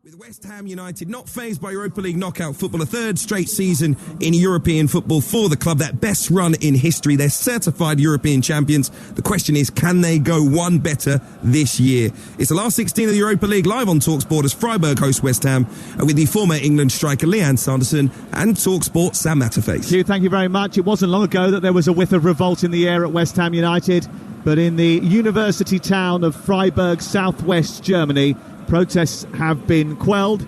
With West Ham United not fazed by Europa League knockout football, a third straight season in European football for the club, that best run in history. They're certified European champions. The question is, can they go one better this year? It's the last 16 of the Europa League, live on Talksport as Freiburg host West Ham, with the former England striker Lianne Sanderson and Talksport Sam Matterface. Hugh, thank you very much. It wasn't long ago that there was a whiff of revolt in the air at West Ham United, but in the university town of Freiburg, southwest Germany, protests have been quelled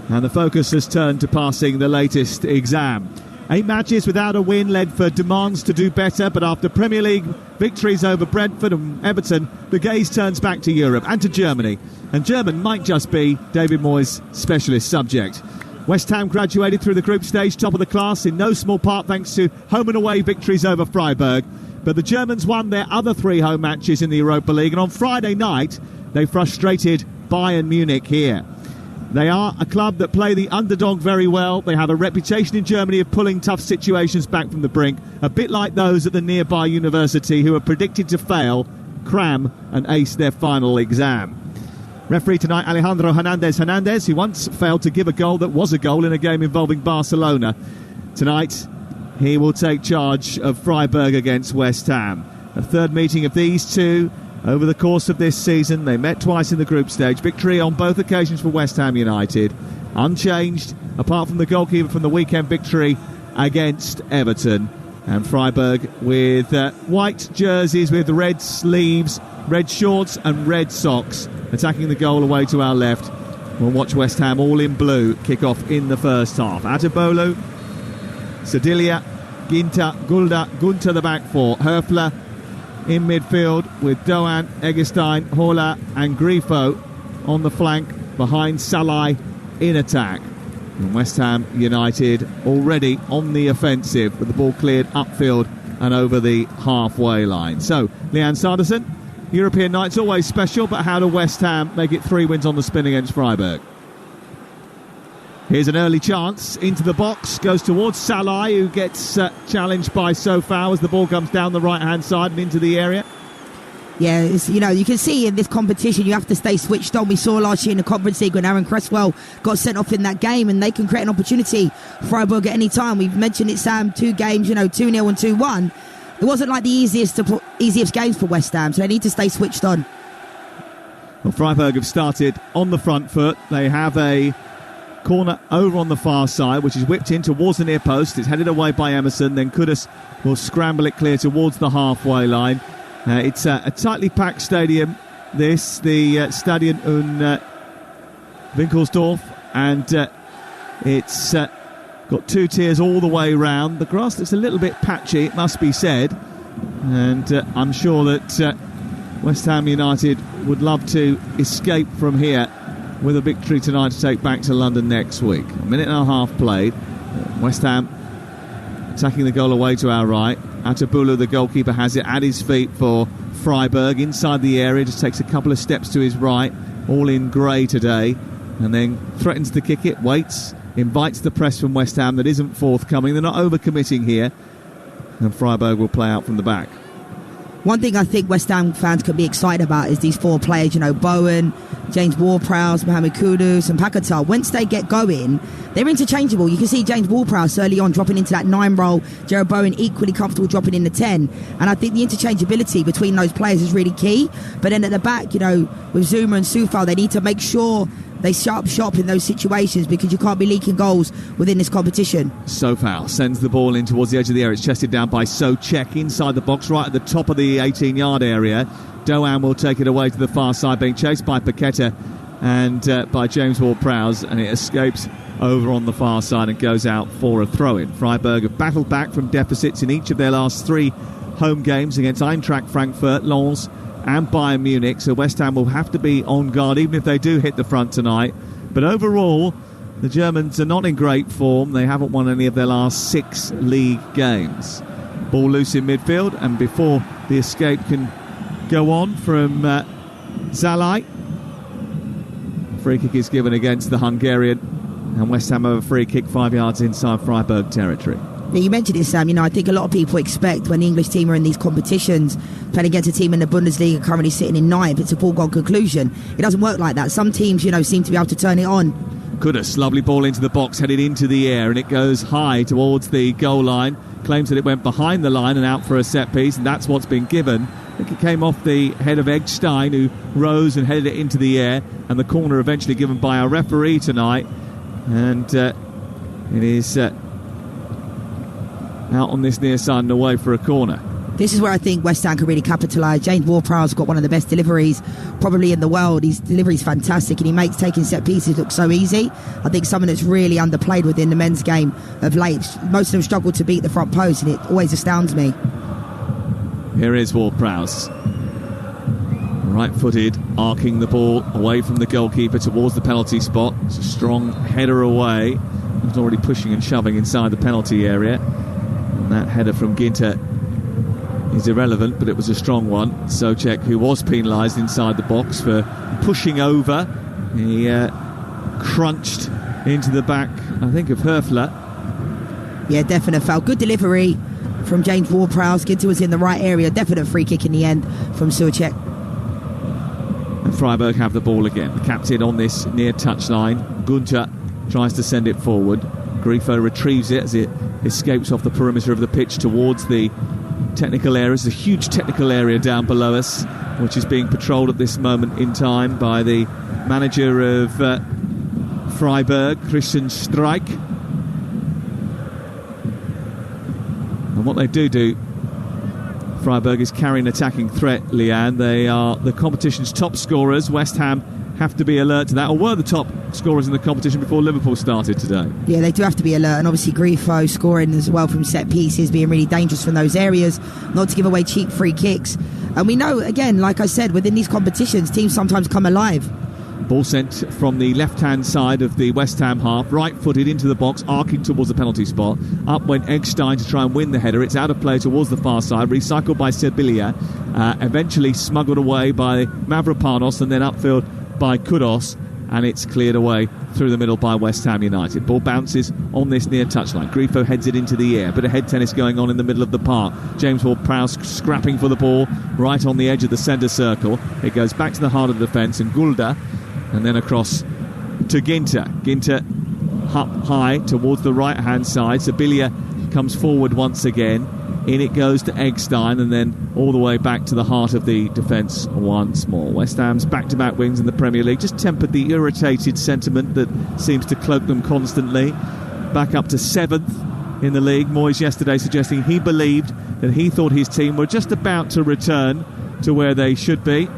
and the focus has turned to passing the latest exam. 8 matches without a win led for demands to do better, but after Premier League victories over Brentford and Everton, the gaze turns back to Europe and to Germany. And German might just be David Moyes' specialist subject. West Ham graduated through the group stage top of the class, in no small part thanks to home and away victories over Freiburg. But the Germans won their other 3 home matches in the Europa League, and on Friday night they frustrated Bayern Munich here. They are a club that play the underdog very well. They have a reputation in Germany of pulling tough situations back from the brink, a bit like those at the nearby university who are predicted to fail, cram and ace their final exam. Referee tonight, Alejandro Hernandez, who once failed to give a goal that was a goal in a game involving Barcelona. Tonight he will take charge of Freiburg against West Ham. A third meeting of these two over the course of this season. They met twice in the group stage. Victory on both occasions for West Ham United. Unchanged, apart from the goalkeeper from the weekend victory against Everton. And Freiburg with white jerseys with red sleeves, red shorts and red socks, attacking the goal away to our left. We'll watch West Ham all in blue kick off in the first half. Atabolu, Sedilia, Ginter, Gulda, Gunter the back four. Höfler in midfield with Doan, Eggestein, Horla and Grifo on the flank behind Salai in attack. And West Ham United already on the offensive with the ball cleared upfield and over the halfway line. So, Lianne Sanderson, European night's always special, but how do West Ham make it 3 wins on the spin against Freiburg? Here's an early chance into the box, goes towards Salai, who gets challenged by Sofau as the ball comes down the right-hand side and into the area. Yeah, you can see in this competition you have to stay switched on. We saw last year in the Conference League when Aaron Cresswell got sent off in that game, and they can create an opportunity for Freiburg at any time. We've mentioned it, Sam, 2 games, 2-0 and 2-1. It wasn't like the easiest games for West Ham, so they need to stay switched on. Well, Freiburg have started on the front foot. They have a corner over on the far side, which is whipped in towards the near post. It's headed away by Emerson. Then Kudus will scramble it clear towards the halfway line. It's a tightly packed stadium, the Stadion und Winkelsdorf, and it's got 2 tiers all the way round. The grass looks a little bit patchy, it must be said, and I'm sure that West Ham United would love to escape from here with a victory tonight to take back to London next week. A minute and a half played. West Ham attacking the goal away to our right. Atabulu, the goalkeeper, has it at his feet for Freiburg. Inside the area, just takes a couple of steps to his right. All in grey today. And then threatens to kick it, waits, invites the press from West Ham that isn't forthcoming. They're not overcommitting here. And Freiburg will play out from the back. One thing I think West Ham fans can be excited about is these 4 players, Bowen, James Ward-Prowse, Mohamed Kudus and Paquetá. Once they get going, they're interchangeable. You can see James Ward-Prowse early on dropping into that 9 role, Jared Bowen equally comfortable dropping in the 10. And I think the interchangeability between those players is really key. But then at the back, with Zuma and Sufal, they need to make sure they sharp in those situations, because you can't be leaking goals within this competition. Sofau sends the ball in towards the edge of the area. It's chested down by Souček inside the box, right at the top of the 18-yard area. Doan will take it away to the far side, being chased by Paquetá and by James Ward-Prowse, and it escapes over on the far side and goes out for a throw-in. Freiburg have battled back from deficits in each of their last 3 home games against Eintracht Frankfurt, Lens and Bayern Munich, so West Ham will have to be on guard even if they do hit the front tonight. But overall, the Germans are not in great form. They haven't won any of their last 6 league games. Ball loose in midfield, and before the escape can go on from Zalai, free kick is given against the Hungarian, and West Ham have a free kick 5 yards inside Freiburg territory. Yeah, you mentioned it, Sam. I think a lot of people expect when the English team are in these competitions, playing against a team in the Bundesliga currently sitting in ninth, it's a foregone conclusion. It doesn't work like that. Some teams, seem to be able to turn it on. Kudus, lovely ball into the box, headed into the air, and it goes high towards the goal line. Claims that it went behind the line and out for a set piece, and that's what's been given. I think it came off the head of Eggstein, who rose and headed it into the air, and the corner eventually given by our referee tonight. And it is out on this near side and away for a corner. This is where I think West Ham can really capitalise. James Ward-Prowse's got one of the best deliveries probably in the world. His delivery is fantastic, and he makes taking set pieces look so easy. I think someone that's really underplayed within the men's game of late. Most of them struggle to beat the front post, and it always astounds me. Here is Ward-Prowse, right-footed, arcing the ball away from the goalkeeper towards the penalty spot. It's a strong header away. He's already pushing and shoving inside the penalty area. And that header from Ginter is irrelevant, but it was a strong one. Souček, who was penalised inside the box for pushing over. He crunched into the back, I think, of Höfler. Yeah, definite foul. Good delivery from James Ward-Prowse. Ginter was in the right area. Definite free kick in the end from Souček. And Freiburg have the ball again. The captain on this near touchline. Gunter tries to send it forward. Grifo retrieves it as it escapes off the perimeter of the pitch towards the technical area. There's a huge technical area down below us, which is being patrolled at this moment in time by the manager of Freiburg, Christian Streich. And what they do, Freiburg, is carry an attacking threat, Lianne. They are the competition's top scorers. West Ham have to be alert to that, or were the top scorers in the competition before Liverpool started today. Yeah, they do have to be alert, and obviously Grifo scoring as well from set pieces, being really dangerous from those areas, not to give away cheap free kicks. And we know, again, like I said, within these competitions, teams sometimes come alive. Ball sent from the left-hand side of the West Ham half, right-footed into the box, arcing towards the penalty spot. Up went Eggstein to try and win the header. It's out of play towards the far side, recycled by Sibilia, eventually smuggled away by Mavropanos, and then upfield by Kudus, and it's cleared away through the middle by West Ham United. Ball bounces on this near touchline. Grifo heads it into the air. Bit of head tennis going on in the middle of the park. James Ward-Prowse scrapping for the ball right on the edge of the centre circle. It goes back to the heart of the defence, and Gulda, and then across to Ginter. Ginter up high towards the right-hand side. Sibilia comes forward once again. In it goes to Eggstein, and then all the way back to the heart of the defence once more. West Ham's back-to-back wins in the Premier League just tempered the irritated sentiment that seems to cloak them constantly. Back up to 7th in the league. Moyes yesterday suggesting he believed that he thought his team were just about to return to where they should be.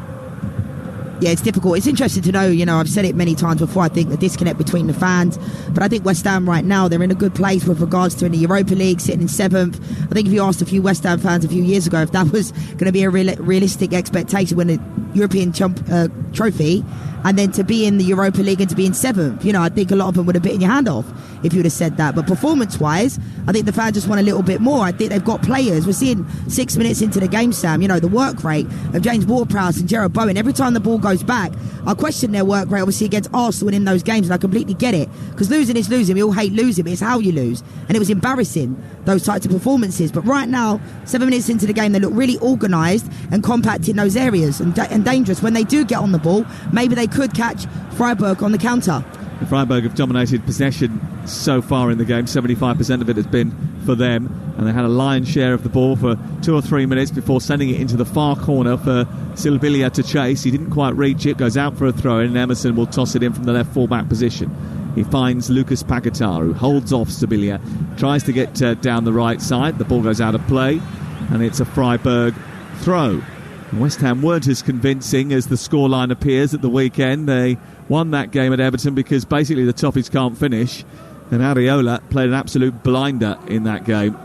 Yeah, it's difficult. It's interesting to know, I've said it many times before, I think the disconnect between the fans, but I think West Ham right now, they're in a good place with regards to in the Europa League, sitting in 7th. I think if you asked a few West Ham fans a few years ago if that was going to be a realistic expectation when the European trophy, and then to be in the Europa League and to be in 7th, I think a lot of them would have bitten your hand off if you would have said that. But performance-wise, I think the fans just want a little bit more. I think they've got players. We're seeing 6 minutes into the game, Sam, the work rate of James Ward-Prowse and Jarrod Bowen. Every time the ball goes back, I question their work rate, obviously, against Arsenal and in those games, and I completely get it. Because losing is losing. We all hate losing, but it's how you lose. And it was embarrassing, those types of performances. But right now, 7 minutes into the game, they look really organised and compact in those areas and dangerous. When they do get on the ball, maybe they could catch Freiburg on the counter. Freiburg have dominated possession so far in the game. 75% of it has been for them, and they had a lion's share of the ball for 2 or 3 minutes before sending it into the far corner for Sibilia to chase. He didn't quite reach it, goes out for a throw-in, and Emerson will toss it in from the left full-back position. He finds Lucas Paquetá, who holds off Sibilia, tries to get down the right side. The ball goes out of play, and it's a Freiburg throw. West Ham weren't as convincing as the scoreline appears at the weekend. They won that game at Everton because basically the Toffees can't finish, and Areola played an absolute blinder in that game.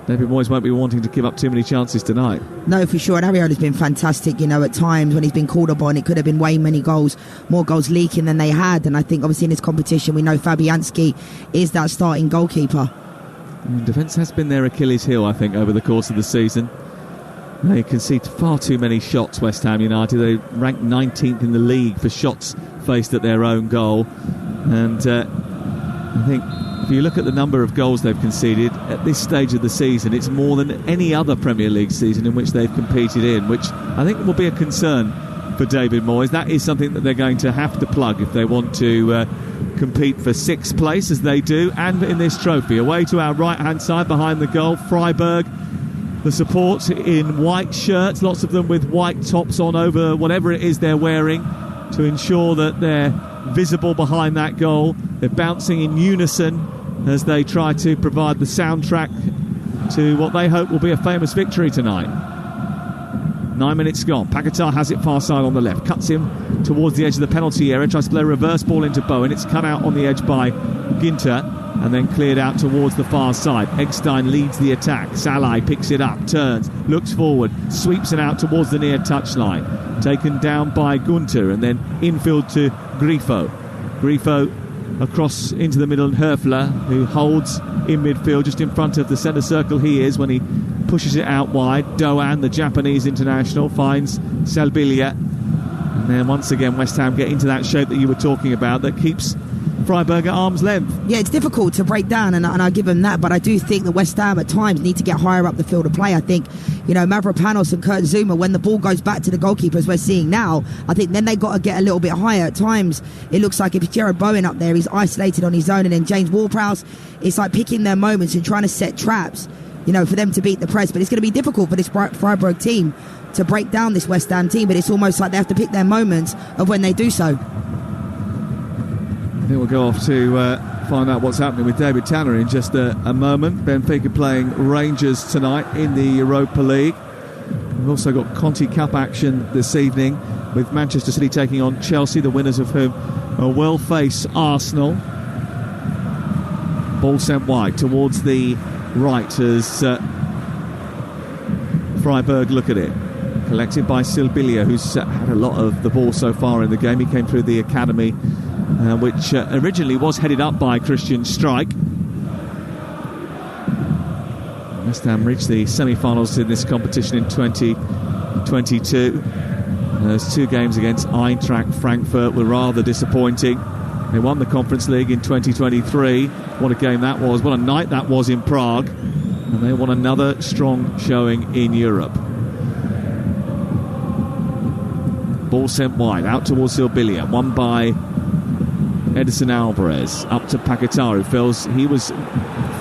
David Moyes won't be wanting to give up too many chances tonight. No, for sure. And Areola's been fantastic, at times when he's been called upon. It could have been way many goals, more goals leaking than they had. And I think obviously in this competition we know Fabianski is that starting goalkeeper. Defence has been their Achilles heel, I think, over the course of the season. They concede far too many shots, West Ham United. They rank 19th in the league for shots faced at their own goal. And I think if you look at the number of goals they've conceded at this stage of the season, it's more than any other Premier League season in which they've competed in, which I think will be a concern for David Moyes. That is something that they're going to have to plug if they want to compete for sixth place, as they do, and in this trophy. Away to our right-hand side behind the goal, Freiburg. The support in white shirts, lots of them with white tops on over whatever it is they're wearing, to ensure that they're visible behind that goal. They're bouncing in unison as they try to provide the soundtrack to what they hope will be a famous victory tonight. 9 minutes gone. Paquetá has it far side on the left, cuts him towards the edge of the penalty area, tries to play a reverse ball into Bowen. It's cut out on the edge by Ginter and then cleared out towards the far side. Eggstein leads the attack. Salah picks it up, turns, looks forward, sweeps it out towards the near touchline. Taken down by Gunter, and then infield to Grifo. Grifo across into the middle, and Höfler, who holds in midfield just in front of the centre circle he is when he pushes it out wide. Doan, the Japanese international, finds Selbilia. And then once again West Ham get into that shape that you were talking about that keeps Freiburg at arm's length. Yeah, it's difficult to break down, and I give them that, but I do think that West Ham at times need to get higher up the field of play. I think, Mavropanos and Kurt Zuma, when the ball goes back to the goalkeepers we're seeing now, I think then they got to get a little bit higher. At times, it looks like if it's Jared Bowen up there, he's isolated on his own, and then James Ward-Prowse, it's like picking their moments and trying to set traps, for them to beat the press. But it's going to be difficult for this Freiburg team to break down this West Ham team, but it's almost like they have to pick their moments of when they do so. I think we'll go off to find out what's happening with David Tanner in just a moment. Benfica playing Rangers tonight in the Europa League. We've also got Conti Cup action this evening with Manchester City taking on Chelsea, the winners of whom will face Arsenal. Ball sent wide towards the right as Freiburg look at it. Collected by Silbilia, who's had a lot of the ball so far in the game. He came through the academy, which originally was headed up by Christian Streich. West Ham reached the semi-finals in this competition in 2022. Those two games against Eintracht Frankfurt were rather disappointing. They won the Conference League in 2023. What a game that was. What a night that was in Prague. And they won another strong showing in Europe. Ball sent wide, out towards Silbilia. Won by Edison Alvarez. Up to Paquetá, who feels he was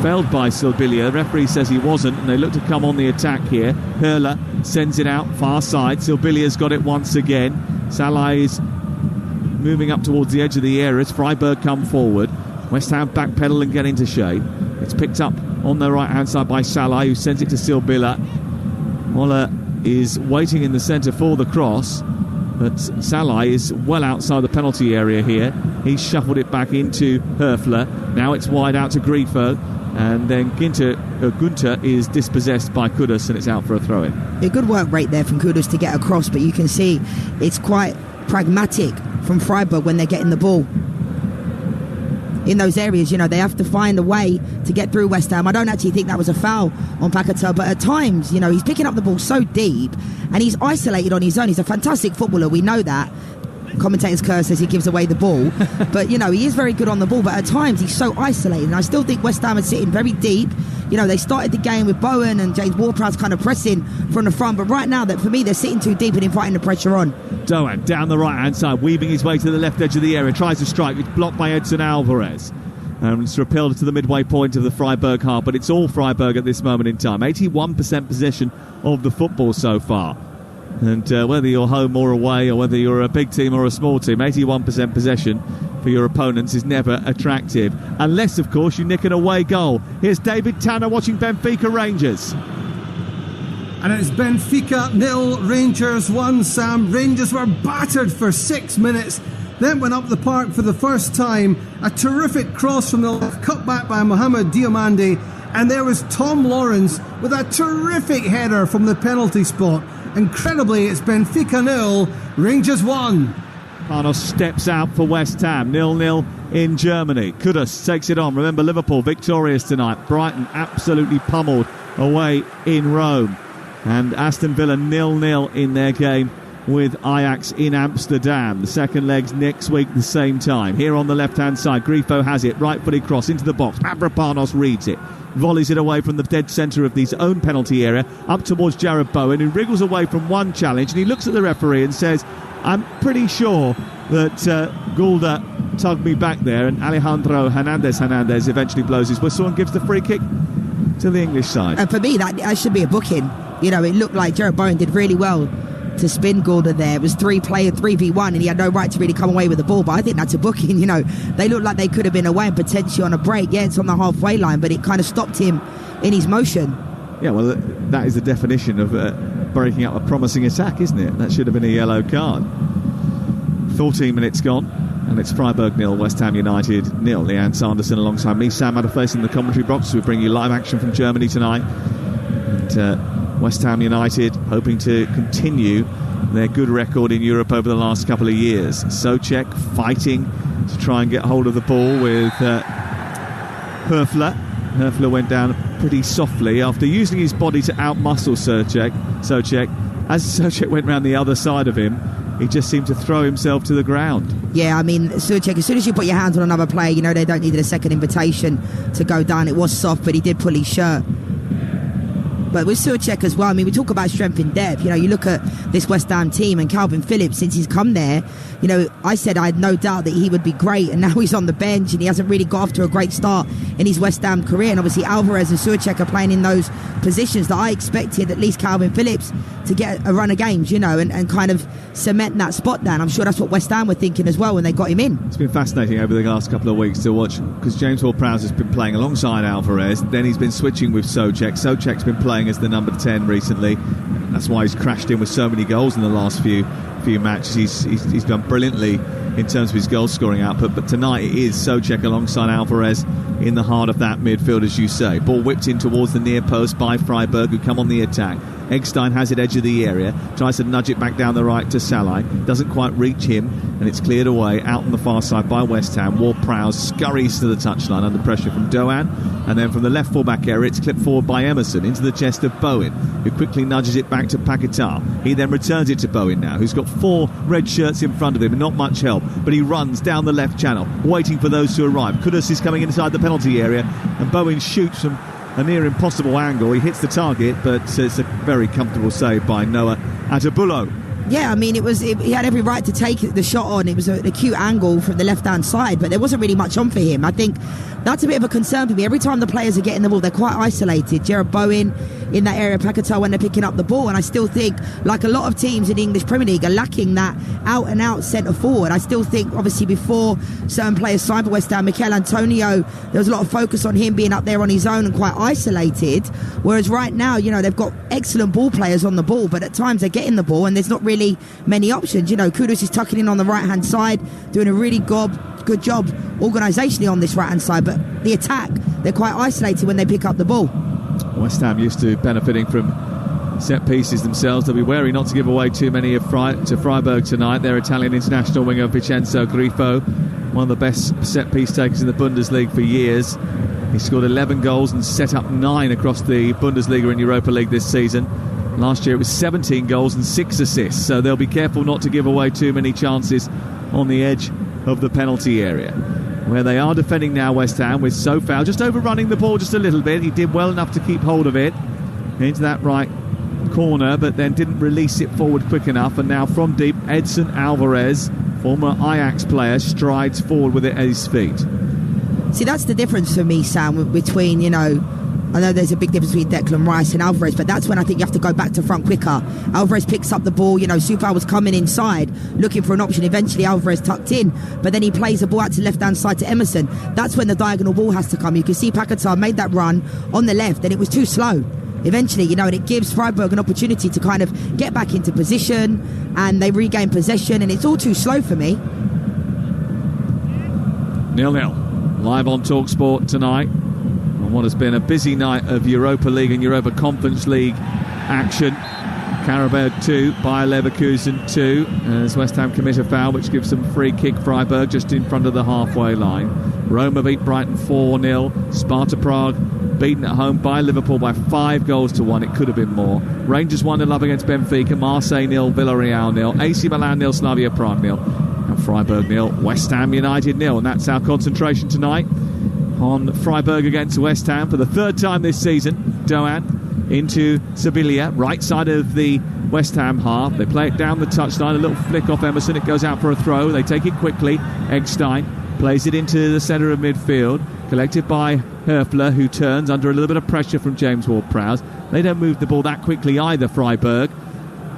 felled by Silbilia. The referee says he wasn't, and they look to come on the attack here. Höfler sends it out far side. Silbilia's got it once again. Salah is moving up towards the edge of the area as Freiburg come forward. West Ham backpedal and get into shape. It's picked up on the right hand side by Salah, who sends it to Silbilla. Moller is waiting in the centre for the cross, but Salah is well outside the penalty area here. He's shuffled it back into Höfler. Now it's wide out to Grifo, and then Gunter is dispossessed by Kudus, and it's out for a throw-in. A good work rate there from Kudus to get across, but you can see it's quite pragmatic from Freiburg when they're getting the ball in those areas. They have to find a way to get through West Ham. I don't actually think that was a foul on Paquetá, but at times, he's picking up the ball so deep and he's isolated on his own. He's a fantastic footballer, we know that. Commentators curse as he gives away the ball, but he is very good on the ball, but at times he's so isolated, and I still think West Ham are sitting very deep. They started the game with Bowen and James Ward-Prowse kind of pressing from the front, but right now, that for me, they're sitting too deep and inviting the pressure on. Doan down the right hand side, weaving his way to the left edge of the area, tries to strike. It's blocked by Edson Alvarez, and it's repelled to the midway point of the Freiburg half, but it's all Freiburg at this moment in time. 81% possession of the football so far. And whether you're home or away, or whether you're a big team or a small team, 81% possession for your opponents is never attractive. Unless, of course, you nick an away goal. Here's David Tanner watching Benfica Rangers. And it's Benfica 0, Rangers 1, Sam. Rangers were battered for 6 minutes, then went up the park for the first time. A terrific cross from the left, cut back by Mohamed Diomande. And there was Tom Lawrence with a terrific header from the penalty spot. Incredibly, it's Benfica 0, Rangers 1. Panos steps out for West Ham, 0-0 in Germany. Kudus takes it on. Remember, Liverpool victorious tonight. Brighton absolutely pummeled away in Rome. And Aston Villa 0-0 in their game with Ajax in Amsterdam. The second leg's next week, the same time. Here on the left-hand side, Grifo has it, right-footed cross into the box. Mavropanos reads it, volleys it away from the dead centre of his own penalty area, up towards Jared Bowen, who wriggles away from one challenge, and he looks at the referee and says, I'm pretty sure that Gulda tugged me back there, and Alejandro Hernandez eventually blows his whistle and gives the free kick to the English side. And for me, that should be a booking. You know, it looked like Jared Bowen did really well to spin Gulda there. It was 3v1 and he had no right to really come away with the ball, but I think that's a booking. You know, they looked like they could have been away and potentially on a break. Yeah, it's on the halfway line, but it kind of stopped him in his motion. Yeah, well, that is the definition of breaking up a promising attack, isn't it? That should have been a yellow card. 14 minutes gone, and it's Freiburg 0, West Ham United 0. Lianne Sanderson alongside me, Sam Matterface in the commentary box. We bring you live action from Germany tonight. And West Ham United hoping to continue their good record in Europe over the last couple of years. Souček fighting to try and get hold of the ball with Höfler. Höfler went down pretty softly after using his body to outmuscle Souček. As Souček went round the other side of him, he just seemed to throw himself to the ground. Yeah, I mean, Souček, as soon as you put your hands on another player, you know they don't need a second invitation to go down. It was soft, but he did pull his shirt. But with Souček as well, I mean, we talk about strength in depth. You know, you look at this West Ham team and Calvin Phillips, since he's come there, you know, I said I had no doubt that he would be great, and now he's on the bench and he hasn't really got off to a great start in his West Ham career. And obviously Alvarez and Souček are playing in those positions that I expected at least Calvin Phillips to get a run of games, you know, and kind of cement that spot down. I'm sure that's what West Ham were thinking as well when they got him in. It's been fascinating over the last couple of weeks to watch, because James Ward-Prowse has been playing alongside Alvarez, then he's been switching with Souček. Souček's been playing as the number 10 recently. That's why he's crashed in with so many goals in the last few matches. He's done brilliantly in terms of his goal scoring output, but tonight it is Souček alongside Alvarez in the heart of that midfield, as you say. Ball whipped in towards the near post by Freiburg, who come on the attack. Eggstein has it edge of the area, tries to nudge it back down the right to Salai, doesn't quite reach him, and it's cleared away out on the far side by West Ham. Ward-Prowse scurries to the touchline under pressure from Doan, and then from the left full-back area it's clipped forward by Emerson into the chest of Bowen, who quickly nudges it back to Paquetá. He then returns it to Bowen now, who's got 4 red shirts in front of him and not much help, but he runs down the left channel waiting for those to arrive. Kudus is coming inside the penalty area and Bowen shoots from a near impossible angle. He hits the target, but it's a very comfortable save by Noah Atabulo. Yeah, I mean, he had every right to take the shot on. It was an acute angle from the left-hand side, but there wasn't really much on for him. I think that's a bit of a concern for me. Every time the players are getting the ball, they're quite isolated. Jared Bowen in that area, Paquetá when they're picking up the ball, and I still think, like a lot of teams in the English Premier League, are lacking that out-and-out centre-forward. I still think, obviously, before certain players signed for West Ham, Mikel Antonio, there was a lot of focus on him being up there on his own and quite isolated, whereas right now, you know, they've got excellent ball players on the ball, but at times they're getting the ball and there's not really many options. You know, Kudus is tucking in on the right-hand side, doing a really good job organisationally on this right-hand side, but the attack, they're quite isolated when they pick up the ball. West Ham used to benefiting from set pieces themselves. They'll be wary not to give away too many to Freiburg tonight. Their Italian international winger Vincenzo Grifo, one of the best set piece takers in the Bundesliga for years. He scored 11 goals and set up 9 across the Bundesliga and Europa League this season. Last year it was 17 goals and 6 assists, so they'll be careful not to give away too many chances on the edge of the penalty area, where they are defending now, West Ham, with Sofal just overrunning the ball just a little bit. He did well enough to keep hold of it into that right corner, but then didn't release it forward quick enough, and now from deep, Edson Alvarez, former Ajax player, strides forward with it at his feet. See, that's the difference for me, Sam, between, you know, I know there's a big difference between Declan Rice and Alvarez, but that's when I think you have to go back to front quicker. Alvarez picks up the ball, you know, Sufal was coming inside looking for an option. Eventually Alvarez tucked in, but then he plays the ball out to the left-hand side to Emerson. That's when the diagonal ball has to come. You can see Paquetá made that run on the left and it was too slow. Eventually, you know, and it gives Freiburg an opportunity to kind of get back into position and they regain possession, and it's all too slow for me. 0-0. Live on Talksport tonight on what has been a busy night of Europa League and Europa Conference League action. Karabakh 2, Bayer Leverkusen 2, as West Ham commit a foul which gives them free kick. Freiburg just in front of the halfway line. Roma beat Brighton 4-0. Sparta Prague beaten at home by Liverpool by 5-1. It could have been more. Rangers 1-0 up against Benfica. Marseille 0, Villarreal 0, AC Milan 0, Slavia Prague 0, and Freiburg 0, West Ham United 0. And that's our concentration tonight on Freiburg against West Ham for the third time this season. Doan into Sevilla, right side of the West Ham half. They play it down the touchline, a little flick off Emerson. It goes out for a throw. They take it quickly. Eggstein plays it into the centre of midfield, collected by Höfler, who turns under a little bit of pressure from James Ward-Prowse. They don't move the ball that quickly either, Freiburg,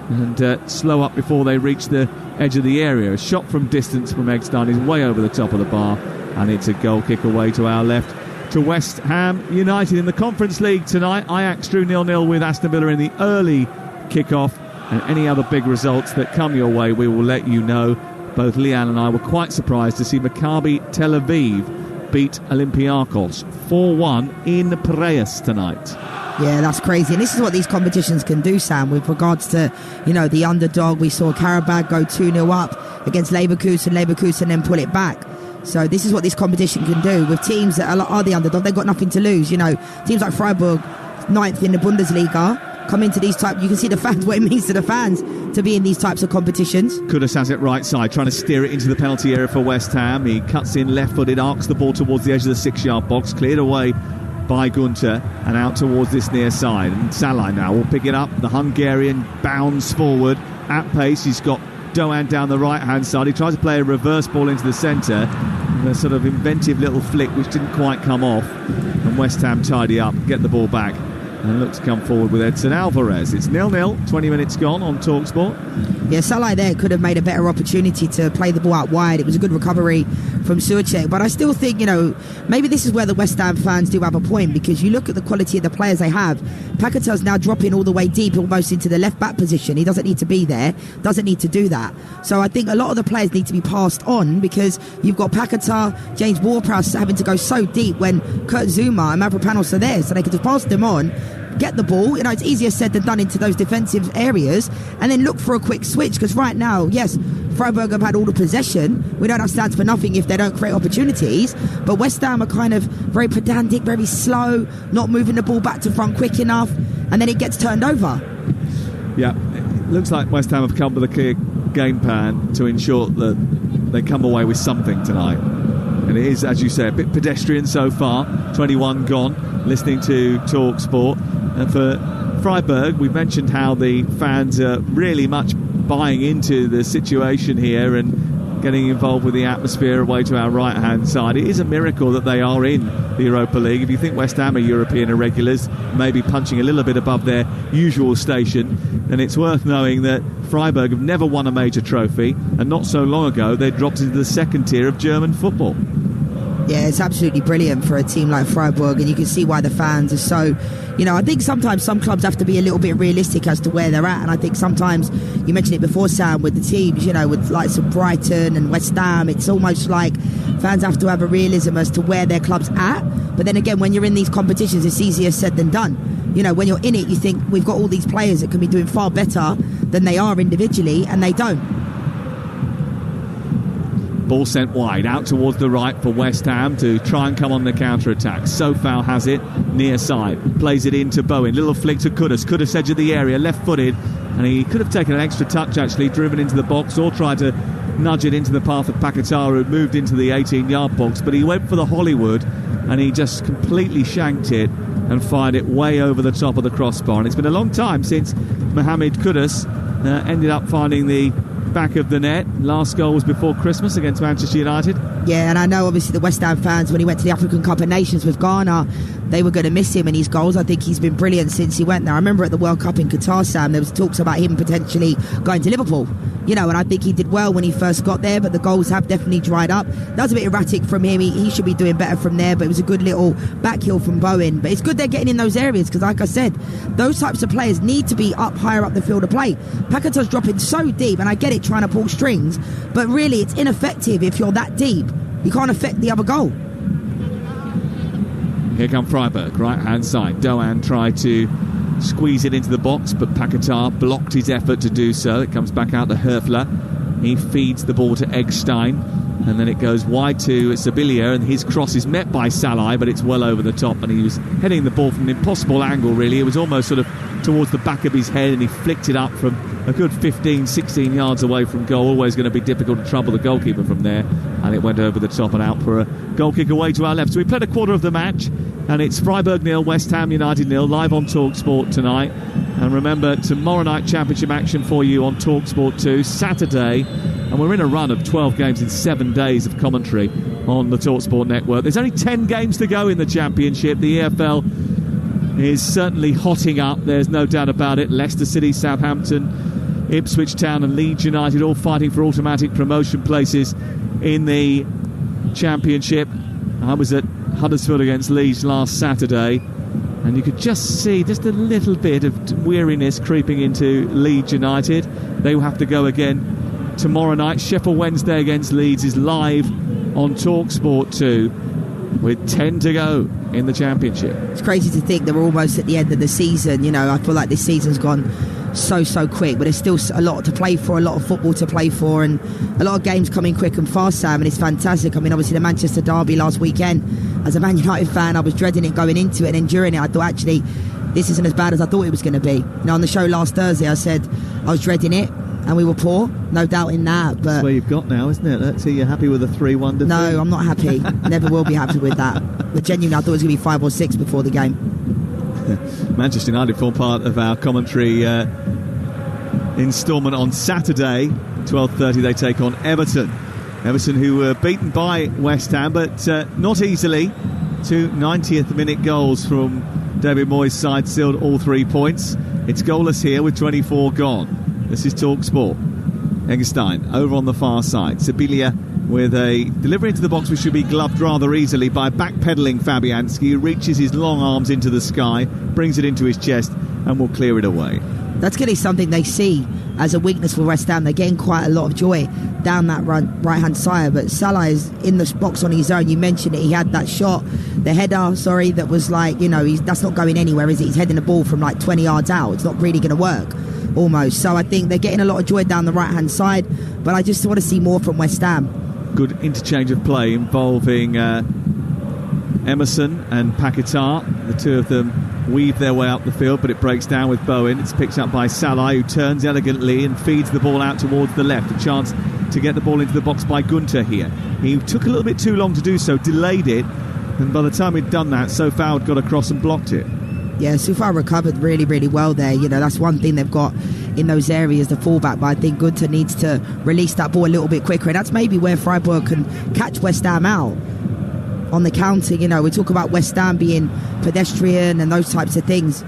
and slow up before they reach the edge of the area. A shot from distance from Eggstein is way over the top of the bar, and it's a goal kick away to our left to West Ham United. In the Conference League tonight, Ajax drew 0-0 with Aston Villa in the early kick-off, and any other big results that come your way we will let you know. Both Lianne and I were quite surprised to see Maccabi Tel Aviv beat Olympiacos 4-1 in Piraeus tonight. Yeah, that's crazy. And this is what these competitions can do, Sam, with regards to, the underdog. We saw Karabakh go 2-0 up against Leverkusen then pull it back. So this is what this competition can do with teams that are the underdog. They've got nothing to lose. Teams like Freiburg, 9th in the Bundesliga, come into these type. You can see the fans, what it means to the fans to be in these types of competitions. Kudus has it right side, trying to steer it into the penalty area for West Ham. He cuts in left-footed, arcs the ball towards the edge of the 6-yard box, cleared away by Gunter and out towards this near side. And Salai now will pick it up. The Hungarian bounds forward at pace. He's got Doan down the right-hand side. He tries to play a reverse ball into the centre. A sort of inventive little flick which didn't quite come off. And West Ham tidy up, get the ball back, and look to come forward with Edson Alvarez. It's 0-0, 20 minutes gone on Talksport. Yeah, Salah there could have made a better opportunity to play the ball out wide. It was a good recovery from Suchek, but I still think, maybe this is where the West Ham fans do have a point, because you look at the quality of the players they have. Paquetá's now dropping all the way deep, almost into the left-back position. He doesn't need to be there, doesn't need to do that. So I think a lot of the players need to be passed on, because you've got Paquetá, James Ward-Prowse having to go so deep when Kurt Zouma and Mavropanos are there, so they could just pass them on, get the ball, it's easier said than done into those defensive areas, and then look for a quick switch, because right now, yes, Freiburg have had all the possession. We don't have stands for nothing if they don't create opportunities, but West Ham are kind of very pedantic, very slow, not moving the ball back to front quick enough, and then it gets turned over. Yeah, it looks like West Ham have come with a clear game plan to ensure that they come away with something tonight. And it is, as you say, a bit pedestrian so far. 21 gone, listening to Talksport. And for Freiburg, we've mentioned how the fans are really much buying into the situation here and getting involved with the atmosphere away to our right-hand side. It is a miracle that they are in the Europa League. If you think West Ham are European irregulars, maybe punching a little bit above their usual station, then it's worth knowing that Freiburg have never won a major trophy, and not so long ago they dropped into the second tier of German football. Yeah, it's absolutely brilliant for a team like Freiburg, and you can see why the fans are so... I think sometimes some clubs have to be a little bit realistic as to where they're at, and I think sometimes, you mentioned it before, Sam, with the teams, with likes of Brighton and West Ham, it's almost like fans have to have a realism as to where their club's at. But then again, when you're in these competitions, it's easier said than done. When you're in it, you think, we've got all these players that can be doing far better than they are individually, and they don't. Ball sent wide, out towards the right for West Ham to try and come on the counter-attack. Sofau has it, near side. Plays it into Bowen. Little flick to Kudus. Kudus edge of the area, left-footed. And he could have taken an extra touch, actually, driven into the box, or tried to nudge it into the path of Paquetá, who moved into the 18-yard box. But he went for the Hollywood, and he just completely shanked it and fired it way over the top of the crossbar. And it's been a long time since Mohamed Kudus ended up finding the back of the net. Last goal was before Christmas against Manchester United. Yeah, and I know obviously the West Ham fans, when he went to the African Cup of Nations with Ghana, they were going to miss him and his goals. I think he's been brilliant since he went there. I remember at the World Cup in Qatar, Sam, there was talks about him potentially going to Liverpool. And I think he did well when he first got there, but the goals have definitely dried up. That was a bit erratic from him. He should be doing better from there, but it was a good little back heel from Bowen. But it's good they're getting in those areas, because like I said, those types of players need to be up higher up the field of play. Paquetá's dropping so deep, and I get it trying to pull strings, but really it's ineffective if you're that deep. You can't affect the other goal. Here come Freiburg, right hand side. Doan tried to squeeze it into the box, but Paquetá blocked his effort to do so. It comes back out to Höfler. He feeds the ball to Eggstein, and then it goes wide to Sibilia, and his cross is met by Salai, but it's well over the top, and he was heading the ball from an impossible angle, really. It was almost sort of towards the back of his head, and he flicked it up from a good 15, 16 yards away from goal. Always going to be difficult to trouble the goalkeeper from there, and it went over the top and out for a goal kick away to our left. So we played a quarter of the match, and it's Freiburg 0, West Ham United 0, live on Talksport tonight. And remember, tomorrow night championship action for you on Talksport 2, Saturday. And we're in a run of 12 games in 7 days of commentary on the Talksport network. There's only 10 games to go in the championship. The EFL is certainly hotting up, there's no doubt about it. Leicester City, Southampton, Ipswich Town and Leeds United all fighting for automatic promotion places in the championship. I was at Huddersfield against Leeds last Saturday, and you could just see just a little bit of weariness creeping into Leeds United. They will have to go again tomorrow night. Sheffield Wednesday against Leeds is live on Talksport 2 with 10 to go in the championship. It's crazy to think that we're almost at the end of the season. You know, I feel like this season's gone so quick, but there's still a lot to play for, a lot of football to play for, and a lot of games coming quick and fast, Sam, and it's fantastic. I mean, obviously the Manchester derby last weekend, as a Man United fan, I was dreading it going into it, and then during it I thought, actually, this isn't as bad as I thought it was going to be. You know, on the show last Thursday I said I was dreading it, and we were poor, no doubt in that. But that's where you've got now, isn't it? Let's see, you're happy with a 3-1 defeat? No, I'm not happy. Never will be happy with that. But genuinely, I thought it was going to be 5 or 6 before the game. Manchester United form part of our commentary instalment on Saturday. 12:30 they take on Everton. Everton, who were beaten by West Ham, but not easily. 2 90th minute goals from David Moyes' side sealed all 3 points. It's goalless here with 24 gone. This is Talksport. Eggstein over on the far side. Sibilia with a delivery into the box which should be gloved rather easily by backpedalling Fabianski, who reaches his long arms into the sky, brings it into his chest and will clear it away. That's going to be something they see as a weakness for West Ham. They're getting quite a lot of joy down that right-hand side, but Salah is in the box on his own. You mentioned it, he had that shot, the header, that was like, you know, that's not going anywhere, is it? He's heading the ball from like 20 yards out. It's not really going to work, almost. So I think they're getting a lot of joy down the right-hand side, but I just want to see more from West Ham. Good interchange of play involving Emerson and Paquetá. The two of them weave their way up the field, but it breaks down with Bowen. It's picked up by Salah, who turns elegantly and feeds the ball out towards the left. A chance to get the ball into the box by Gunter here. He took a little bit too long to do so, delayed it, and by the time he'd done that, Sofao had got across and blocked it. Yeah, Sofao recovered really, really well there. You know, that's one thing they've got in those areas, the fullback, but I think Gunter needs to release that ball a little bit quicker, and that's maybe where Freiburg can catch West Ham out on the counter. You know, we talk about West Ham being pedestrian and those types of things.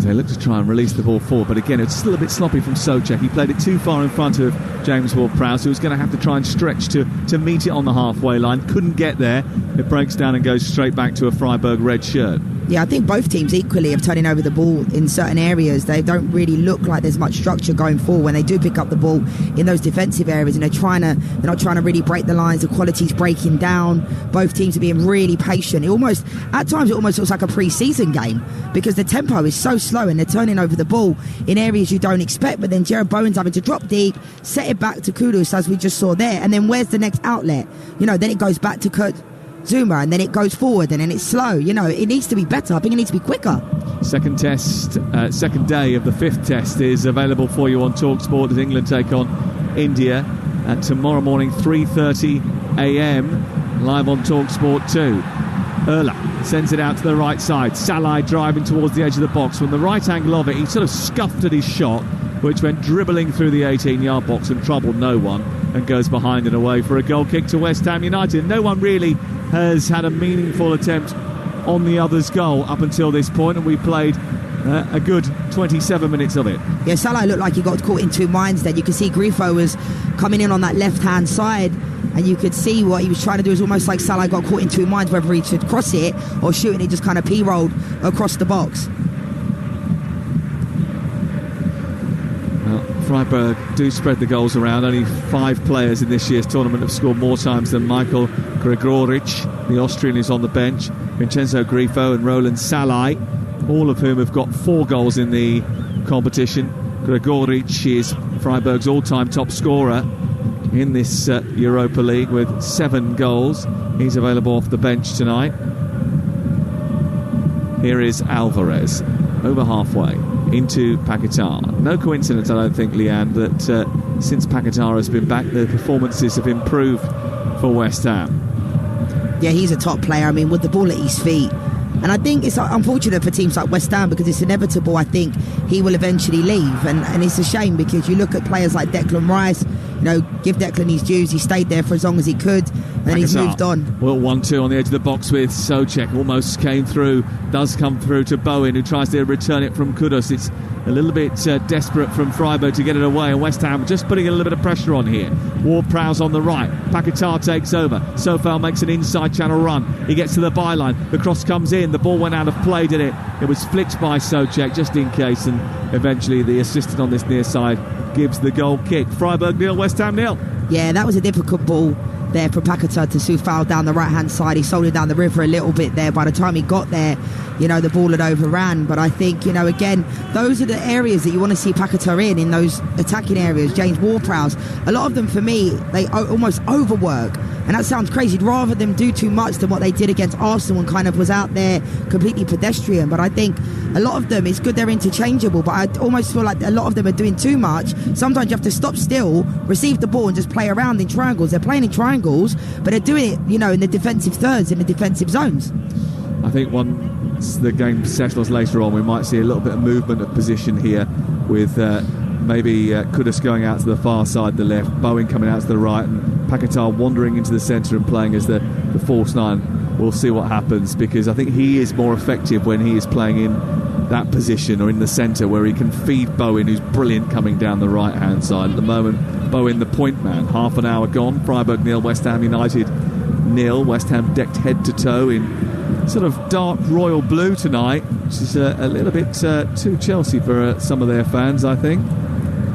They look to try and release the ball forward, but again, it's still a bit sloppy from Souček. He played it too far in front of James Ward-Prowse, who was going to have to try and stretch to meet it on the halfway line. Couldn't get there. It breaks down and goes straight back to a Freiburg red shirt. Yeah, I think both teams equally are turning over the ball in certain areas. They don't really look like there's much structure going forward when they do pick up the ball in those defensive areas, and they're not trying to really break the lines. The quality's breaking down. Both teams are being really patient. At times it almost looks like a pre-season game because the tempo is so slow and they're turning over the ball in areas you don't expect. But then Jared Bowen's having to drop deep, set it back to Kudus, as we just saw there, and then where's the next outlet? You know, then it goes back to Kurt Zuma, and then it goes forward, and then it's slow. You know, it needs to be better. I think it needs to be quicker. Second day of the 5th test is available for you on Talksport as England take on India at tomorrow morning 3:30 a.m. live on Talksport 2. Erla sends it out to the right side. Salah driving towards the edge of the box. From the right angle of it, he sort of scuffed at his shot, which went dribbling through the 18-yard box and troubled no one, and goes behind and away for a goal kick to West Ham United. No one really has had a meaningful attempt on the other's goal up until this point, and we played a good 27 minutes of it. Yeah, Salah looked like he got caught in two minds then. You could see Grifo was coming in on that left-hand side, and you could see what he was trying to do is almost like Salah got caught in two minds, whether he should cross it or shoot, and he just kind of p-rolled across the box. Freiburg do spread the goals around. Only 5 players in this year's tournament have scored more times than Michael Gregoric. The Austrian is on the bench. Vincenzo Grifo and Roland Salai all of whom have got 4 goals in the competition. Gregoric is Freiburg's all-time top scorer in this Europa League with 7 goals. He's available off the bench tonight. Here is Alvarez, over halfway into Paquetá. No coincidence, I don't think, Lianne, that since Paquetá has been back, the performances have improved for West Ham. Yeah, he's a top player. I mean, with the ball at his feet. And I think it's unfortunate for teams like West Ham because it's inevitable. I think he will eventually leave. And it's a shame because you look at players like Declan Rice, you know, give Declan his dues. He stayed there for as long as he could, and then he's moved on. Well, 1-2 on the edge of the box with Souček. Almost came through, does come through to Bowen, who tries to return it from Kudus. It's a little bit desperate from Freiburg to get it away, and West Ham just putting a little bit of pressure on here. Ward-Prowse on the right. Paquetá takes over. Sofal makes an inside channel run. He gets to the byline. The cross comes in. The ball went out of play, did it? It was flicked by Souček just in case, and eventually the assistant on this near side gives the goal kick. Freiburg 0, West Ham 0. Yeah, that was a difficult ball there for Paquetá to Sofal down the right-hand side. He sold it down the river a little bit there. By the time he got there, you know, the ball had overran. But I think, you know, again, those are the areas that you want to see Paquetá in those attacking areas. James Ward-Prowse, a lot of them, for me, they almost overwork. And that sounds crazy. Rather than do too much than what they did against Arsenal and kind of was out there completely pedestrian. But I think a lot of them, it's good they're interchangeable, but I almost feel like a lot of them are doing too much. Sometimes you have to stop still, receive the ball and just play around in triangles. They're playing in triangles, but they're doing it, you know, in the defensive thirds, in the defensive zones. I think once the game settles later on, we might see a little bit of movement of position here with maybe Kudus going out to the far side, the left, Bowen coming out to the right, and Paquetá wandering into the centre and playing as the false 9. We'll see what happens, because I think he is more effective when he is playing in that position or in the centre where he can feed Bowen, who's brilliant coming down the right-hand side. At the moment, Bowen the point man. Half an hour gone. Freiburg 0, West Ham United 0. West Ham decked head to toe in sort of dark royal blue tonight, which is a little bit too Chelsea for some of their fans, I think.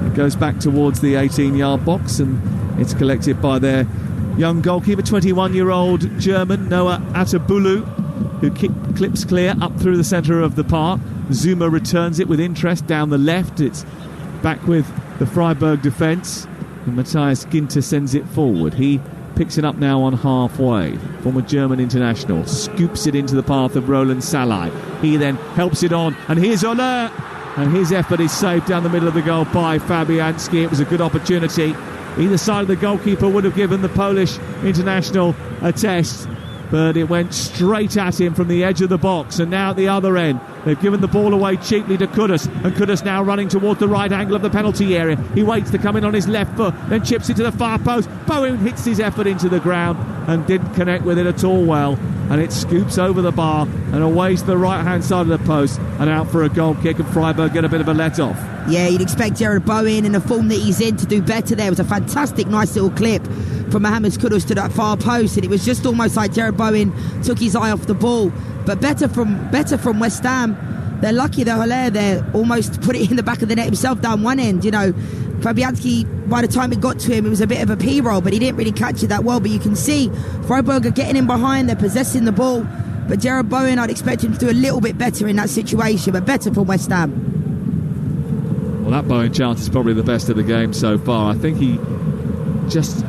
It goes back towards the 18-yard box, and it's collected by their young goalkeeper, 21-year-old German Noah Atabulu, who clips clear up through the centre of the park. Zuma returns it with interest down the left. It's back with the Freiburg defence, and Matthias Ginter sends it forward. He picks it up now on halfway. Former German international scoops it into the path of Roland Salai. He then helps it on, and here's Oler, and his effort is saved down the middle of the goal by Fabianski. It was a good opportunity. Either side of the goalkeeper would have given the Polish international a test, but it went straight at him from the edge of the box. And now at the other end, they've given the ball away cheaply to Kudus, and Kudus now running toward the right angle of the penalty area. He waits to come in on his left foot, then chips it to the far post. Bowen hits his effort into the ground and didn't connect with it at all well, and it scoops over the bar and away to the right-hand side of the post and out for a goal kick, and Freiburg get a bit of a let-off. Yeah, you'd expect Jared Bowen, in the form that he's in, to do better there. It was a fantastic, nice little clip from Mohamed Kudus to that far post, and it was just almost like Jared Bowen took his eye off the ball. But better from West Ham. They're lucky that Haller there almost put it in the back of the net himself down one end. You know, Fabianski, by the time it got to him, it was a bit of a P-roll, but he didn't really catch it that well. But you can see Freiburg are getting in behind, they're possessing the ball. But Jared Bowen, I'd expect him to do a little bit better in that situation, but better from West Ham. Well, that Bowen chance is probably the best of the game so far. I think he just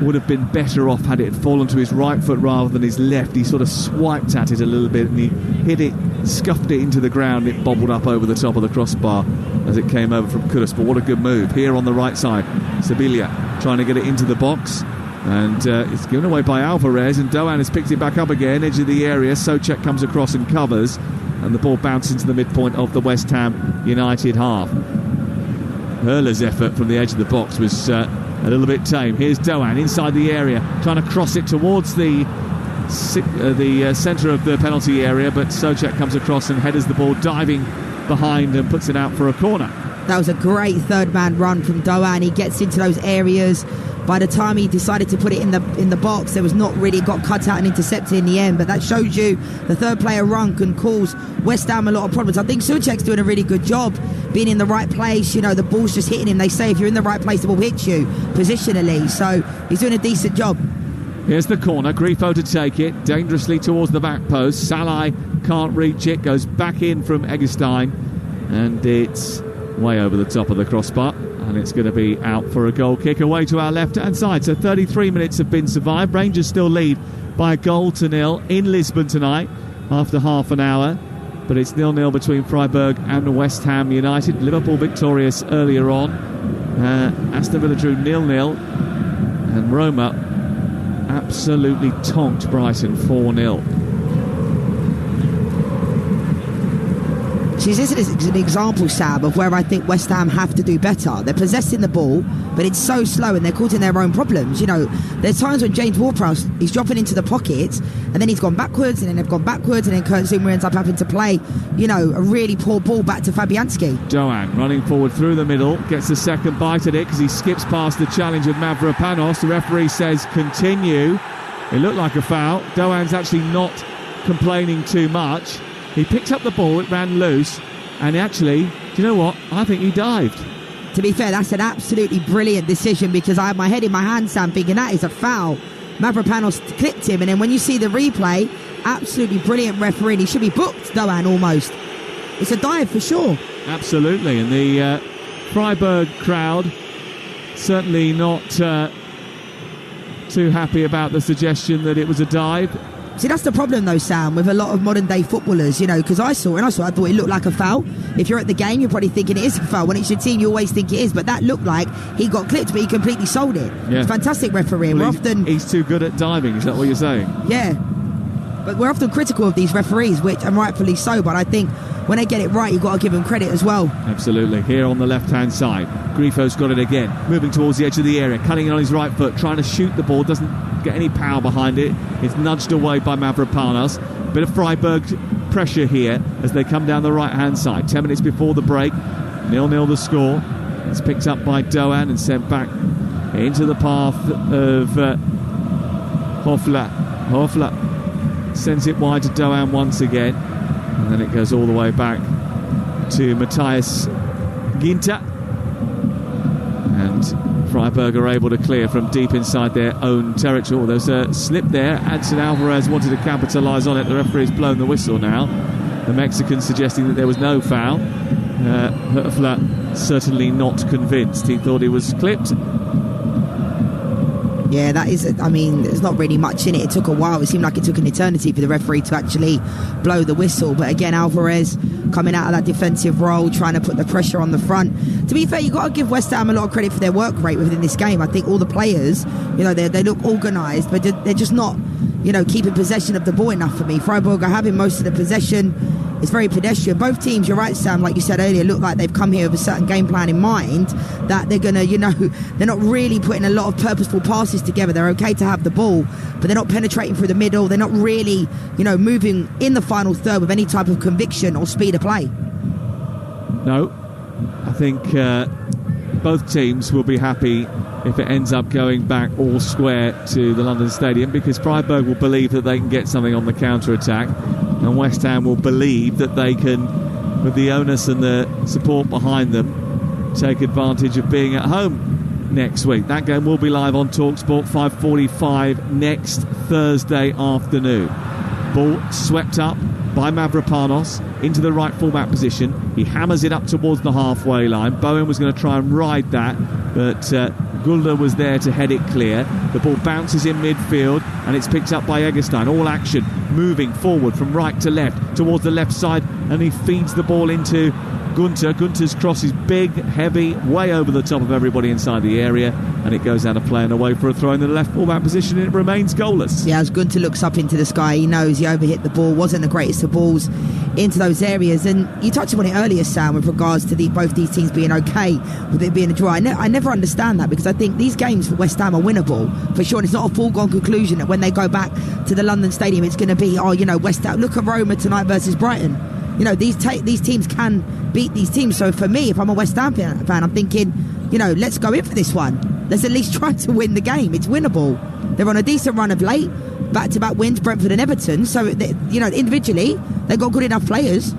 would have been better off had it fallen to his right foot rather than his left. He sort of swiped at it a little bit and he hit it, scuffed it into the ground. It bobbled up over the top of the crossbar as it came over from Kudus. But what a good move here on the right side. Sibilia trying to get it into the box, and it's given away by Alvarez, and Doan has picked it back up again, edge of the area. Souček comes across and covers, and the ball bounces into the midpoint of the West Ham United half. Hurler's effort from the edge of the box was a little bit tame. Here's Doan inside the area, trying to cross it towards the centre of the penalty area, but Souček comes across and headers the ball diving behind and puts it out for a corner. That was a great third man run from Doan. He gets into those areas. By the time he decided to put it in the box, there was not really got cut out and intercepted in the end. But that shows you the third player run can cause West Ham a lot of problems. I think Souček's doing a really good job being in the right place. You know, the ball's just hitting him. They say if you're in the right place, the ball hits you positionally. So he's doing a decent job. Here's the corner, Grifo to take it, dangerously towards the back post. Salai can't reach it, goes back in from Eggestein, and it's way over the top of the crossbar, and it's going to be out for a goal kick away to our left-hand side. So 33 minutes have been survived. Rangers still lead by 1-0 in Lisbon tonight after half an hour, but it's 0-0 between Freiburg and West Ham United. Liverpool victorious earlier on. Aston Villa drew 0-0, and Roma absolutely tonked Brighton 4-0. See, this is an example, Sam, of where I think West Ham have to do better. They're possessing the ball, but it's so slow and they're causing their own problems. You know, there's times when James Ward-Prowse, he's dropping into the pockets and then he's gone backwards and then they've gone backwards and then Kurt Zouma ends up having to play, you know, a really poor ball back to Fabianski. Doan running forward through the middle, gets the second bite at it because he skips past the challenge of Mavropanos. The referee says continue. It looked like a foul. Doan's actually not complaining too much. He picked up the ball, it ran loose, and actually, do you know what? I think he dived. To be fair, that's an absolutely brilliant decision because I had my head in my hand, Sam, thinking that is a foul. Mavropanos clipped him, and then when you see the replay, absolutely brilliant referee. He should be booked, Doan, almost. It's a dive for sure. Absolutely, and the Freiburg crowd certainly not too happy about the suggestion that it was a dive. See, that's the problem though, Sam, with a lot of modern day footballers, you know, because I thought it looked like a foul. If you're at the game, you're probably thinking it is a foul. When it's your team, you always think it is, but that looked like he got clipped, but he completely sold it. Yeah. Fantastic referee. Well, he's too good at diving, is that what you're saying? Yeah. But we're often critical of these referees, which, and rightfully so, but I think when they get it right, you've got to give them credit as well. Absolutely. Here on the left-hand side, Grifo's got it again, moving towards the edge of the area, cutting it on his right foot, trying to shoot the ball, doesn't get any power behind it. It's nudged away by Mavropanos. Bit of Freiburg pressure here as they come down the right-hand side. 10 minutes before the break, 0-0 the score. It's picked up by Doan and sent back into the path of Hofler. Hofler sends it wide to Doan once again, and then it goes all the way back to Matthias Ginter, and Freiburg are able to clear from deep inside their own territory. There's a slip there. Adson Alvarez wanted to capitalise on it. The referee's blown the whistle now. The Mexican suggesting that there was no foul. Höfler certainly not convinced. He thought he was clipped. Yeah, that is, I mean, there's not really much in it. It took a while. It seemed like it took an eternity for the referee to actually blow the whistle. But again, Alvarez coming out of that defensive role, trying to put the pressure on the front. To be fair, you've got to give West Ham a lot of credit for their work rate within this game. I think all the players, you know, they look organised, but they're just not, you know, keeping possession of the ball enough for me. Freiburg are having most of the possession. It's very pedestrian. Both teams, you're right, Sam, like you said earlier, look like they've come here with a certain game plan in mind, that they're going to, you know, they're not really putting a lot of purposeful passes together. They're okay to have the ball, but they're not penetrating through the middle. They're not really, you know, moving in the final third with any type of conviction or speed of play. No, I think both teams will be happy if it ends up going back all square to the London Stadium, because Freiburg will believe that they can get something on the counter-attack, and West Ham will believe that they can, with the onus and the support behind them, take advantage of being at home next week. That game will be live on Talksport, 5:45 next Thursday afternoon. Ball swept up by Mavropanos into the right fullback position. He hammers it up towards the halfway line. Bowen was going to try and ride that, but Gulda was there to head it clear. The ball bounces in midfield and it's picked up by Eggestein. All action moving forward from right to left towards the left side, and he feeds the ball into Gunter. Gunter's cross is big, heavy, way over the top of everybody inside the area, and it goes out of play and away for a throw in the left fullback position, and it remains goalless. Yeah, as Gunter looks up into the sky, he knows he overhit the ball, wasn't the greatest of balls into those areas. And you touched on it earlier, Sam, with regards to both these teams being okay with it being a draw. I never understand that, because I think these games for West Ham are winnable for sure, and it's not a foregone conclusion that when they go back to the London Stadium it's going to be, oh, you know, West Ham, look at Roma tonight versus Brighton. You know, these teams can beat these teams. So for me, if I'm a West Ham fan, I'm thinking, you know, let's go in for this one. Let's at least try to win the game. It's winnable. They're on a decent run of late, back-to-back wins, Brentford and Everton. So, you know, individually, they've got good enough players.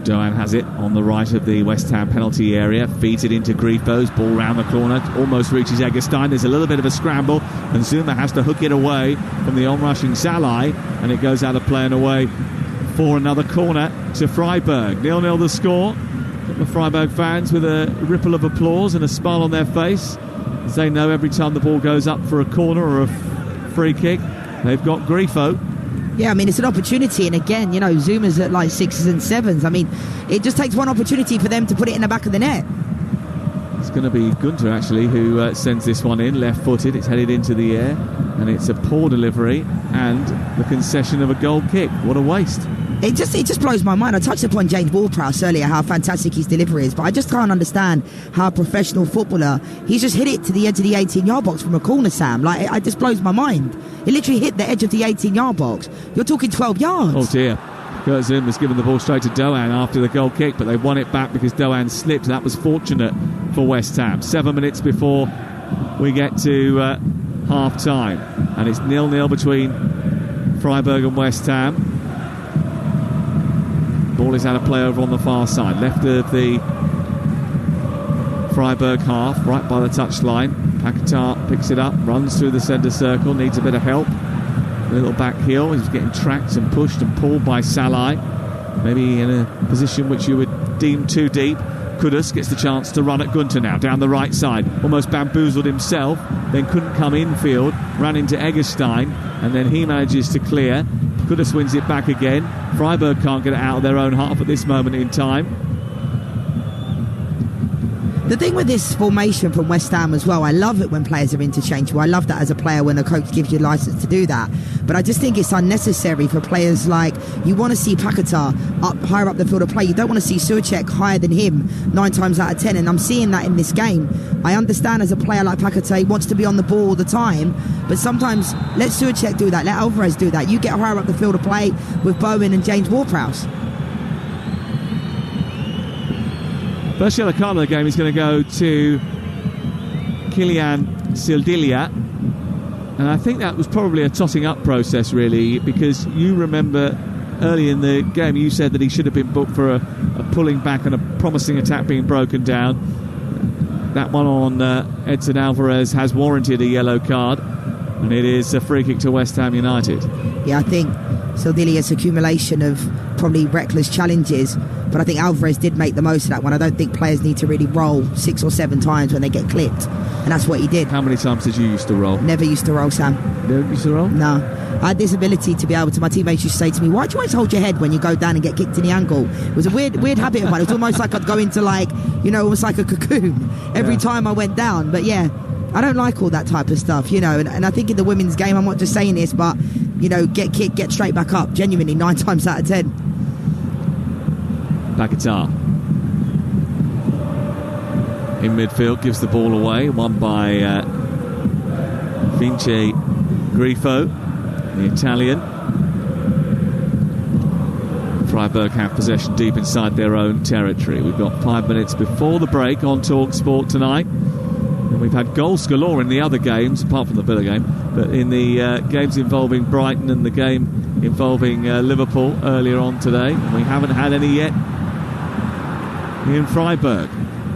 Doan has it on the right of the West Ham penalty area, feeds it into Grifo's, ball round the corner, almost reaches Eggestein. There's a little bit of a scramble, and Zuma has to hook it away from the onrushing Salai, and it goes out of play and away for another corner to Freiburg. 0-0 the score. The Freiburg fans with a ripple of applause and a smile on their face, as they know every time the ball goes up for a corner or a free kick, they've got Grifo. Yeah, I mean, it's an opportunity, and again, you know, Zuma's at like 6s and 7s. I mean, it just takes one opportunity for them to put it in the back of the net. It's going to be Gunter, actually, who sends this one in, left-footed. It's headed into the air, and it's a poor delivery and the concession of a goal kick. What a waste. It just blows my mind. I touched upon James Ward-Prowse earlier, how fantastic his delivery is, but I just can't understand how a professional footballer, he's just hit it to the edge of the 18-yard box from a corner, Sam. Like, it just blows my mind. It literally hit the edge of the 18-yard box. You're talking 12 yards. Oh dear. Kurt Zoom has given the ball straight to Doan after the goal kick, but they won it back because Doan slipped. That was fortunate for West Ham. 7 minutes before we get to half-time, and it's 0-0 between Freiburg and West Ham. Ball is out of play over on the far side, left of the Freiburg half, right by the touchline. Paquetá picks it up, runs through the centre circle, needs a bit of help. A little back heel, he's getting tracked and pushed and pulled by Salai. Maybe in a position which you would deem too deep. Kudus gets the chance to run at Gunter now, down the right side. Almost bamboozled himself, then couldn't come infield, ran into Eggestein, and then he manages to clear. Kudus wins it back again. Freiburg can't get it out of their own half at this moment in time. The thing with this formation from West Ham as well, I love it when players are interchangeable. I love that as a player when a coach gives you license to do that. But I just think it's unnecessary for players like, you want to see Paquetá higher up the field of play. You don't want to see Souček higher than him 9 times out of 10. And I'm seeing that in this game. I understand as a player like Paquetá, he wants to be on the ball all the time. But sometimes let Souček do that. Let Alvarez do that. You get higher up the field of play with Bowen and James Ward-Prowse. First yellow card of the game is going to go to Kylian Sildilia, and I think that was probably a totting up process, really, because you remember early in the game you said that he should have been booked for a pulling back and a promising attack being broken down. That one on Edson Alvarez has warranted a yellow card, and it is a free kick to West Ham United. Yeah, I think Sildilia's accumulation of probably reckless challenges, but I think Alvarez did make the most of that one. I don't think players need to really roll 6 or 7 times when they get clipped, and that's what he did. How many times did you used to roll? Never used to roll, Sam. Never used to roll? No. I had this ability to be able to, my teammates used to say to me, why do you always hold your head when you go down and get kicked in the ankle? It was a weird habit of mine. It was almost like I'd go into almost like a cocoon every time I went down. But yeah, I don't like all that type of stuff, and I think in the women's game, I'm not just saying this, but get kicked, get straight back up, genuinely 9 times out of 10. Paquetá in midfield, gives the ball away, won by Vince Grifo, the Italian. Freiburg have possession deep inside their own territory. We've got 5 minutes before the break on Talksport tonight. And we've had goals galore in the other games, apart from the Villa game, but in the games involving Brighton and the game involving Liverpool earlier on today. We haven't had any yet in Freiburg.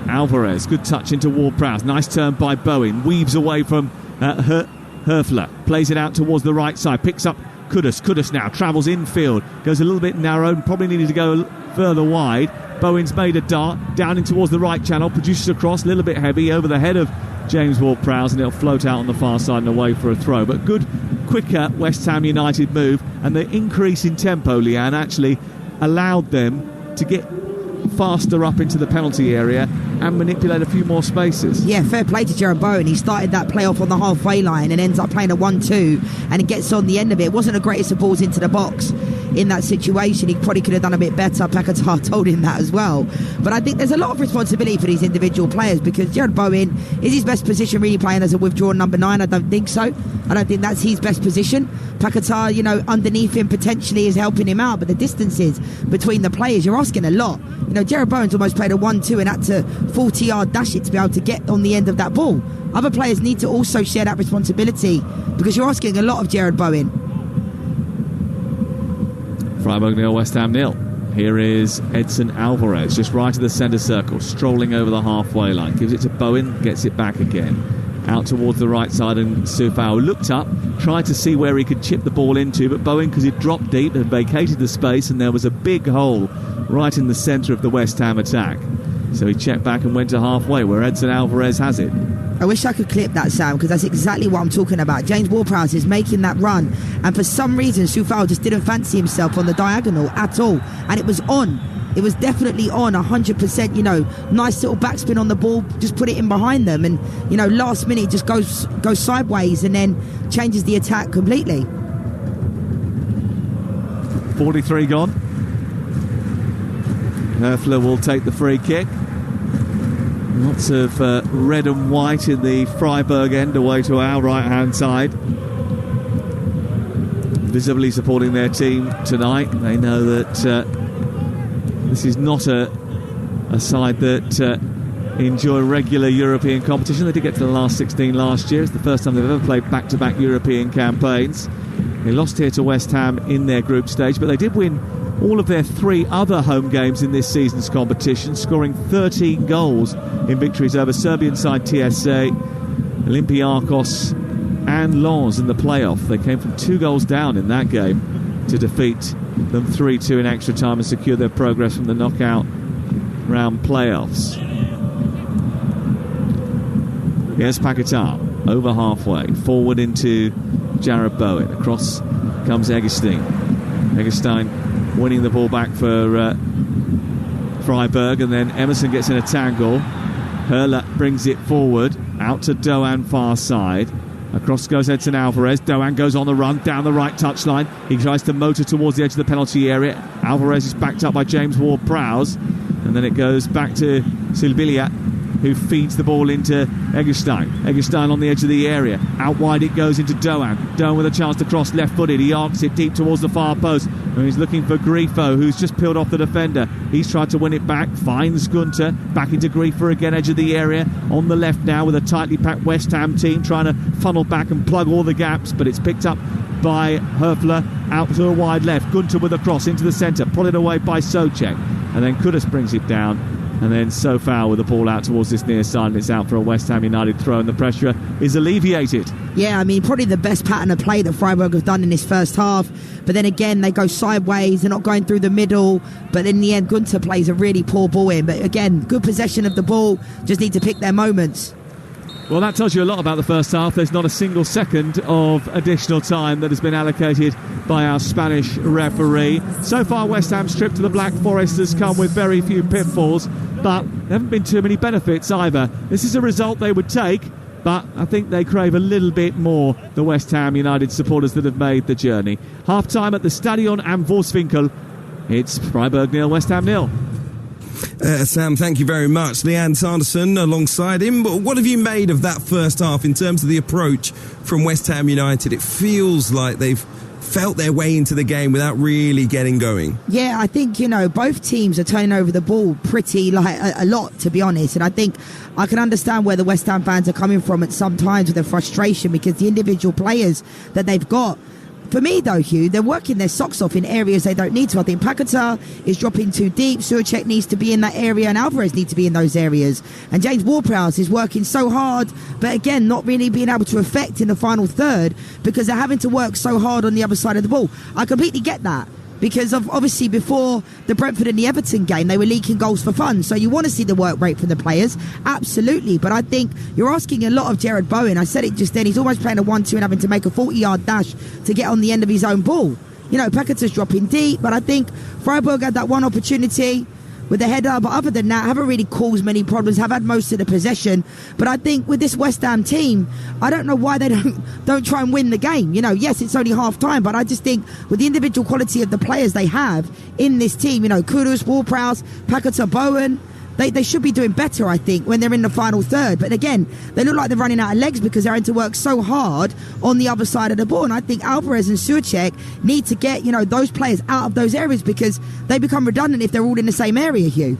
Alvarez, good touch into Ward-Prowse. Nice turn by Bowen. Weaves away from Herfler. Plays it out towards the right side. Picks up Kudus. Kudus now travels infield. Goes a little bit narrow. Probably needed to go further wide. Bowen's made a dart down in towards the right channel. Produces a cross, a little bit heavy over the head of James Ward-Prowse, and it'll float out on the far side and away for a throw. But good, quicker West Ham United move, and the increase in tempo, Lianne, actually allowed them to get faster up into the penalty area and manipulate a few more spaces. Yeah, fair play to Jared Bowen. He started that play off on the halfway line and ends up playing a 1-2, and it gets on the end of it. It wasn't the greatest of balls into the box in that situation. He probably could have done a bit better. Paquetá told him that as well. But I think there's a lot of responsibility for these individual players, because Jared Bowen, is his best position really playing as a withdrawn number 9? I don't think so. I don't think that's his best position. Paquetá, underneath him potentially is helping him out, but the distances between the players, you're asking a lot. Jared Bowen's almost played a 1-2 and had to 40-yard dash it to be able to get on the end of that ball. Other players need to also share that responsibility, because you're asking a lot of Jared Bowen. Freiburg 0, West Ham 0. Here is Edson Alvarez, just right of the centre circle, strolling over the halfway line. Gives it to Bowen, gets it back again. Out towards the right side, and Sufau looked up, tried to see where he could chip the ball into, but Bowen, because it dropped deep, had vacated the space, and there was a big hole right in the centre of the West Ham attack. So he checked back and went to halfway, where Edson Alvarez has it. I wish I could clip that, Sam, because that's exactly what I'm talking about. James Ward-Prowse is making that run, and for some reason Sufau just didn't fancy himself on the diagonal at all, and it was on. It was definitely on 100%, nice little backspin on the ball, just put it in behind them, and last minute just goes sideways and then changes the attack completely. 43 gone. Höfler will take the free kick. Lots of red and white in the Freiburg end away to our right-hand side. Visibly supporting their team tonight. They know that this is not a side that enjoy regular European competition. They did get to the last 16 last year. It's the first time they've ever played back-to-back European campaigns. They lost here to West Ham in their group stage, but they did win all of their 3 other home games in this season's competition, scoring 13 goals in victories over Serbian side TSA, Olympiacos and Lens in the playoff. They came from 2 goals down in that game to defeat them 3-2 in extra time and secure their progress from the knockout round playoffs. Here's Paquetá, over halfway, forward into Jared Bowen. Across comes Eggestein. Eggestein winning the ball back for Freiburg, and then Emerson gets in a tangle. Hurler brings it forward, out to Doan far side. Across goes Edson Alvarez. Doan goes on the run, down the right touchline. He tries to motor towards the edge of the penalty area. Alvarez is backed up by James Ward-Prowse, and then it goes back to Silbilia, who feeds the ball into Eggestein. Eggestein on the edge of the area. Out wide it goes into Doan. Doan with a chance to cross left-footed. He arcs it deep towards the far post. And he's looking for Grifo, who's just peeled off the defender. He's tried to win it back. Finds Gunter. Back into Grifo again, edge of the area. On the left now with a tightly packed West Ham team trying to funnel back and plug all the gaps. But it's picked up by Höfler out to a wide left. Gunter with a cross into the centre. Pulled it away by Souček. And then Kudus brings it down. And then Sofau with the ball out towards this near side, and it's out for a West Ham United throw, and the pressure is alleviated. Yeah, I mean, probably the best pattern of play that Freiburg have done in this first half. But then again, they go sideways, they're not going through the middle. But in the end, Gunter plays a really poor ball in. But again, good possession of the ball, just need to pick their moments. Well, that tells you a lot about the first half. There's not a single second of additional time that has been allocated by our Spanish referee. So far, West Ham's trip to the Black Forest has come with very few pitfalls, but there haven't been too many benefits either. This is a result they would take, but I think they crave a little bit more, the West Ham United supporters that have made the journey. Half-time at the Stadion am Vorswinkel. It's Freiburg 0, West Ham 0. Sam, thank you very much. Lianne Sanderson alongside him. But what have you made of that first half in terms of the approach from West Ham United? It feels like they've felt their way into the game without really getting going. Yeah, I think, both teams are turning over the ball pretty a lot, to be honest. And I think I can understand where the West Ham fans are coming from at some times with their frustration, because the individual players that they've got, for me, though, Hugh, they're working their socks off in areas they don't need to. I think Paquetá is dropping too deep. Souček needs to be in that area, and Alvarez needs to be in those areas. And James Ward-Prowse is working so hard, but again, not really being able to affect in the final third because they're having to work so hard on the other side of the ball. I completely get that, because of obviously before the Brentford and the Everton game, they were leaking goals for fun. So you want to see the work rate from the players, absolutely. But I think you're asking a lot of Jared Bowen. I said it just then. He's almost playing a 1-2 and having to make a 40-yard dash to get on the end of his own ball. Paquetá's dropping deep, but I think Freiburg had that one opportunity with the header, but other than that, haven't really caused many problems, have had most of the possession. But I think with this West Ham team, I don't know why they don't try and win the game. Yes, it's only half time, but I just think with the individual quality of the players they have in this team, Kudus, Ward-Prowse, Paquetá, Bowen, they should be doing better, I think, when they're in the final third. But again, they look like they're running out of legs because they're having to work so hard on the other side of the ball. And I think Alvarez and Souček need to get, those players out of those areas because they become redundant if they're all in the same area, Hugh.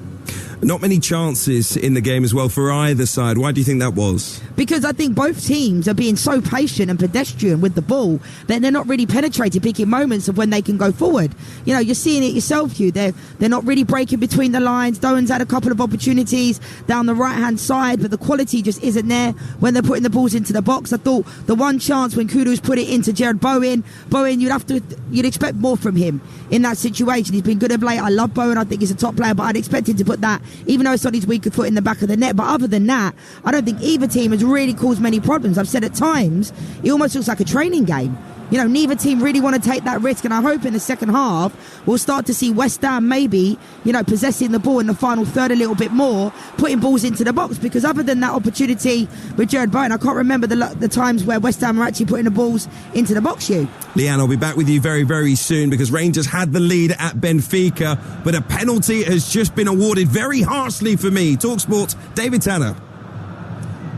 Not many chances in the game as well for either side. Why do you think that was? Because I think both teams are being so patient and pedestrian with the ball that they're not really penetrating, picking moments of when they can go forward. You know, you're seeing it yourself, Hugh. They're not really breaking between the lines. Doan's had a couple of opportunities down the right-hand side, but the quality just isn't there when they're putting the balls into the box. I thought the one chance when Kudus put it into Jared Bowen, you'd expect more from him in that situation. He's been good of late. I love Bowen. I think he's a top player, but I'd expect him to put that, even though it's on his weaker foot, in the back of the net. But other than that, I don't think either team has really caused many problems. I've said at times, it almost looks like a training game. You know, neither team really want to take that risk, and I hope in the second half we'll start to see West Ham maybe, you know, possessing the ball in the final third a little bit more, putting balls into the box, because other than that opportunity with Jared Bowen, I can't remember the times where West Ham are actually putting the balls into the box, Hugh. Lianne, I'll be back with you very, very soon, because Rangers had the lead at Benfica, but a penalty has just been awarded very harshly for me. Talksport, David Tanner.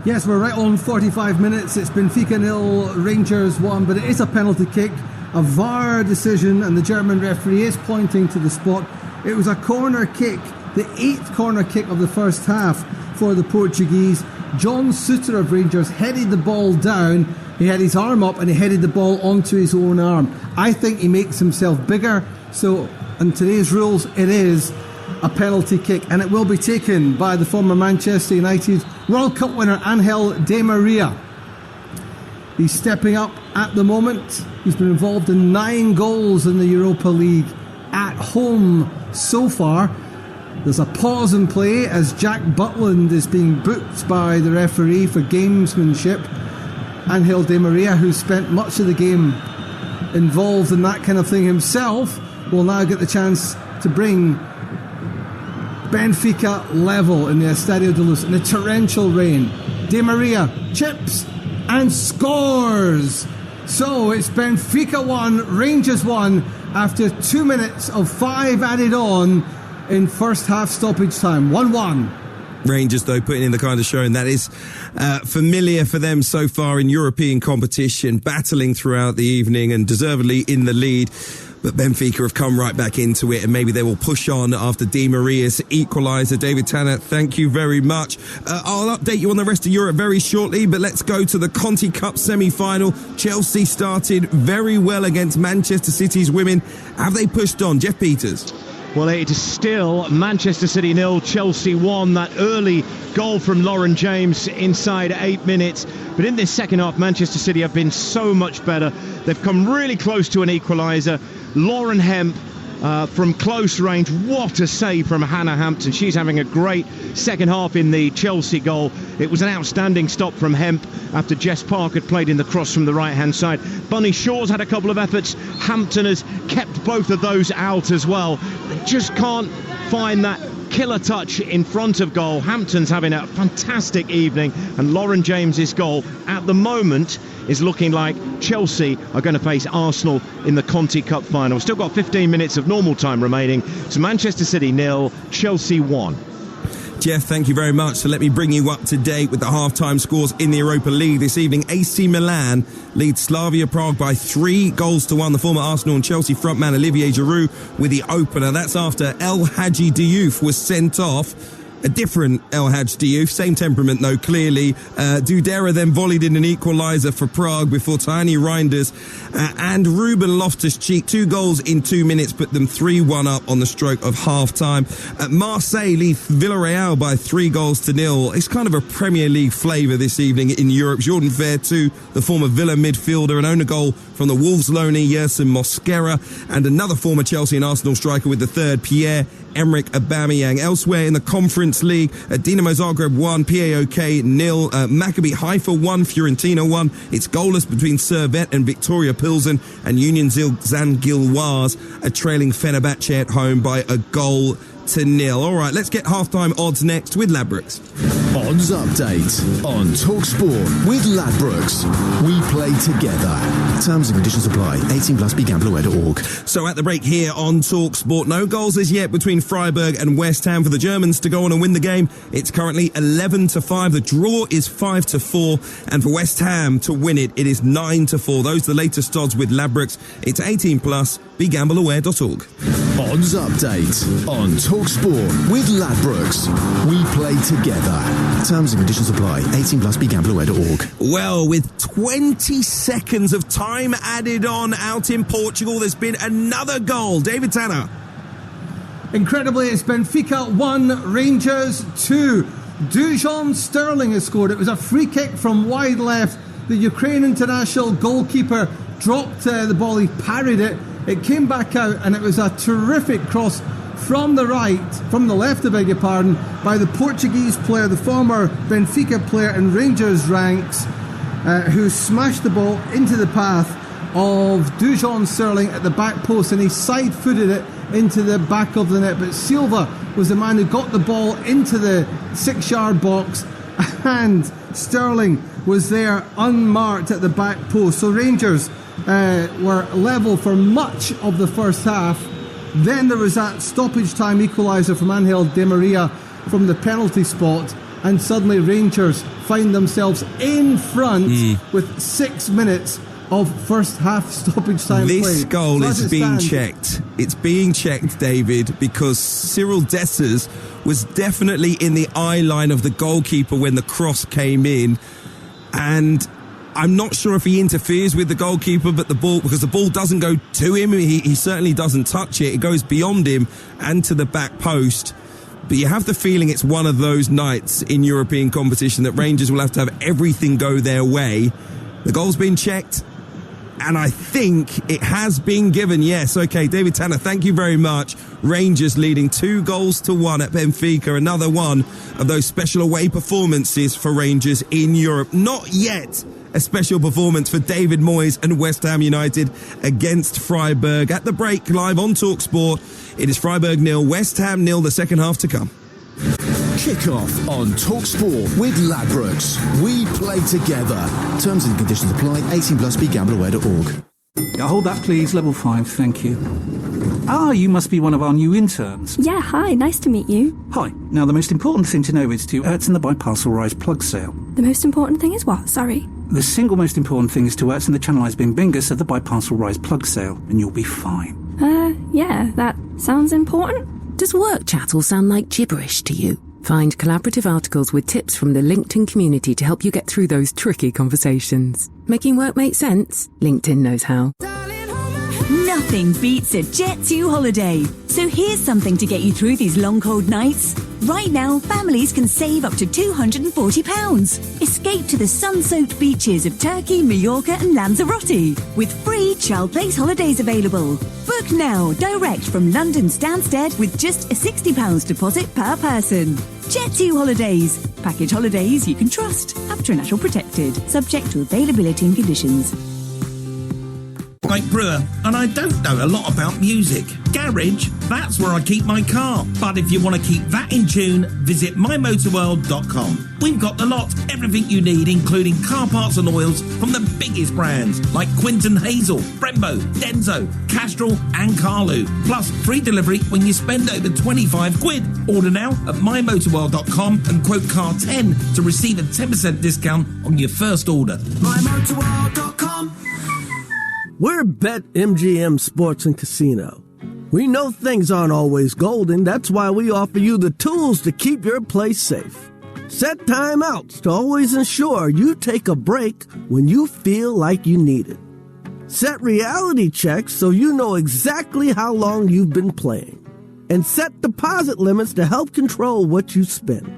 Yes, we're right on 45 minutes. It's Benfica 0, Rangers 1, but it is a penalty kick, a VAR decision, and the German referee is pointing to the spot. It was a corner kick, the 8th corner kick of the first half for the Portuguese. John Suter of Rangers headed the ball down. He had his arm up and he headed the ball onto his own arm. I think he makes himself bigger, so in today's rules it is a penalty kick, and it will be taken by the former Manchester United World Cup winner Angel Di Maria. He's stepping up at the moment. He's been involved in 9 goals in the Europa League at home so far. There's a pause in play as Jack Butland is being booked by the referee for gamesmanship. Angel Di Maria, who spent much of the game involved in that kind of thing himself, will now get the chance to bring Benfica level in the Estadio de Luz in the torrential rain. Di Maria chips and scores. So it's Benfica 1, Rangers 1 after 2 minutes of 5 added on in first half stoppage time. 1-1. Rangers, though, putting in the kind of showing that is familiar for them so far in European competition, battling throughout the evening and deservedly in the lead. But Benfica have come right back into it, and maybe they will push on after Di Maria's equaliser. David Tanner, thank you very much. I'll update you on the rest of Europe very shortly, but let's go to the Conti Cup semi-final. Chelsea started very well against Manchester City's women. Have they pushed on? Jeff Peters. Well, it is still Manchester City 0, Chelsea 1. That early goal from Lauren James inside 8 minutes. But in this second half, Manchester City have been so much better. They've come really close to an equaliser. Lauren Hemp from close range. What a save from Hannah Hampton. She's having a great second half in the Chelsea goal. It was an outstanding stop from Hemp after Jess Park had played in the cross from the right-hand side. Bunny Shaw's had a couple of efforts. Hampton has kept both of those out as well. They just can't find that killer touch in front of goal. Hampton's having a fantastic evening, and Lauren James's goal at the moment is looking like Chelsea are going to face Arsenal in the Conti Cup final. Still got 15 minutes of normal time remaining. It's Manchester City 0, Chelsea 1. Jeff, thank you very much. So let me bring you up to date with the half-time scores in the Europa League this evening. AC Milan leads Slavia Prague by 3-1. The former Arsenal and Chelsea frontman Olivier Giroud with the opener. That's after El Hadji Diouf was sent off. A different El Hadji Diouf, same temperament though, clearly. Dudera then volleyed in an equaliser for Prague before Tiny Reinders and Ruben Loftus-Cheek. 2 goals in 2 minutes put them 3-1 up on the stroke of half-time. Marseille lead Villarreal by 3-0. It's kind of a Premier League flavour this evening in Europe. Jordan Vertu, the former Villa midfielder, and own a goal from the Wolves loanee Yerson Mosquera, and another former Chelsea and Arsenal striker with the third, Pierre-Emerick Aubameyang. Elsewhere in the Conference League, Dinamo Zagreb 1, PAOK 0, Maccabi Haifa 1, Fiorentina 1. It's goalless between Servette and Victoria Pilsen, and Union Zangilwaz are trailing Fenerbahce at home by 1-0. All right, let's get half-time odds next with Ladbrokes. Odds update on Talksport with Ladbrokes. We play together. Terms and conditions apply. 18 plus. BeGambleAware.org. So at the break here on Talksport, no goals as yet between Freiburg and West Ham for the Germans to go on and win the game. It's currently 11-5. The draw is 5-4, and for West Ham to win it, it is 9-4. Those are the latest odds with Ladbrokes. It's 18 plus. BeGambleAware.org. Odds Update on Talksport with Ladbrokes. We play together. Terms and conditions apply. 18 plus begambleaware.org. Well, with 20 seconds of time added on out in Portugal, there's been another goal. David Tanner. Incredibly, it's Benfica 1, Rangers 2. Dujon Sterling has scored. It was a free kick from wide left. The Ukraine international goalkeeper dropped the ball. He parried it. It came back out, and it was a terrific cross from the left, I beg your pardon, by the Portuguese player, the former Benfica player in Rangers ranks, who smashed the ball into the path of Dujon Sterling at the back post, and he side-footed it into the back of the net. But Silva was the man who got the ball into the 6-yard box, and Sterling was there unmarked at the back post. So Rangers were level for much of the first half. Then there was that stoppage time equaliser from Angel Di Maria from the penalty spot, and suddenly Rangers find themselves in front with 6 minutes of first half stoppage time play. This goal is being checked. It's being checked, David, because Cyril Dessers was definitely in the eye line of the goalkeeper when the cross came in, and I'm not sure if he interferes with the goalkeeper, but because the ball doesn't go to him, he certainly doesn't touch it. It goes beyond him and to the back post. But you have the feeling it's one of those nights in European competition that Rangers will have to have everything go their way. The goal's been checked, and I think it has been given. Yes, okay, David Tanner, thank you very much. Rangers leading 2-1 at Benfica. Another one of those special away performances for Rangers in Europe. Not yet a special performance for David Moyes and West Ham United against Freiburg. At the break, live on Talksport, it is Freiburg 0, West Ham 0, the second half to come. Kick-off on Talksport with Ladbrokes. We play together. Terms and conditions apply. 18 plus begambleaware.org. Hold that, please. Level 5, thank you. You must be one of our new interns. Yeah, hi, nice to meet you. Hi. Now, the most important thing to know is to in the Biparcel Rise plug sale. The most important thing is what? Sorry. The single most important thing is to in the Channelized Bin Bingus of the Biparcel Rise plug sale, and you'll be fine. Yeah, that sounds important. Does work chat all sound like gibberish to you? Find collaborative articles with tips from the LinkedIn community to help you get through those tricky conversations. Making work make sense? LinkedIn knows how. Nothing beats a Jet2 holiday. So here's something to get you through these long, cold nights. Right now, families can save up to £240. Escape to the sun-soaked beaches of Turkey, Mallorca and Lanzarote with free child place holidays available. Book now, direct from London Stansted with just a £60 deposit per person. Jet2 Holidays. Package holidays you can trust. After National Protected. Subject to availability and conditions. Like Brewer, and I don't know a lot about music. Garage, that's where I keep my car. But if you want to keep that in tune, visit mymotorworld.com. We've got the lot, everything you need, including car parts and oils from the biggest brands like Quinton Hazel, Brembo, Denso, Castrol and Carlu. Plus free delivery when you spend over 25 quid. Order now at mymotorworld.com and quote car10 to receive a 10% discount on your first order. mymotorworld.com. We're BetMGM Sports and Casino. We know things aren't always golden. That's why we offer you the tools to keep your place safe. Set timeouts to always ensure you take a break when you feel like you need it. Set reality checks so you know exactly how long you've been playing. And set deposit limits to help control what you spend.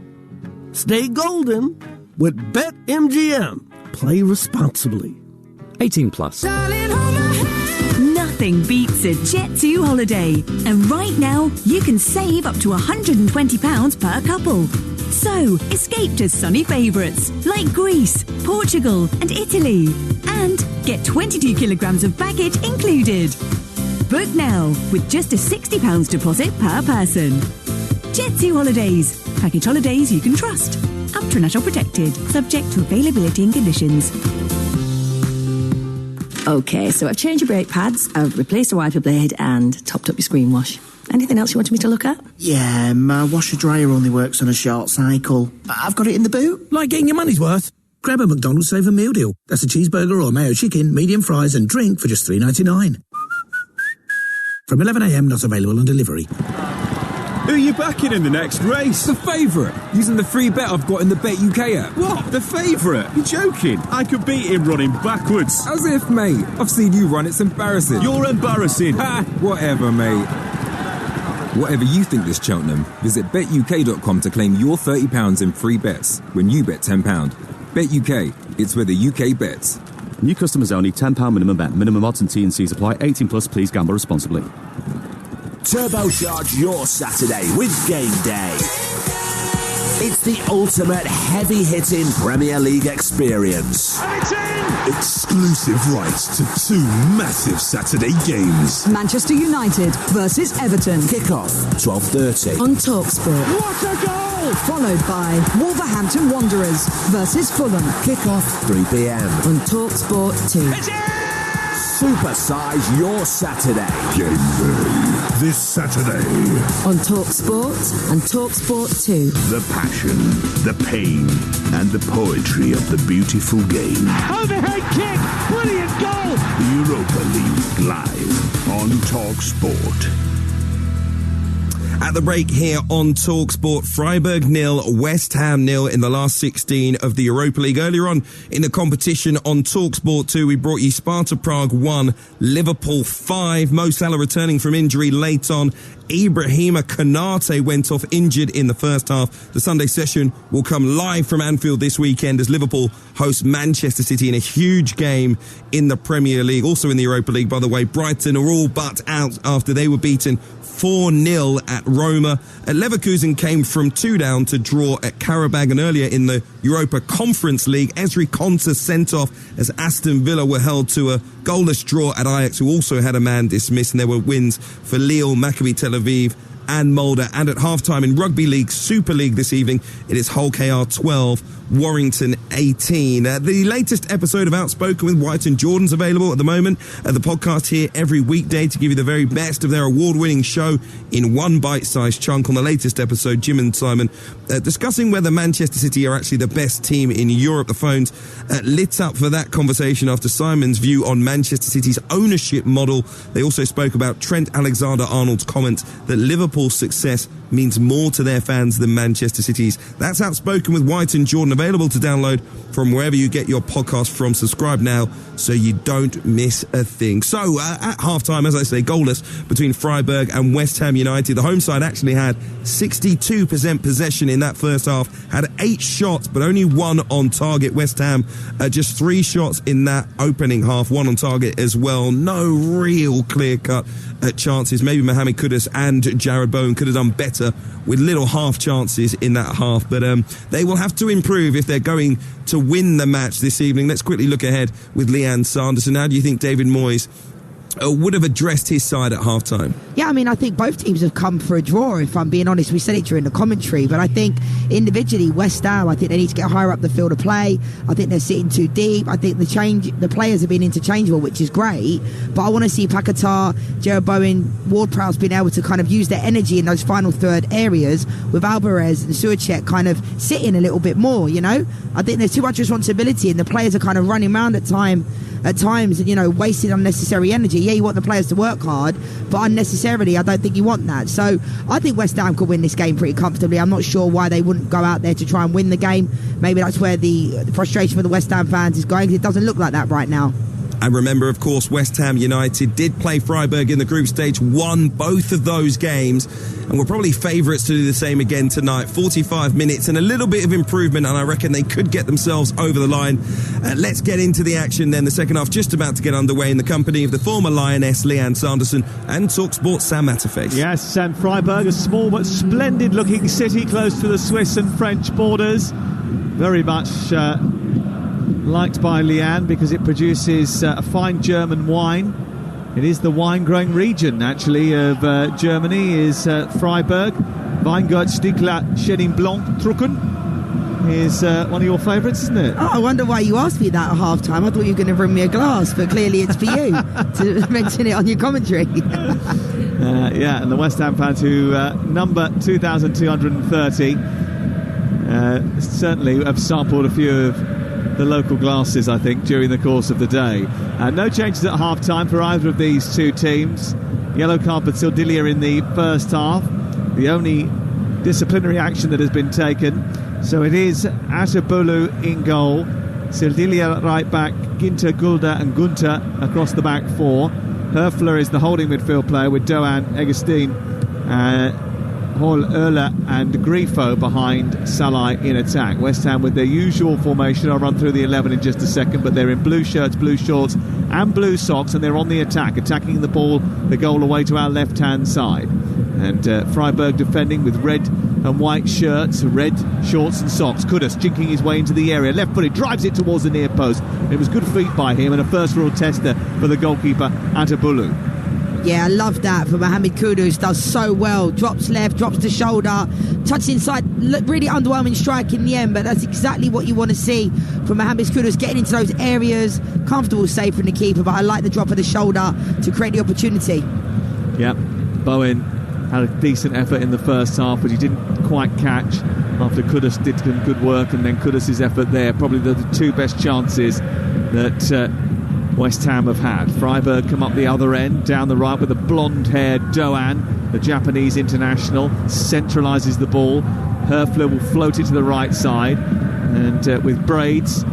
Stay golden with BetMGM. Play responsibly. 18 plus. Nothing beats a Jet2 holiday. And right now, you can save up to £120 per couple. So, escape to sunny favourites like Greece, Portugal and Italy. And get 22 kilograms of baggage included. Book now with just a £60 deposit per person. Jet2 Holidays. Package holidays you can trust. Up to National Protected. Subject to availability and conditions. Okay, so I've changed your brake pads, I've replaced the wiper blade and topped up your screen wash. Anything else you wanted me to look at? Yeah, my washer-dryer only works on a short cycle. I've got it in the boot. Like getting your money's worth? Grab a McDonald's Save a Meal deal. That's a cheeseburger or mayo chicken, medium fries and drink for just $3.99. From 11 a.m, not available on delivery. Who are you backing in the next race? The favourite, using the free bet I've got in the Bet UK app. What? The favourite? You're joking. I could beat him running backwards. As if, mate. I've seen you run, it's embarrassing. You're embarrassing. Ha! Whatever, mate. Whatever you think this Cheltenham, visit betuk.com to claim your £30 in free bets when you bet £10. Bet UK, it's where the UK bets. New customers only, £10 minimum bet. Minimum odds and T&Cs apply. 18 plus, please gamble responsibly. Turbocharge your Saturday with Game Day. It's the ultimate heavy-hitting Premier League experience. And it's in! Exclusive rights to 2 massive Saturday games. Manchester United versus Everton. Kick-off, 12:30. On Talksport. What a goal! Followed by Wolverhampton Wanderers versus Fulham. Kick-off, 3 p.m. On Talksport 2. It's in! Supersize your Saturday. Game Day. This Saturday. On Talksport and Talksport 2. The passion, the pain, and the poetry of the beautiful game. Overhead kick! Brilliant goal! The Europa League live on Talksport. At the break here on TalkSport, Freiburg 0, West Ham 0 in the last 16 of the Europa League. Earlier on in the competition on TalkSport 2, we brought you Sparta Prague 1, Liverpool 5. Mo Salah returning from injury late on. Ibrahima Konate went off injured in the first half. The Sunday session will come live from Anfield this weekend as Liverpool host Manchester City in a huge game in the Premier League. Also in the Europa League, by the way, Brighton are all but out after they were beaten 4-0 at Roma. Leverkusen came from 2 down to draw at Karabag, and earlier in the Europa Conference League, Ezri Konsa sent off as Aston Villa were held to a goalless draw at Ajax, who also had a man dismissed, and there were wins for Lille, Maccabi Tel Aviv and Molde. And at halftime in Rugby League Super League this evening, it is Hull KR 12, Warrington 18. The latest episode of Outspoken with White and Jordan's available at the moment. The podcast here every weekday to give you the very best of their award-winning show in one bite-sized chunk. On the latest episode, Jim and Simon discussing whether Manchester City are actually the best team in Europe. The phones lit up for that conversation after Simon's view on Manchester City's ownership model. They also spoke about Trent Alexander-Arnold's comment that Liverpool's success means more to their fans than Manchester City's. That's Outspoken with White and Jordan, available to download from wherever you get your podcast from. Subscribe now so you don't miss a thing. So at halftime, as I say, goalless between Freiburg and West Ham United. The home side actually had 62% possession in that first half, had 8 shots but only 1 on target. West Ham just 3 shots in that opening half, 1 on target as well. No real clear-cut chances. Maybe Mohamed Kudus and Jared Bowen could have done better with little half chances in that half, but they will have to improve if they're going to win the match this evening. Let's quickly look ahead with Lianne Sanderson. How do you think David Moyes would have addressed his side at half-time? Yeah, I mean, I think both teams have come for a draw, if I'm being honest. We said it during the commentary, but I think individually, West Ham, I think they need to get higher up the field of play. I think they're sitting too deep. I think the players have been interchangeable, which is great, but I want to see Paquetá, Jared Bowen, Ward-Prowse being able to kind of use their energy in those final third areas with Alvarez and Suacek kind of sitting a little bit more, you know? I think there's too much responsibility and the players are kind of running around at times, you know, wasting unnecessary energy. Yeah, you want the players to work hard, but unnecessarily, I don't think you want that. So I think West Ham could win this game pretty comfortably. I'm not sure why they wouldn't go out there to try and win the game. Maybe that's where the frustration for the West Ham fans is going, because it doesn't look like that right now. And remember, of course, West Ham United did play Freiburg in the group stage, won both of those games, and were probably favourites to do the same again tonight. 45 minutes and a little bit of improvement, and I reckon they could get themselves over the line. Let's get into the action then. The second half just about to get underway in the company of the former Lioness, Lianne Sanderson, and Talksport Sam Matterface. Yes, and Freiburg, a small but splendid-looking city close to the Swiss and French borders. Very much liked by Lianne because it produces a fine German wine. It is the wine-growing region, actually, of Germany, is Freiburg. Weingut Stiegler Chenin Blanc Trucken is one of your favourites, isn't it? Oh, I wonder why you asked me that at half-time. I thought you were going to bring me a glass, but clearly it's for you to mention it on your commentary. Yeah, and the West Ham fans who number 2,230 certainly have sampled a few of the local glasses, I think, during the course of the day. No changes at half-time for either of these two teams. Yellow card for Sildilia in the first half. The only disciplinary action that has been taken. So it is Atabulu in goal. Sildilia right back, Ginter, Gulda and Gunter across the back four. Herfler is the holding midfield player with Doan, Egestein, Hall, Erla and Grifo behind Salai in attack. West Ham with their usual formation. I'll run through the 11 in just a second, but they're in blue shirts, blue shorts and blue socks, and they're on the attack, attacking the ball, the goal away to our left-hand side. And Freiburg defending with red and white shirts, red shorts and socks. Kudus jinking his way into the area, left-footed, drives it towards the near post. It was good feet by him and a first rule tester for the goalkeeper, Atabulu. Yeah, I love that for Mohamed Kudus. Does so well. Drops left, drops the shoulder, touches inside. Look, really underwhelming strike in the end, but that's exactly what you want to see from Mohamed Kudus, getting into those areas. Comfortable save from the keeper, but I like the drop of the shoulder to create the opportunity. Yeah, Bowen had a decent effort in the first half, but he didn't quite catch after Kudus did some good work, and then Kudus' effort there. Probably the two best chances that West Ham have had. Freiburg come up the other end, down the right with a blonde-haired Doan, the Japanese international, centralises the ball. Herfler will float it to the right side, and with braids,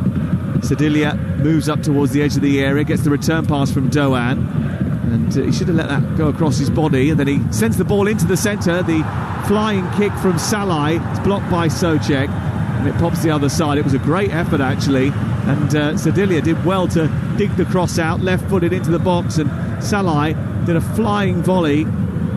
Sedilia moves up towards the edge of the area, gets the return pass from Doan, and he should have let that go across his body, and then he sends the ball into the centre. The flying kick from Salai, it's blocked by Souček, and it pops the other side. It was a great effort, actually, and Sedilia did well to dig the cross out, left-footed into the box, and Salai did a flying volley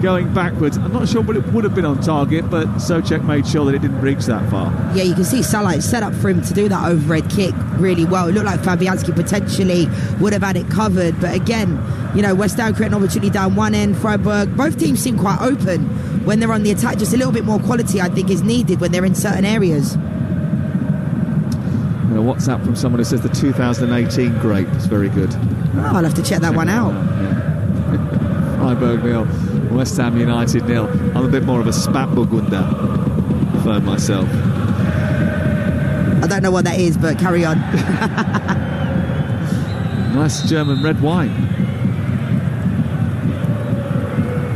going backwards. I'm not sure what it would have been on target, but Souček made sure that it didn't reach that far. Yeah, you can see Salai set up for him to do that overhead kick really well. It looked like Fabianski potentially would have had it covered, but again, you know, West Ham create an opportunity down one end. Freiburg, both teams seem quite open when they're on the attack. Just a little bit more quality, I think, is needed when they're in certain areas. A WhatsApp from someone who says the 2018 grape is very good. Oh, I'll have to check that one out. Yeah. Freiburg 0, West Ham United 0. I'm a bit more of a Spätburgunder for myself. I don't know what that is, but carry on. Nice German red wine.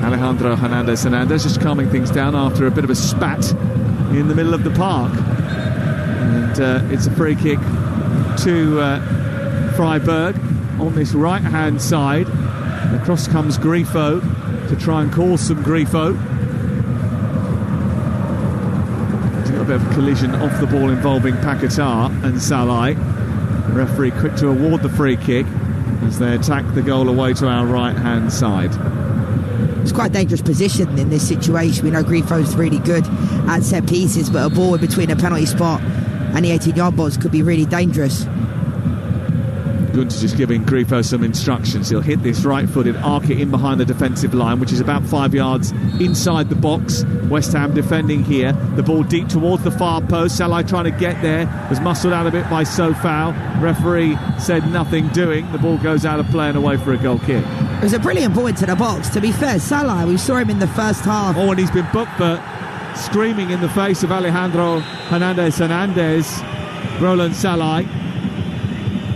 Alejandro Hernandez just calming things down after a bit of a spat in the middle of the park. And it's a free kick to Freiburg on this right-hand side. Across comes Grifo to try and cause some Grifo. There's got a bit of a collision off the ball involving Paquetá and Salai. The referee quick to award the free kick as they attack the goal away to our right-hand side. It's quite a dangerous position in this situation. We know Grifo's really good at set pieces, but a ball in between a penalty spot and the 18-yard box could be really dangerous. Gunter just giving Grifo some instructions. He'll hit this right-footed, arc it in behind the defensive line, which is about 5 yards inside the box. West Ham defending here. The ball deep towards the far post. Salai trying to get there. Was muscled out a bit by Sofau. Referee said nothing doing. The ball goes out of play and away for a goal kick. It was a brilliant ball into the box. To be fair, Salai, we saw him in the first half. Oh, and he's been booked for screaming in the face of Alejandro Hernandez, Roland Salai.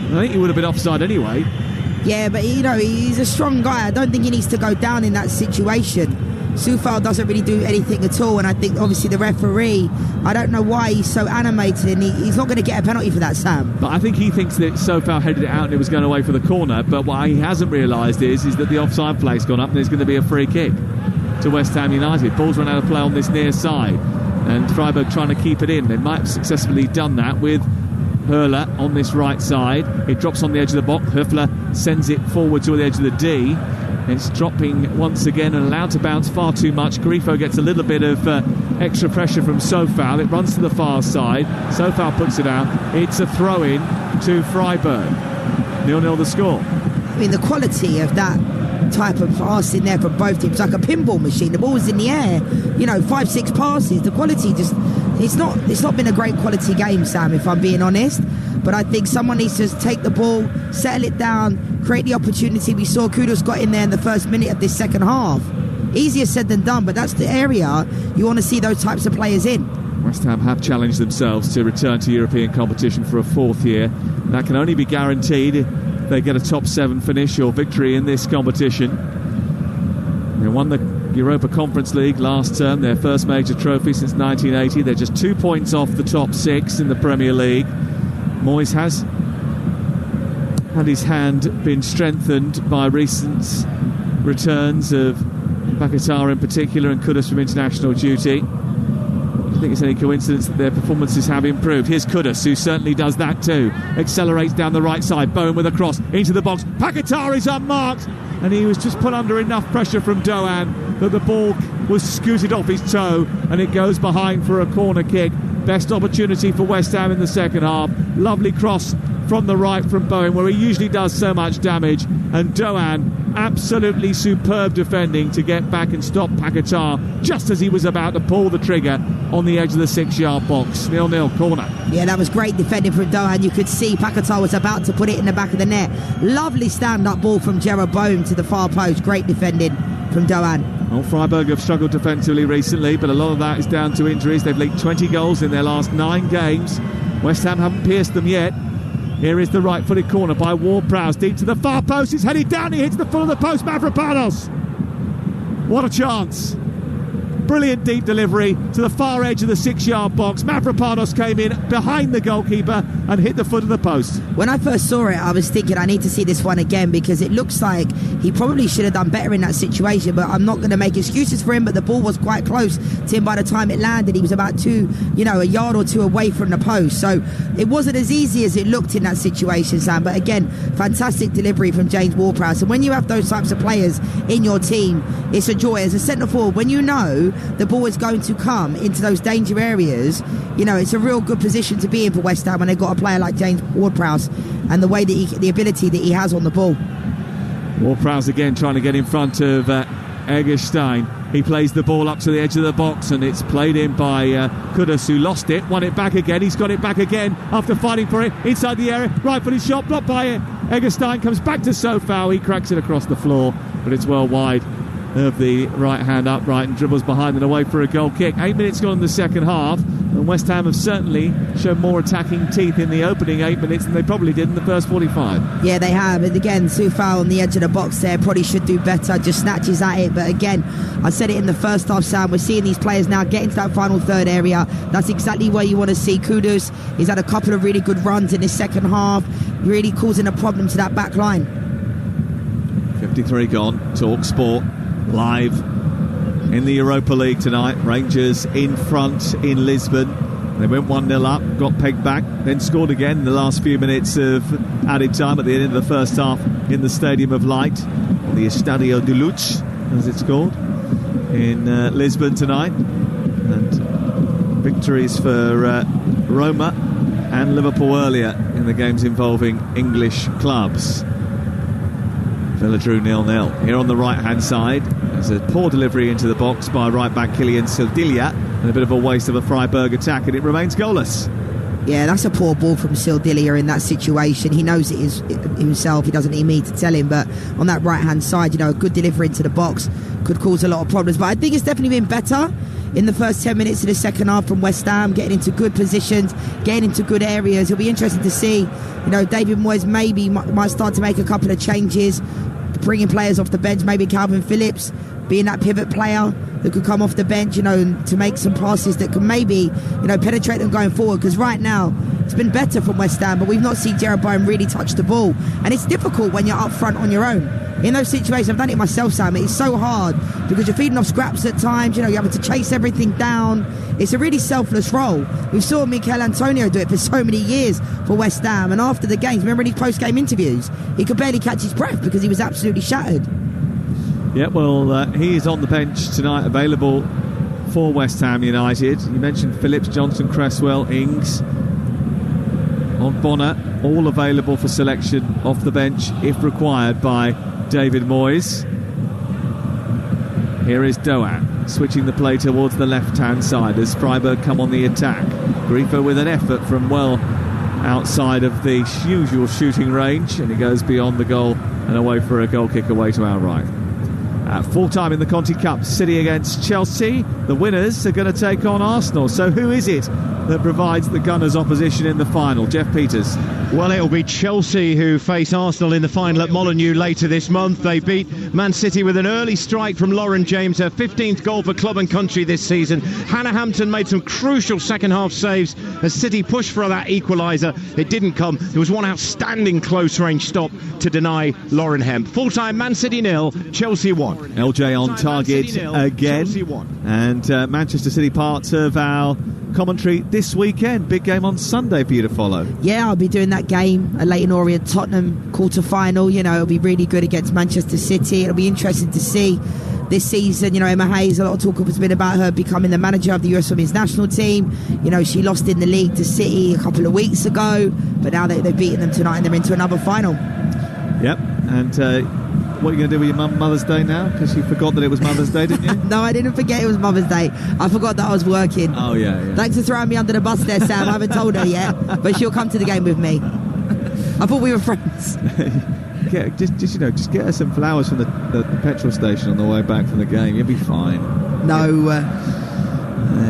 I think he would have been offside anyway. Yeah, but you know, he's a strong guy. I don't think he needs to go down in that situation. Sufal doesn't really do anything at all, and I think obviously the referee, I don't know why he's so animated, and he's not going to get a penalty for that, Sam. But I think he thinks that Sofal headed it out and it was going away for the corner, but what he hasn't realised is that the offside flag's gone up and there's going to be a free kick to West Ham United. Ball's run out of play on this near side, and Freiburg trying to keep it in. They might have successfully done that with Herfler on this right side. It drops on the edge of the box. Herfler sends it forward to the edge of the D. It's dropping once again and allowed to bounce far too much. Grifo gets a little bit of extra pressure from Sofal. It runs to the far side. Sofal puts it out. It's a throw-in to Freiburg. 0-0 the score. I mean, the quality of that type of pass in there for both teams, like a pinball machine. The ball was in the air, 5-6 passes. The quality just, it's not been a great quality game, Sam, if I'm being honest. But I think someone needs to take the ball, settle it down, create the opportunity. We saw Kudus got in there in the first minute of this second half. Easier said than done, but that's the area you want to see those types of players in. West Ham have challenged themselves to return to European competition for a fourth year. That can only be guaranteed if they get a top 7 finish or victory in this competition. They won the Europa Conference League last term, their first major trophy since 1980. They're just 2 points off the top 6 in the Premier League. Moyes has had his hand been strengthened by recent returns of Paquetá in particular and Kudus from international duty. I think it's any coincidence that their performances have improved. Here's Kudus, who certainly does that too. Accelerates down the right side. Bowen with a cross into the box. Paquetá is unmarked, and he was just put under enough pressure from Doan that the ball was scooted off his toe, and it goes behind for a corner kick. Best opportunity for West Ham in the second half. Lovely cross from the right from Bowen, where he usually does so much damage, and Doan absolutely superb defending to get back and stop Paquetá just as he was about to pull the trigger on the edge of the 6-yard box. 0-0 corner. Yeah, that was great defending from Doan. You could see Paquetá was about to put it in the back of the net. Lovely stand-up ball from Gerard Bowen to the far post. Great defending from Doan. Well, Freiburg have struggled defensively recently, but a lot of that is down to injuries. They've leaked 20 goals in their last 9 games. West Ham haven't pierced them yet. Here is the right-footed corner by Ward-Prowse, deep to the far post. It's headed down, he hits the foot of the post. Mavropanos. What a chance. Brilliant deep delivery to the far edge of the 6-yard box. Mavropanos came in behind the goalkeeper and hit the foot of the post. When I first saw it, I was thinking I need to see this one again, because it looks like he probably should have done better in that situation, but I'm not going to make excuses for him. But the ball was quite close to him by the time it landed. He was about a yard or two away from the post, so it wasn't as easy as it looked in that situation, Sam. But again, fantastic delivery from James Ward-Prowse. And when you have those types of players in your team, it's a joy. As a centre forward, when you know the ball is going to come into those danger areas, it's a real good position to be in for West Ham when they've got a player like James Ward-Prowse and the way that the ability that he has on the ball. Ward-Prowse again trying to get in front of Eggestein. He plays the ball up to the edge of the box, and it's played in by Kudus, who lost it, won it back again. He's got it back again after fighting for it inside the area. Right footed shot, blocked by it. Eggestein comes back to Sofau. He cracks it across the floor, but it's well wide of the right hand upright and dribbles behind and away for a goal kick. 8 minutes gone in the second half, and West Ham have certainly shown more attacking teeth in the opening 8 minutes than they probably did in the first 45. Yeah, they have. And again, Sofau on the edge of the box there probably should do better, just snatches at it. But again, I said it in the first half, Sam, we're seeing these players now get into that final third area. That's exactly where you want to see Kudus. He's had a couple of really good runs in the second half, really causing a problem to that back line. 53 gone. Talksport live in the Europa League tonight. Rangers in front in Lisbon. They went 1-0 up, got pegged back, then scored again in the last few minutes of added time at the end of the first half in the Stadium of Light, the Estadio de Luz, as it's called, in Lisbon tonight. And victories for Roma and Liverpool earlier in the games involving English clubs. Villa drew 0-0. Here on the right-hand side, there's a poor delivery into the box by right-back Kylian Sildilia, and a bit of a waste of a Freiburg attack, and it remains goalless. Yeah, that's a poor ball from Sildilia in that situation. He knows it is himself. He doesn't need me to tell him. But on that right-hand side, a good delivery into the box could cause a lot of problems. But I think it's definitely been better in the first 10 minutes of the second half from West Ham, getting into good positions, getting into good areas. It'll be interesting to see, David Moyes maybe might start to make a couple of changes, bringing players off the bench, maybe Calvin Phillips being that pivot player that could come off the bench, to make some passes that can maybe, penetrate them going forward. Because right now, it's been better from West Ham, but we've not seen Gerard Bowen really touch the ball. And it's difficult when you're up front on your own. In those situations, I've done it myself, Sam, it's so hard because you're feeding off scraps at times, you're having to chase everything down. It's a really selfless role. We saw Mikel Antonio do it for so many years for West Ham, and after the games, remember in his post-game interviews, he could barely catch his breath because he was absolutely shattered. Yeah, well, he is on the bench tonight, available for West Ham United. You mentioned Phillips, Johnson, Cresswell, Ings, Ogbonna, all available for selection off the bench if required by David Moyes. Here is Doan switching the play towards the left-hand side as Freiburg come on the attack. Griefer with an effort from well outside of the usual shooting range, and he goes beyond the goal and away for a goal kick away to our right. At full-time in the Conti Cup, City against Chelsea. The winners are going to take on Arsenal. So who is it that provides the Gunners opposition in the final? Jeff Peters. Well, it'll be Chelsea who face Arsenal in the final at Molineux later this month. They beat Man City with an early strike from Lauren James, her 15th goal for club and country this season. Hannah Hampton made some crucial second-half saves as City pushed for that equaliser. It didn't come. There was one outstanding close-range stop to deny Lauren Hemp. Full-time, Man City 0, Chelsea 1. LJ on target again. Chelsea 1. And Manchester City part of our commentary this weekend. Big game on Sunday for you to follow. Yeah, I'll be doing that game, a Leyton Orient Tottenham quarter-final. You know, it'll be really good against Manchester City. It'll be interesting to see this season. You know, Emma Hayes, a lot of talk has been about her becoming the manager of the US Women's National Team. You know, she lost in the league to City a couple of weeks ago, but now they've beaten them tonight and they're into another final. Yep, and what are you going to do with your Mother's Day now? Because you forgot that it was Mother's Day, didn't you? No, I didn't forget it was Mother's Day. I forgot that I was working. Oh, yeah. Thanks for throwing me under the bus there, Sam. I haven't told her yet, but she'll come to the game with me. I thought we were friends. Just get her some flowers from the petrol station on the way back from the game. You'll be fine. No.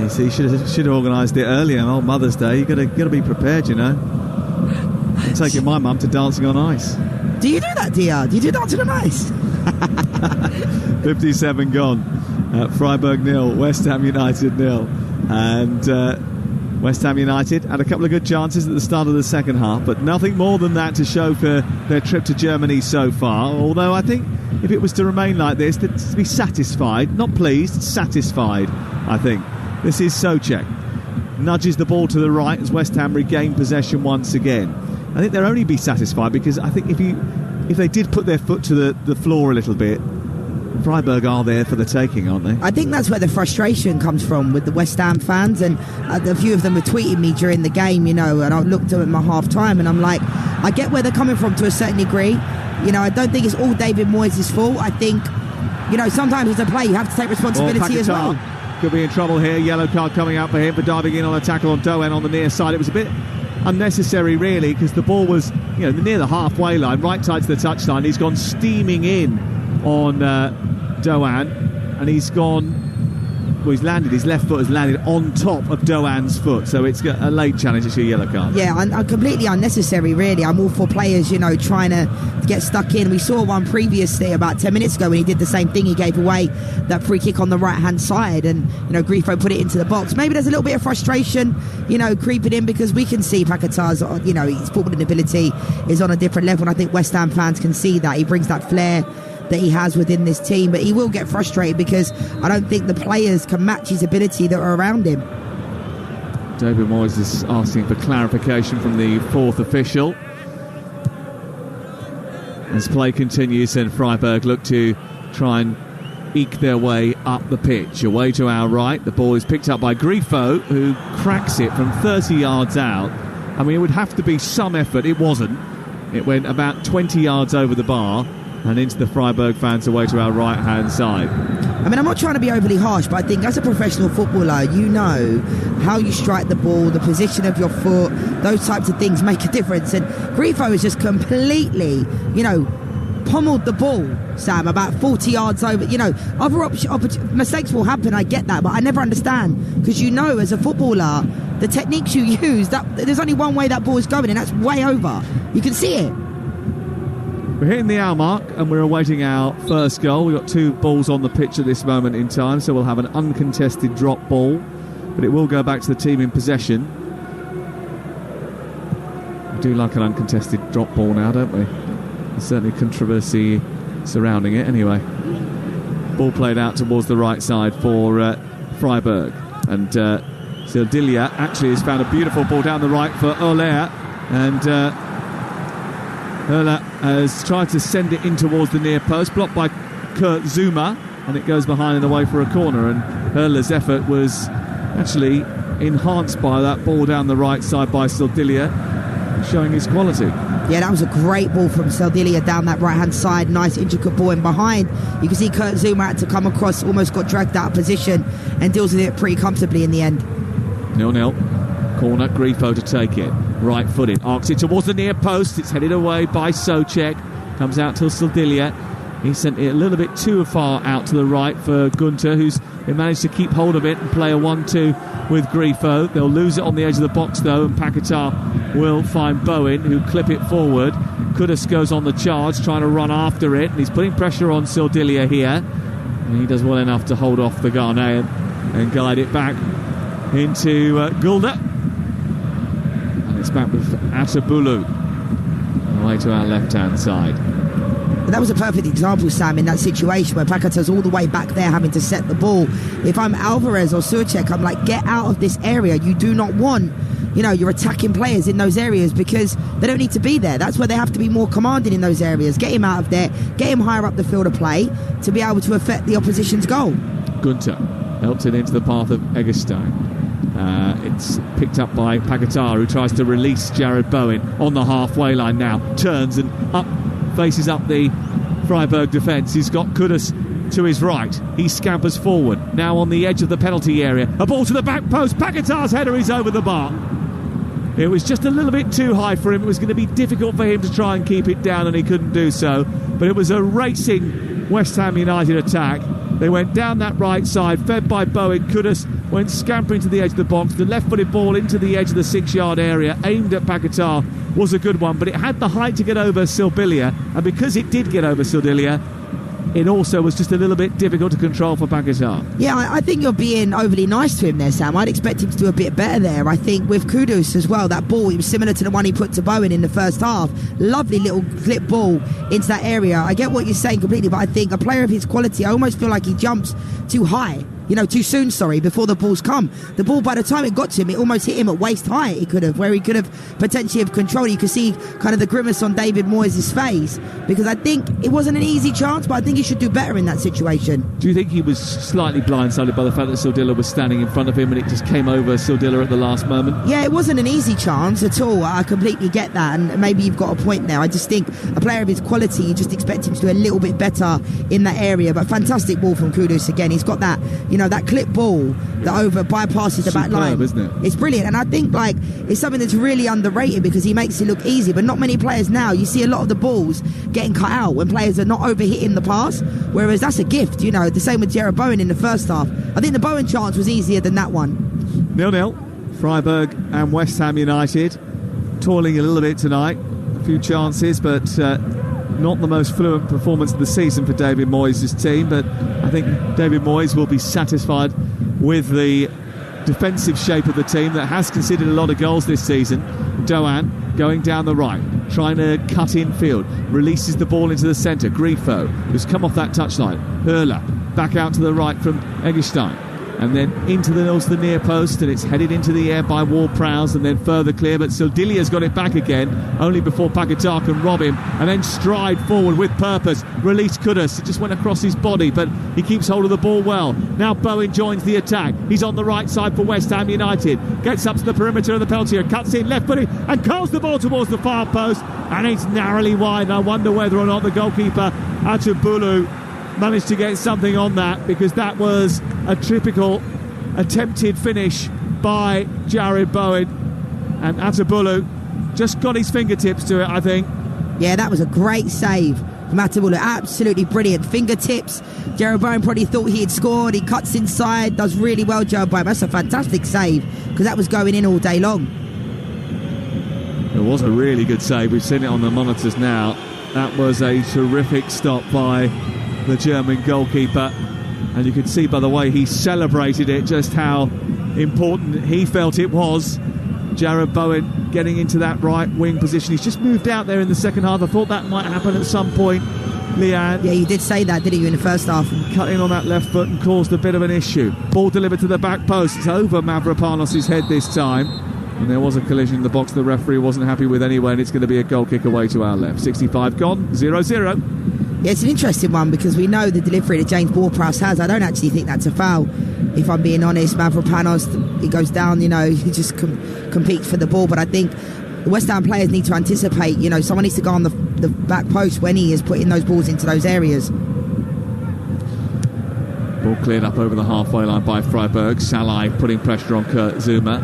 See, you should have organised it earlier on Mother's Day. You've got to be prepared, you know. I'm taking my mum to Dancing on Ice. Do you do that, dear? Do you do Dancing on Ice? 57 gone. Freiburg 0, West Ham United 0. And West Ham United had a couple of good chances at the start of the second half, but nothing more than that to show for their trip to Germany so far. Although I think if it was to remain like this, to be satisfied, not pleased, satisfied, I think. This is Souček. Nudges the ball to the right as West Ham regain possession once again. I think they'll only be satisfied because I think if they did put their foot to the floor a little bit, Freiburg are there for the taking, aren't they? I think that's where the frustration comes from with the West Ham fans, and a few of them were tweeting me during the game, you know, and I looked at my half-time and I'm like, I get where they're coming from to a certain degree. You know, I don't think it's all David Moyes' fault. I think, you know, sometimes as a player you have to take responsibility as well. Could be in trouble here. Yellow card coming out for him for diving in on a tackle on Doen on the near side. It was a bit unnecessary, really, because the ball was, you know, near the halfway line, right side to the touchline. He's gone steaming in on Doen, and he's gone. Well, he's landed. His left foot has landed on top of Doan's foot, so it's a late challenge. It's a yellow card. Yeah, and completely unnecessary, really. I'm all for players, you know, trying to get stuck in. We saw one previously about 10 minutes ago when he did the same thing. He gave away that free kick on the right-hand side, and, you know, Grifo put it into the box. Maybe there's a little bit of frustration, you know, creeping in, because we can see Paquetá's, you know, his footballing ability is on a different level, and I think West Ham fans can see that. He brings that flair that he has within this team, but he will get frustrated because I don't think the players can match his ability that are around him. David Moyes is asking for clarification from the fourth official. As play continues, and Freiburg look to try and eke their way up the pitch. Away to our right, the ball is picked up by Grifo, who cracks it from 30 yards out. I mean, it would have to be some effort. It wasn't. It went about 20 yards over the bar and into the Freiburg fans away to our right-hand side. I mean, I'm not trying to be overly harsh, but I think as a professional footballer, you know how you strike the ball, the position of your foot, those types of things make a difference. And Grifo has just completely, you know, pommeled the ball, Sam, about 40 yards over. You know, other mistakes will happen, I get that, but I never understand, because you know, as a footballer, the techniques you use, that there's only one way that ball is going, and that's way over. You can see it. We're hitting the hour mark and we're awaiting our first goal. We've got two balls on the pitch at this moment in time, so we'll have an uncontested drop ball, but it will go back to the team in possession. We do like an uncontested drop ball now, don't we? There's certainly controversy surrounding it. Anyway, ball played out towards the right side for Freiburg, and Sildilia actually has found a beautiful ball down the right for Euler, and Euler has tried to send it in towards the near post, blocked by Kurt Zuma, and it goes behind and away for a corner. And Euler's effort was actually enhanced by that ball down the right side by Sildilia, showing his quality. Yeah, that was a great ball from Sildilia down that right-hand side. Nice intricate ball in behind. You can see Kurt Zuma had to come across, almost got dragged out of position, and deals with it pretty comfortably in the end. 0-0. Corner, Grifo to take it. Right-footed, arcs it towards the near post. It's headed away by Souček. Comes out to Sildilia. He sent it a little bit too far out to the right for Gunter, who's managed to keep hold of it and play a 1-2 with Grifo. They'll lose it on the edge of the box, though, and Paquetá will find Bowen, who clip it forward. Kudus goes on the charge, trying to run after it, and he's putting pressure on Sildilia here. And he does well enough to hold off the Ghanaian and guide it back into Gulda. And it's back with Atabulu on the way to our left-hand side. But that was a perfect example, Sam, in that situation where Paqueta's all the way back there having to set the ball. If I'm Alvarez or Surchek, I'm like, get out of this area. You do not want, your attacking players in those areas because they don't need to be there. That's where they have to be more commanding in those areas. Get him out of there, get him higher up the field of play to be able to affect the opposition's goal. Gunter helps it into the path of Eggestein. It's picked up by Paquetá, who tries to release Jared Bowen on the halfway line now. Turns and faces up the Freiburg defence. He's got Kudus to his right. He scampers forward. Now on the edge of the penalty area. A ball to the back post. Paquetá's header is over the bar. It was just a little bit too high for him. It was going to be difficult for him to try and keep it down, and he couldn't do so. But it was a racing West Ham United attack. They went down that right side, fed by Bowen. Kudus went scampering to the edge of the box. The left-footed ball into the edge of the 6-yard area, aimed at Paquetá, was a good one, but it had the height to get over Sildilia, and because it did get over Sildilia, it also was just a little bit difficult to control for Paquetá. Yeah, I think you're being overly nice to him there, Sam. I'd expect him to do a bit better there. I think with Kudus as well, that ball, it was similar to the one he put to Bowen in the first half. Lovely little clip ball into that area. I get what you're saying completely, but I think a player of his quality, I almost feel like he jumps too high. Too soon, before the ball's come. The ball, by the time it got to him, it almost hit him at waist height. He could have potentially have controlled. You could see kind of the grimace on David Moyes' face, because I think it wasn't an easy chance, but I think he should do better in that situation. Do you think he was slightly blindsided by the fact that Sildilia was standing in front of him and it just came over Sildilia at the last moment? Yeah, it wasn't an easy chance at all. I completely get that, and maybe you've got a point there. I just think a player of his quality, you just expect him to do a little bit better in that area. But fantastic ball from Kudus again. He's got that, that clip ball that over bypasses the back line. Isn't it? It's brilliant, and I think it's something that's really underrated because he makes it look easy, but not many players now. You see a lot of the balls getting cut out when players are not overhitting the pass, whereas that's a gift. The same with Jared Bowen in the first half. I think the Bowen chance was easier than that one. 0-0, Freiburg and West Ham United toiling a little bit tonight. A few chances, but not the most fluent performance of the season for David Moyes' team, but I think David Moyes will be satisfied with the defensive shape of the team that has conceded a lot of goals this season. Doan going down the right, trying to cut in field, releases the ball into the centre. Grifo, who's come off that touchline. Hurler back out to the right from Eggestein, and then into the near post, and it's headed into the air by Ward-Prowse, and then further clear, but Sildilia's got it back again, only before Paquetá can rob him, and then stride forward with purpose, release Kudus. It just went across his body, but he keeps hold of the ball well. Now Bowen joins the attack. He's on the right side for West Ham United, gets up to the perimeter of the penalty area, cuts in left footed, and curls the ball towards the far post, and it's narrowly wide. I wonder whether or not the goalkeeper, Atabulu, managed to get something on that, because that was a typical attempted finish by Jared Bowen, and Atabulu just got his fingertips to it, I think. Yeah, that was a great save from Atabulu. Absolutely brilliant. Fingertips. Jared Bowen probably thought he had scored. He cuts inside, does really well, Jared Bowen. That's a fantastic save, because that was going in all day long. It was a really good save. We've seen it on the monitors now. That was a terrific stop by the German goalkeeper, and you could see by the way he celebrated it just how important he felt it was. Jared Bowen getting into that right wing position. He's just moved out there in the second half. I thought that might happen at some point, Lianne. Yeah, you did say that, didn't you, in the first half? Cut in on that left foot and caused a bit of an issue. Ball delivered to the back post. It's over Mavropanos' head this time, and there was a collision in the box the referee wasn't happy with anyway, and it's going to be a goal kick away to our left. 65 gone, 0-0. Yeah, it's an interesting one, because we know the delivery that James Ward-Prowse has. I don't actually think that's a foul, if I'm being honest. Mavropanos, he goes down, he just competes for the ball. But I think the West Ham players need to anticipate, someone needs to go on the back post when he is putting those balls into those areas. Ball cleared up over the halfway line by Freiburg. Salai putting pressure on Kurt Zuma.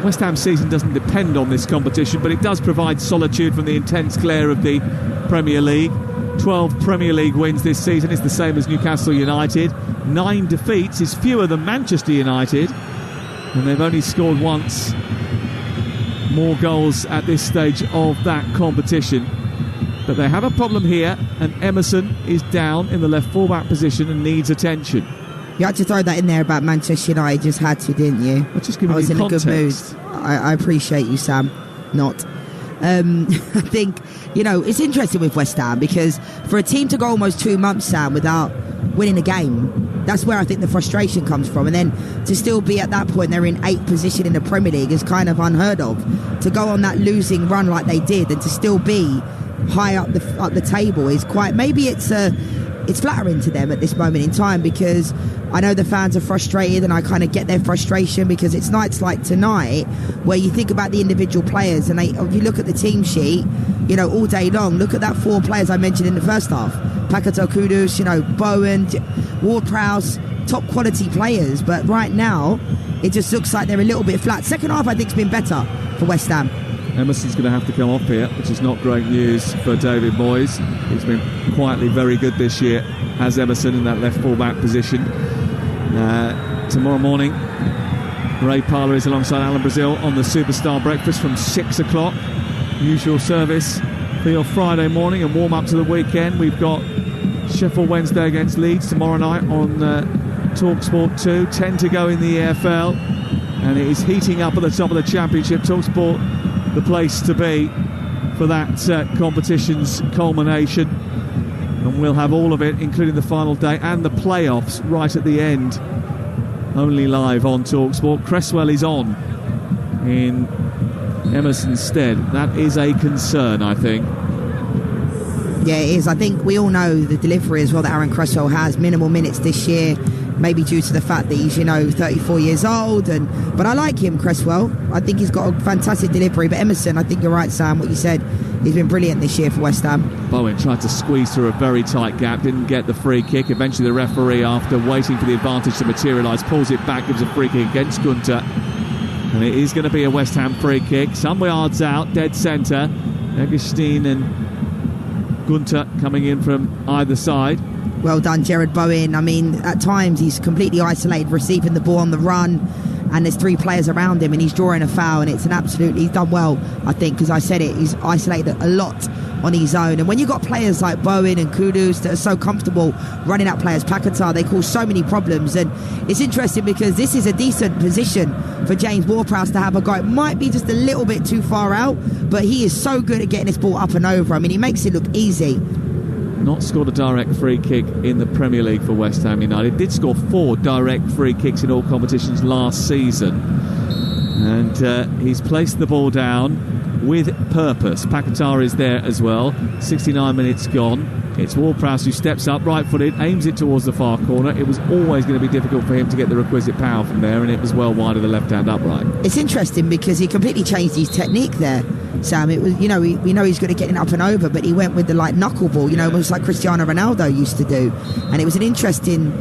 West Ham's season doesn't depend on this competition, but it does provide solitude from the intense glare of the Premier League. 12 Premier League wins this season is the same as Newcastle United. 9 defeats is fewer than Manchester United, and they've only scored once more goals at this stage of that competition. But they have a problem here, and Emerson is down in the left fullback position and needs attention. You had to throw that in there about Manchester United, just had to, didn't you? I just giving I was you in context. a good mood. I appreciate you, Sam. Not. I think, it's interesting with West Ham because for a team to go almost 2 months, Sam, without winning a game, that's where I think the frustration comes from. And then to still be at that point, they're in 8th position in the Premier League is kind of unheard of. To go on that losing run like they did and to still be high up the table is quite, maybe it's flattering to them at this moment in time, because I know the fans are frustrated and I kind of get their frustration, because it's nights like tonight where you think about the individual players and if you look at the team sheet, all day long, look at that 4 players I mentioned in the first half. Paquetá, Kudus, Bowen, Ward-Prowse, top quality players, but right now it just looks like they're a little bit flat. Second half I think has been better for West Ham. Emerson's going to have to come off here, which is not great news for David Moyes. He's been quietly very good this year, has Emerson in that left full-back position. Tomorrow morning, Ray Parlour is alongside Alan Brazil on the Superstar Breakfast from 6 o'clock. Usual service for your Friday morning and warm-up to the weekend. We've got Sheffield Wednesday against Leeds tomorrow night on Talksport 2. 10 to go in the EFL, and it is heating up at the top of the Championship. Talksport, the place to be for that competition's culmination, and we'll have all of it, including the final day and the playoffs right at the end, only live on Talksport. Cresswell is on in Emerson's stead. That is a concern, I think. Yeah, it is. I think we all know the delivery as well that Aaron Cresswell has. Minimal minutes this year, maybe due to the fact that he's 34 years old, but I like him, Cresswell. I think he's got a fantastic delivery. But Emerson, I think you're right, Sam, what you said, he's been brilliant this year for West Ham. Bowen tried to squeeze through a very tight gap, didn't get the free kick. Eventually the referee, after waiting for the advantage to materialise, pulls it back, gives a free kick against Gunter, and it is going to be a West Ham free kick some yards out, dead centre. Egerstein and Gunter coming in from either side. Well done, Jared Bowen. I mean, at times he's completely isolated, receiving the ball on the run, and there's 3 players around him and he's drawing a foul, and he's done well, I think, because I said it, he's isolated a lot on his own. And when you've got players like Bowen and Kudus that are so comfortable running at players, Paquetá, they cause so many problems. And it's interesting because this is a decent position for James Ward-Prowse to have a go. It might be just a little bit too far out, but he is so good at getting this ball up and over. I mean, he makes it look easy. Not scored a direct free kick in the Premier League for West Ham United. Did score 4 direct free kicks in all competitions last season, and he's placed the ball down with purpose. Paquetá is there as well. 69 minutes gone. It's Ward-Prowse who steps up, right-footed, aims it towards the far corner. It was always going to be difficult for him to get the requisite power from there, and it was well wide of the left-hand upright. It's interesting because he completely changed his technique there, Sam. It was, we know he's good at getting up and over, but he went with the knuckleball, almost like Cristiano Ronaldo used to do, and it was an interesting,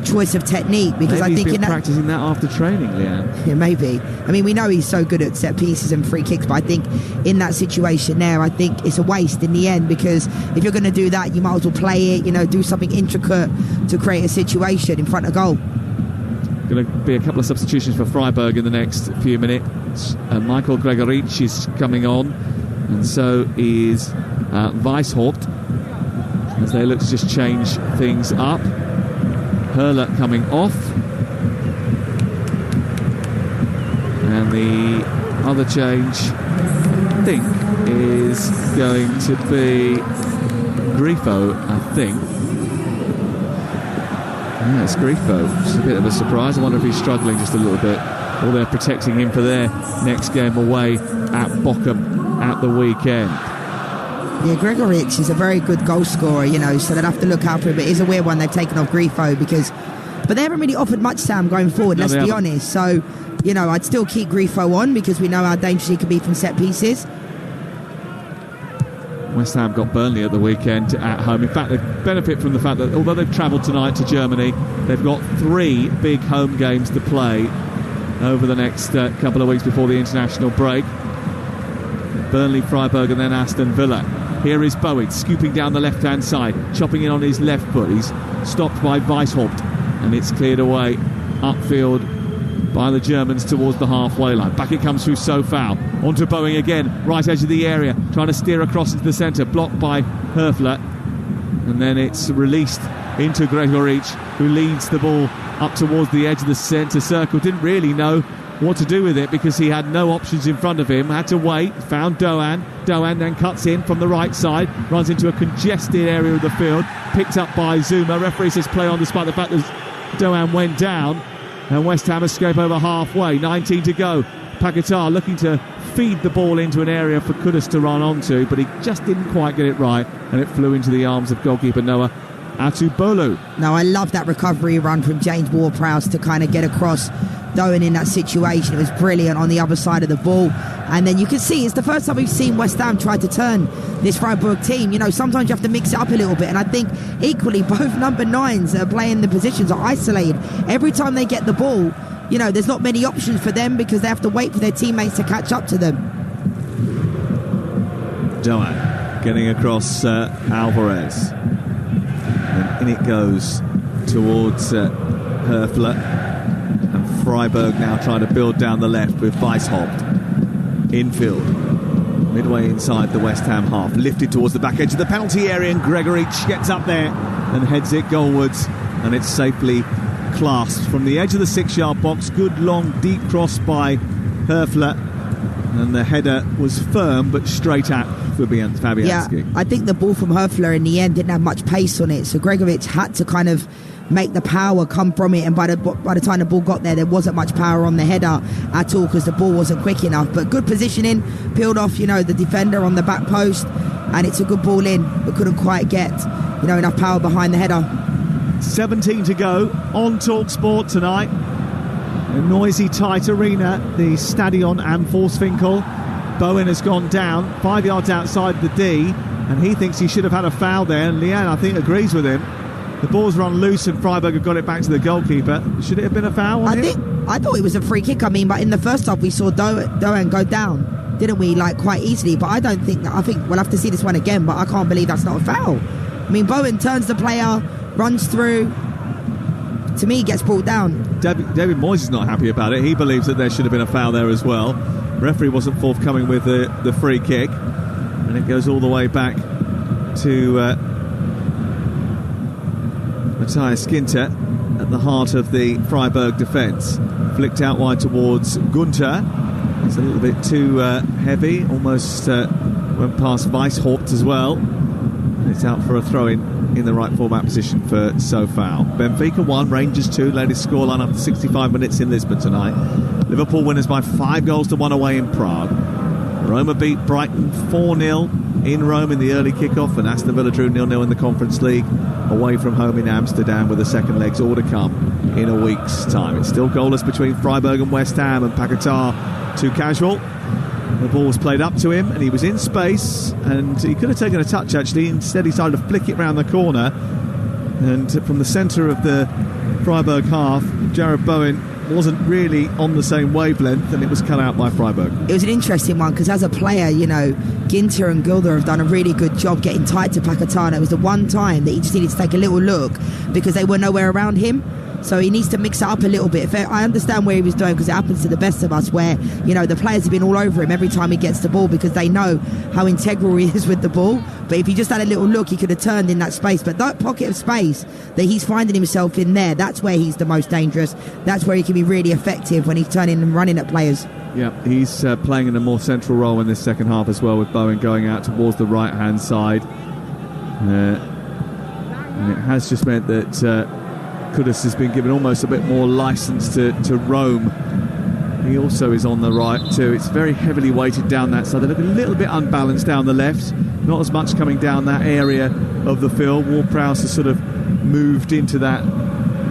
choice of technique, because maybe I think he's been practicing that after training, Lianne. Yeah, maybe. I mean, we know he's so good at set pieces and free kicks, but I think in that situation there, I think it's a waste in the end, because if you're going to do that, you might as well play it, do something intricate to create a situation in front of goal. Going to be a couple of substitutions for Freiburg in the next few minutes. Michael Gregoric is coming on, and so is Weishaupt, as they look to just change things up. Hurler coming off, and the other change, I think, is going to be Grifo, I think. Yeah, it's Grifo. It's a bit of a surprise. I wonder if he's struggling just a little bit, or they're protecting him for their next game away at Bochum at the weekend. Yeah, Gregoric is a very good goal scorer, so they'll have to look out for him. But it is a weird one they've taken off Grifo, but they haven't really offered much, Sam, going forward, let's be honest. So, I'd still keep Grifo on, because we know how dangerous he can be from set pieces. West Ham got Burnley at the weekend at home. In fact, they benefit from the fact that although they've travelled tonight to Germany, they've got 3 big home games to play over the next couple of weeks before the international break. Burnley, Freiburg, and then Aston Villa. Here is Bowen scooping down the left-hand side, chopping in on his left foot. He's stopped by Weishaupt, and it's cleared away upfield by the Germans towards the halfway line. Back it comes through Sofau. Onto Boeing again, right edge of the area, trying to steer across into the centre, blocked by Höfler. And then it's released into Gregoric, who leads the ball up towards the edge of the centre circle. Didn't really know what to do with it because he had no options in front of him. Had to wait, found Doan. Doan then cuts in from the right side, runs into a congested area of the field, picked up by Zuma. Referee says play on despite the fact that Doan went down. And West Ham escape over halfway. 19 to go. Paquetá looking to feed the ball into an area for Kudus to run onto, but he just didn't quite get it right, and it flew into the arms of goalkeeper Noah Atubolu. Now, I love that recovery run from James Ward-Prowse to kind of get across Doan in that situation. It was brilliant on the other side of the ball. And then you can see it's the first time we've seen West Ham try to turn this Freiburg team. You know, sometimes you have to mix it up a little bit. And I think equally both number 9s that are playing the positions are isolated. Every time they get the ball, you know, there's not many options for them because they have to wait for their teammates to catch up to them. Doan getting across Alvarez. And in it goes towards Höfler. And Freiburg now trying to build down the left with Weishaupt. Infield. Midway inside the West Ham half. Lifted towards the back edge of the penalty area, and Gregoric gets up there and heads it goalwards. And it's safely clasped from the edge of the 6-yard box. Good long deep cross by Höfler, and the header was firm but straight at Fabianski. Yeah, I think the ball from Höfler in the end didn't have much pace on it, so Gregoric had to kind of make the power come from it, and by the time the ball got there wasn't much power on the header at all because the ball wasn't quick enough. But good positioning, peeled off, you know, the defender on the back post, and it's a good ball in, but couldn't quite get, you know, enough power behind the header. 17 to go on Talksport tonight. A noisy, tight arena, the Stadion am Forswinkel. Bowen has gone down 5 yards outside the D, and he thinks he should have had a foul there, and Lianne, I think, agrees with him. The ball's run loose and Freiburg have got it back to the goolkeeper. Should it have been a foul on him? I thought it was a free kick. I mean, but in the first half we saw Doan go down, didn't we? Like, quite easily. But I don't think that. I think we'll have to see this one again, but I can't believe that's not a foul. I mean, Bowen turns the player, runs through. To me, he gets brought down. David Moyes is not happy about it. He believes that there should have been a foul there as well. The referee wasn't forthcoming with the free kick, and it goes all the way back to Matthias Ginter at the heart of the Freiburg defence. Flicked out wide towards Gunter. It's a little bit too heavy, almost went past Weishaupt as well. And it's out for a throw-in the right forward position for Sofau. Benfica 1, Rangers 2, latest scoreline after 65 minutes in Lisbon tonight. Liverpool winners by 5-1 away in Prague. Roma beat Brighton 4-0 in Rome in the early kick-off, and Aston Villa drew 0-0 in the Conference League away from home in Amsterdam, with the second leg's all to come in a week's time. It's still goalless between Freiburg and West Ham, and Paquetá too casual. The ball was played up to him and he was in space, and he could have taken a touch actually. Instead he started to flick it round the corner, and from the centre of the Freiburg half, Jared Bowen wasn't really on the same wavelength, and it was cut out by Freiburg. It was an interesting one because as a player, you know, Ginter and Gilder have done a really good job getting tight to Paquetá. It was the one time that he just needed to take a little look because they were nowhere around him. So he needs to mix it up a little bit. I understand where he was doing because it happens to the best of us where, you know, the players have been all over him every time he gets the ball because they know how integral he is with the ball. But if he just had a little look, he could have turned in that space. But that pocket of space that he's finding himself in there, that's where he's the most dangerous. That's where he can be really effective when he's turning and running at players. Yeah, he's playing in a more central role in this second half as well, with Bowen going out towards the right-hand side. And it has just meant that Kudus has been given almost a bit more licence to roam. He also is on the right too. It's very heavily weighted down that side. They look a little bit unbalanced down the left. Not as much coming down that area of the field. Ward-Prowse has sort of moved into that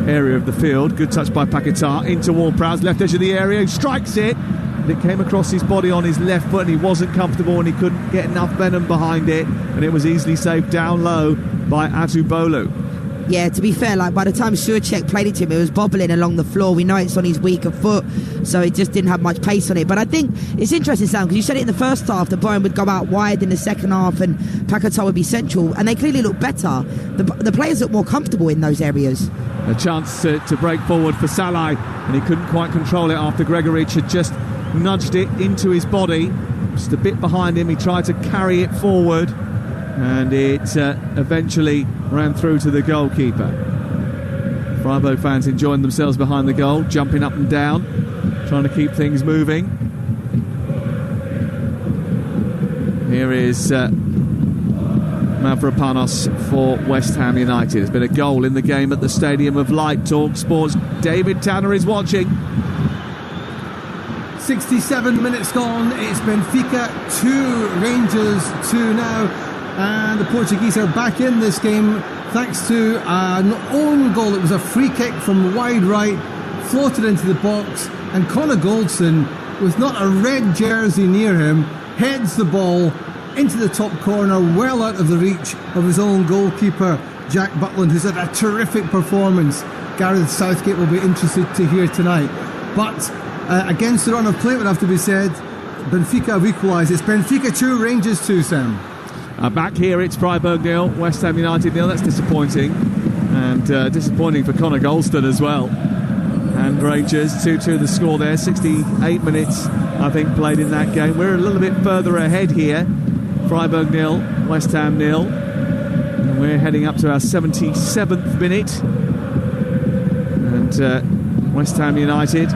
area of the field. Good touch by Paquetá into Ward-Prowse, left edge of the area. He strikes it. And it came across his body on his left foot, and he wasn't comfortable, and he couldn't get enough venom behind it, and it was easily saved down low by Atubolu. Yeah, to be fair, like by the time Souček played it to him, it was bobbling along the floor. We know it's on his weaker foot, so it just didn't have much pace on it. But I think it's interesting, Sam, because you said it in the first half that Bayern would go out wide in the second half and Paquetá would be central, and they clearly look better. The players look more comfortable in those areas. A chance to break forward for Salah, and he couldn't quite control it after Gregoritsch had just nudged it into his body. Just a bit behind him, he tried to carry it forward, and it eventually ran through to the goalkeeper. Freiburg fans enjoying themselves behind the goal, jumping up and down, trying to keep things moving. Here is Mavropanos for West Ham United. There's been a goal in the game at the Stadium of Light. Talksport's David Tanner is watching. 67 minutes gone. It's Benfica 2, Rangers 2 now. And the Portuguese are back in this game thanks to an own goal. It was a free kick from wide right, floated into the box, and Connor Goldson, with not a red jersey near him, heads the ball into the top corner, well out of the reach of his own goalkeeper, Jack Butland, who's had a terrific performance. Gareth Southgate will be interested to hear tonight. But against the run of play, it would have to be said, Benfica have equalised. It's Benfica 2, Rangers 2, Sam. Back here, it's Freiburg 0, West Ham United 0. That's disappointing. And disappointing for Connor Golston as well. And Rangers 2-2 the score there. 68 minutes, I think, played in that game. We're a little bit further ahead here. Freiburg 0, West Ham 0. And we're heading up to our 77th minute. And West Ham United,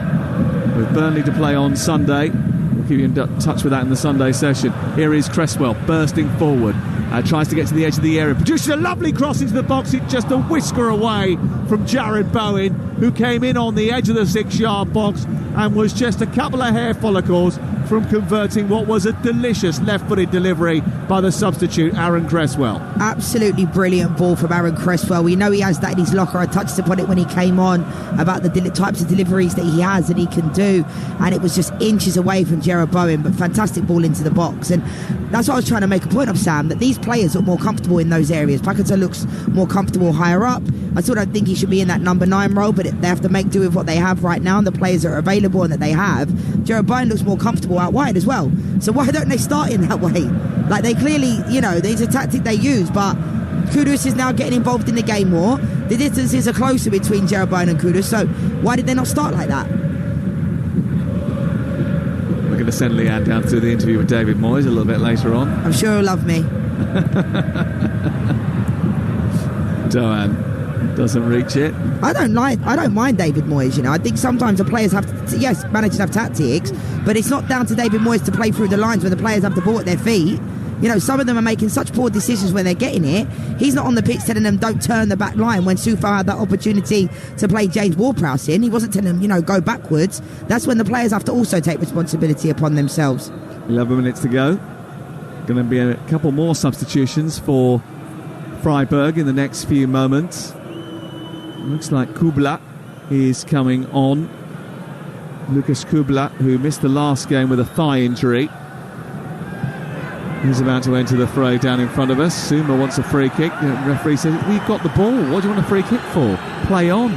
with Burnley to play on Sunday. We'll keep you in touch with that in the Sunday session. Here is Cresswell bursting forward. Tries to get to the edge of the area. Produces a lovely cross into the box. It's just a whisker away from Jared Bowen, who came in on the edge of the 6-yard box and was just a couple of hair follicles from converting what was a delicious left-footed delivery by the substitute, Aaron Cresswell. Absolutely brilliant ball from Aaron Cresswell. We know he has that in his locker. I touched upon it when he came on about the types of deliveries that he has and he can do, and it was just inches away from Jared Bowen, but fantastic ball into the box. And that's what I was trying to make a point of, Sam, that these players look more comfortable in those areas. Paquetá looks more comfortable higher up. I still don't think he should be in that number 9 role, but they have to make do with what they have right now and the players that are available and that they have. Jared Bowen looks more comfortable out wide as well. So why don't they start in that way? Like, they clearly, there's a tactic they use, but Kudus is now getting involved in the game more. The distances are closer between Jared Bowen and Kudus, so why did they not start like that? We're going to send Lianne down to the interview with David Moyes a little bit later on. I'm sure he'll love me. Doan doesn't reach it. I don't mind David Moyes, I think sometimes the players have to, yes, managers have tactics, but it's not down to David Moyes to play through the lines when the players have the ball at their feet. Some of them are making such poor decisions when they're getting it. He's not on the pitch telling them don't turn the back line when Soufal had that opportunity to play James Ward-Prowse in. He wasn't telling them, go backwards. That's when the players have to also take responsibility upon themselves. 11 minutes to go. Going to be a couple more substitutions for Freiburg in the next few moments. Looks like Kubla is coming on. Lucas Kubla, who missed the last game with a thigh injury. He's about to enter the fray down in front of us. Suma wants a free kick. The referee says, we've got the ball. What do you want a free kick for? Play on.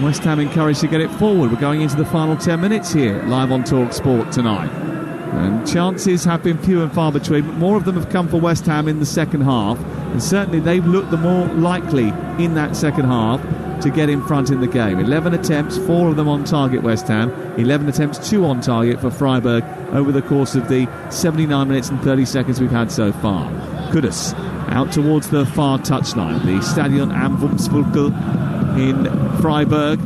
West Ham encouraged to get it forward. We're going into the final 10 minutes here, live on Talksport tonight. And chances have been few and far between, but more of them have come for West Ham in the second half. And certainly they've looked the more likely in that second half to get in front in the game. 11 attempts, 4 of them on target, West Ham. 11 attempts, 2 on target for Freiburg over the course of the 79 minutes and 30 seconds we've had so far. Kudus out towards the far touchline. The Stadion am Wumsviertel in Freiburg,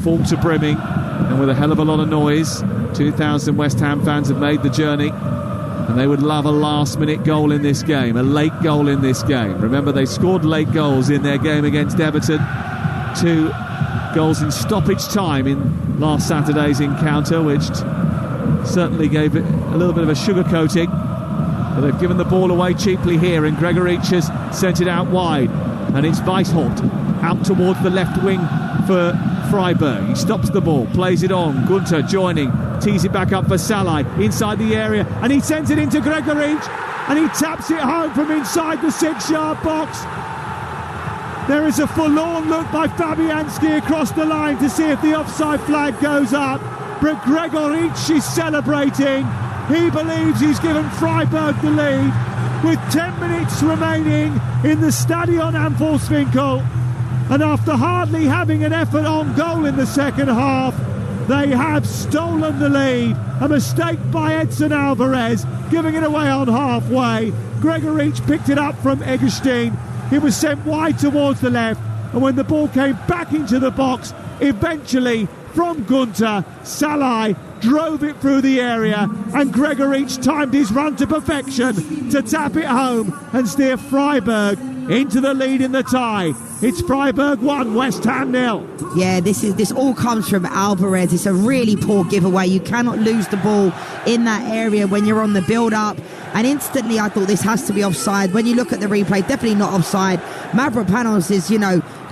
full to brimming and with a hell of a lot of noise. 2,000 West Ham fans have made the journey, and they would love a last-minute goal in this game, a late goal in this game. Remember, they scored late goals in their game against Everton. 2 goals in stoppage time in last Saturday's encounter, which certainly gave it a little bit of a sugar coating. But they've given the ball away cheaply here, and Gregoritsch has sent it out wide. And it's Weishaupt out towards the left wing for Freiburg. He stops the ball, plays it on. Gunter joining, tees it back up for Salah inside the area, and he sends it into Gregoritsch, and he taps it home from inside the 6-yard box. There is a forlorn look by Fabianski across the line to see if the offside flag goes up. But Gregoric is celebrating. He believes he's given Freiburg the lead with 10 minutes remaining in the Stadion am Volkswinkel. And after hardly having an effort on goal in the second half, they have stolen the lead. A mistake by Edson Alvarez, giving it away on halfway. Gregoric picked it up from Eggestein. It was sent wide towards the left, and when the ball came back into the box, eventually from Gunter, Salai drove it through the area, and Gregoric timed his run to perfection to tap it home and steer Freiburg into the lead in the tie. It's Freiburg 1, West Ham 0. Yeah, this all comes from Alvarez. It's a really poor giveaway. You cannot lose the ball in that area when you're on the build-up. And instantly I thought this has to be offside. When you look at the replay, definitely not offside. Mavropanos is,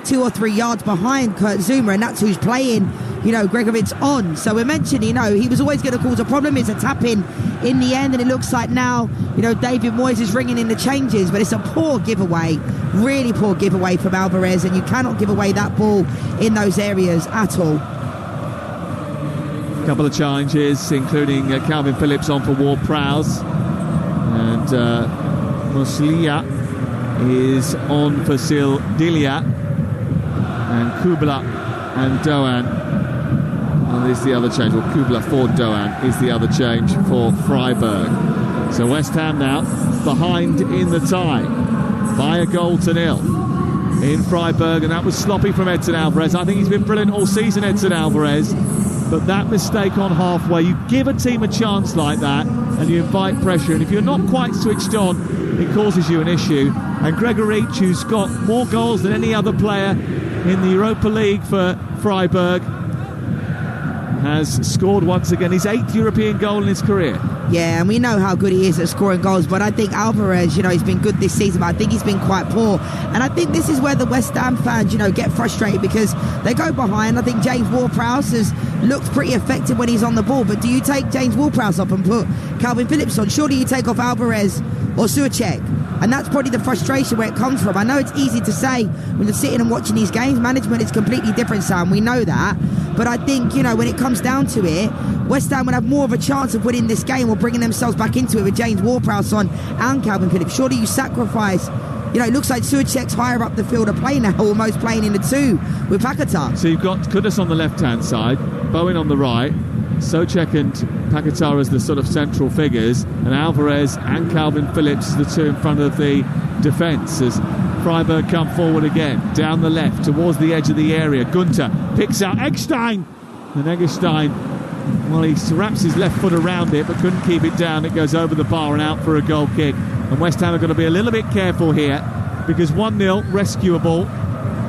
2 or 3 yards behind Kurt Zouma, and that's who's playing, Gregoric on. So we're mentioning, he was always going to cause a problem. It's a tap-in the end, and it looks like now, David Moyes is ringing in the changes, but it's a poor giveaway, really poor giveaway from Alvarez, and you cannot give away that ball in those areas at all. A couple of challenges, including Calvin Phillips on for Ward-Prowse, and Muslia is on for Sil Dilia, and Kubla and Doan. And is the other change, or Kubla for Doan is the other change for Freiburg. So West Ham now behind in the tie by a goal to nil in Freiburg, and that was sloppy from Edson Alvarez. I think he's been brilliant all season, Edson Alvarez, but that mistake on halfway, you give a team a chance like that and you invite pressure, and if you're not quite switched on, it causes you an issue. And Gregoric, who's got more goals than any other player in the Europa League for Freiburg, has scored once again his 8th European goal in his career. Yeah, and we know how good he is at scoring goals, but I think Alvarez, he's been good this season, but I think he's been quite poor. And I think this is where the West Ham fans, get frustrated because they go behind. I think James Ward-Prowse has looked pretty effective when he's on the ball, but do you take James Ward-Prowse up and put Calvin Phillips on? Surely you take off Alvarez or Souček. And that's probably the frustration where it comes from. I know it's easy to say when you're sitting and watching these games. Management is completely different, Sam. We know that. But I think, when it comes down to it, West Ham would have more of a chance of winning this game or bringing themselves back into it with James Ward-Prowse on and Calvin Phillips. Surely you sacrifice... it looks like Souček's higher up the field of play now, almost playing in the 2 with Paquetá. So you've got Kudus on the left-hand side, Bowen on the right, Souček and Paquetá as the sort of central figures, and Alvarez and Calvin Phillips, the two in front of the defence, as Freiburg come forward again, down the left, towards the edge of the area. Gunter picks out Eggestein, and Eggestein, well, he wraps his left foot around it, but couldn't keep it down. It goes over the bar and out for a goal kick. And West Ham are going to be a little bit careful here, because 1-0, rescuable,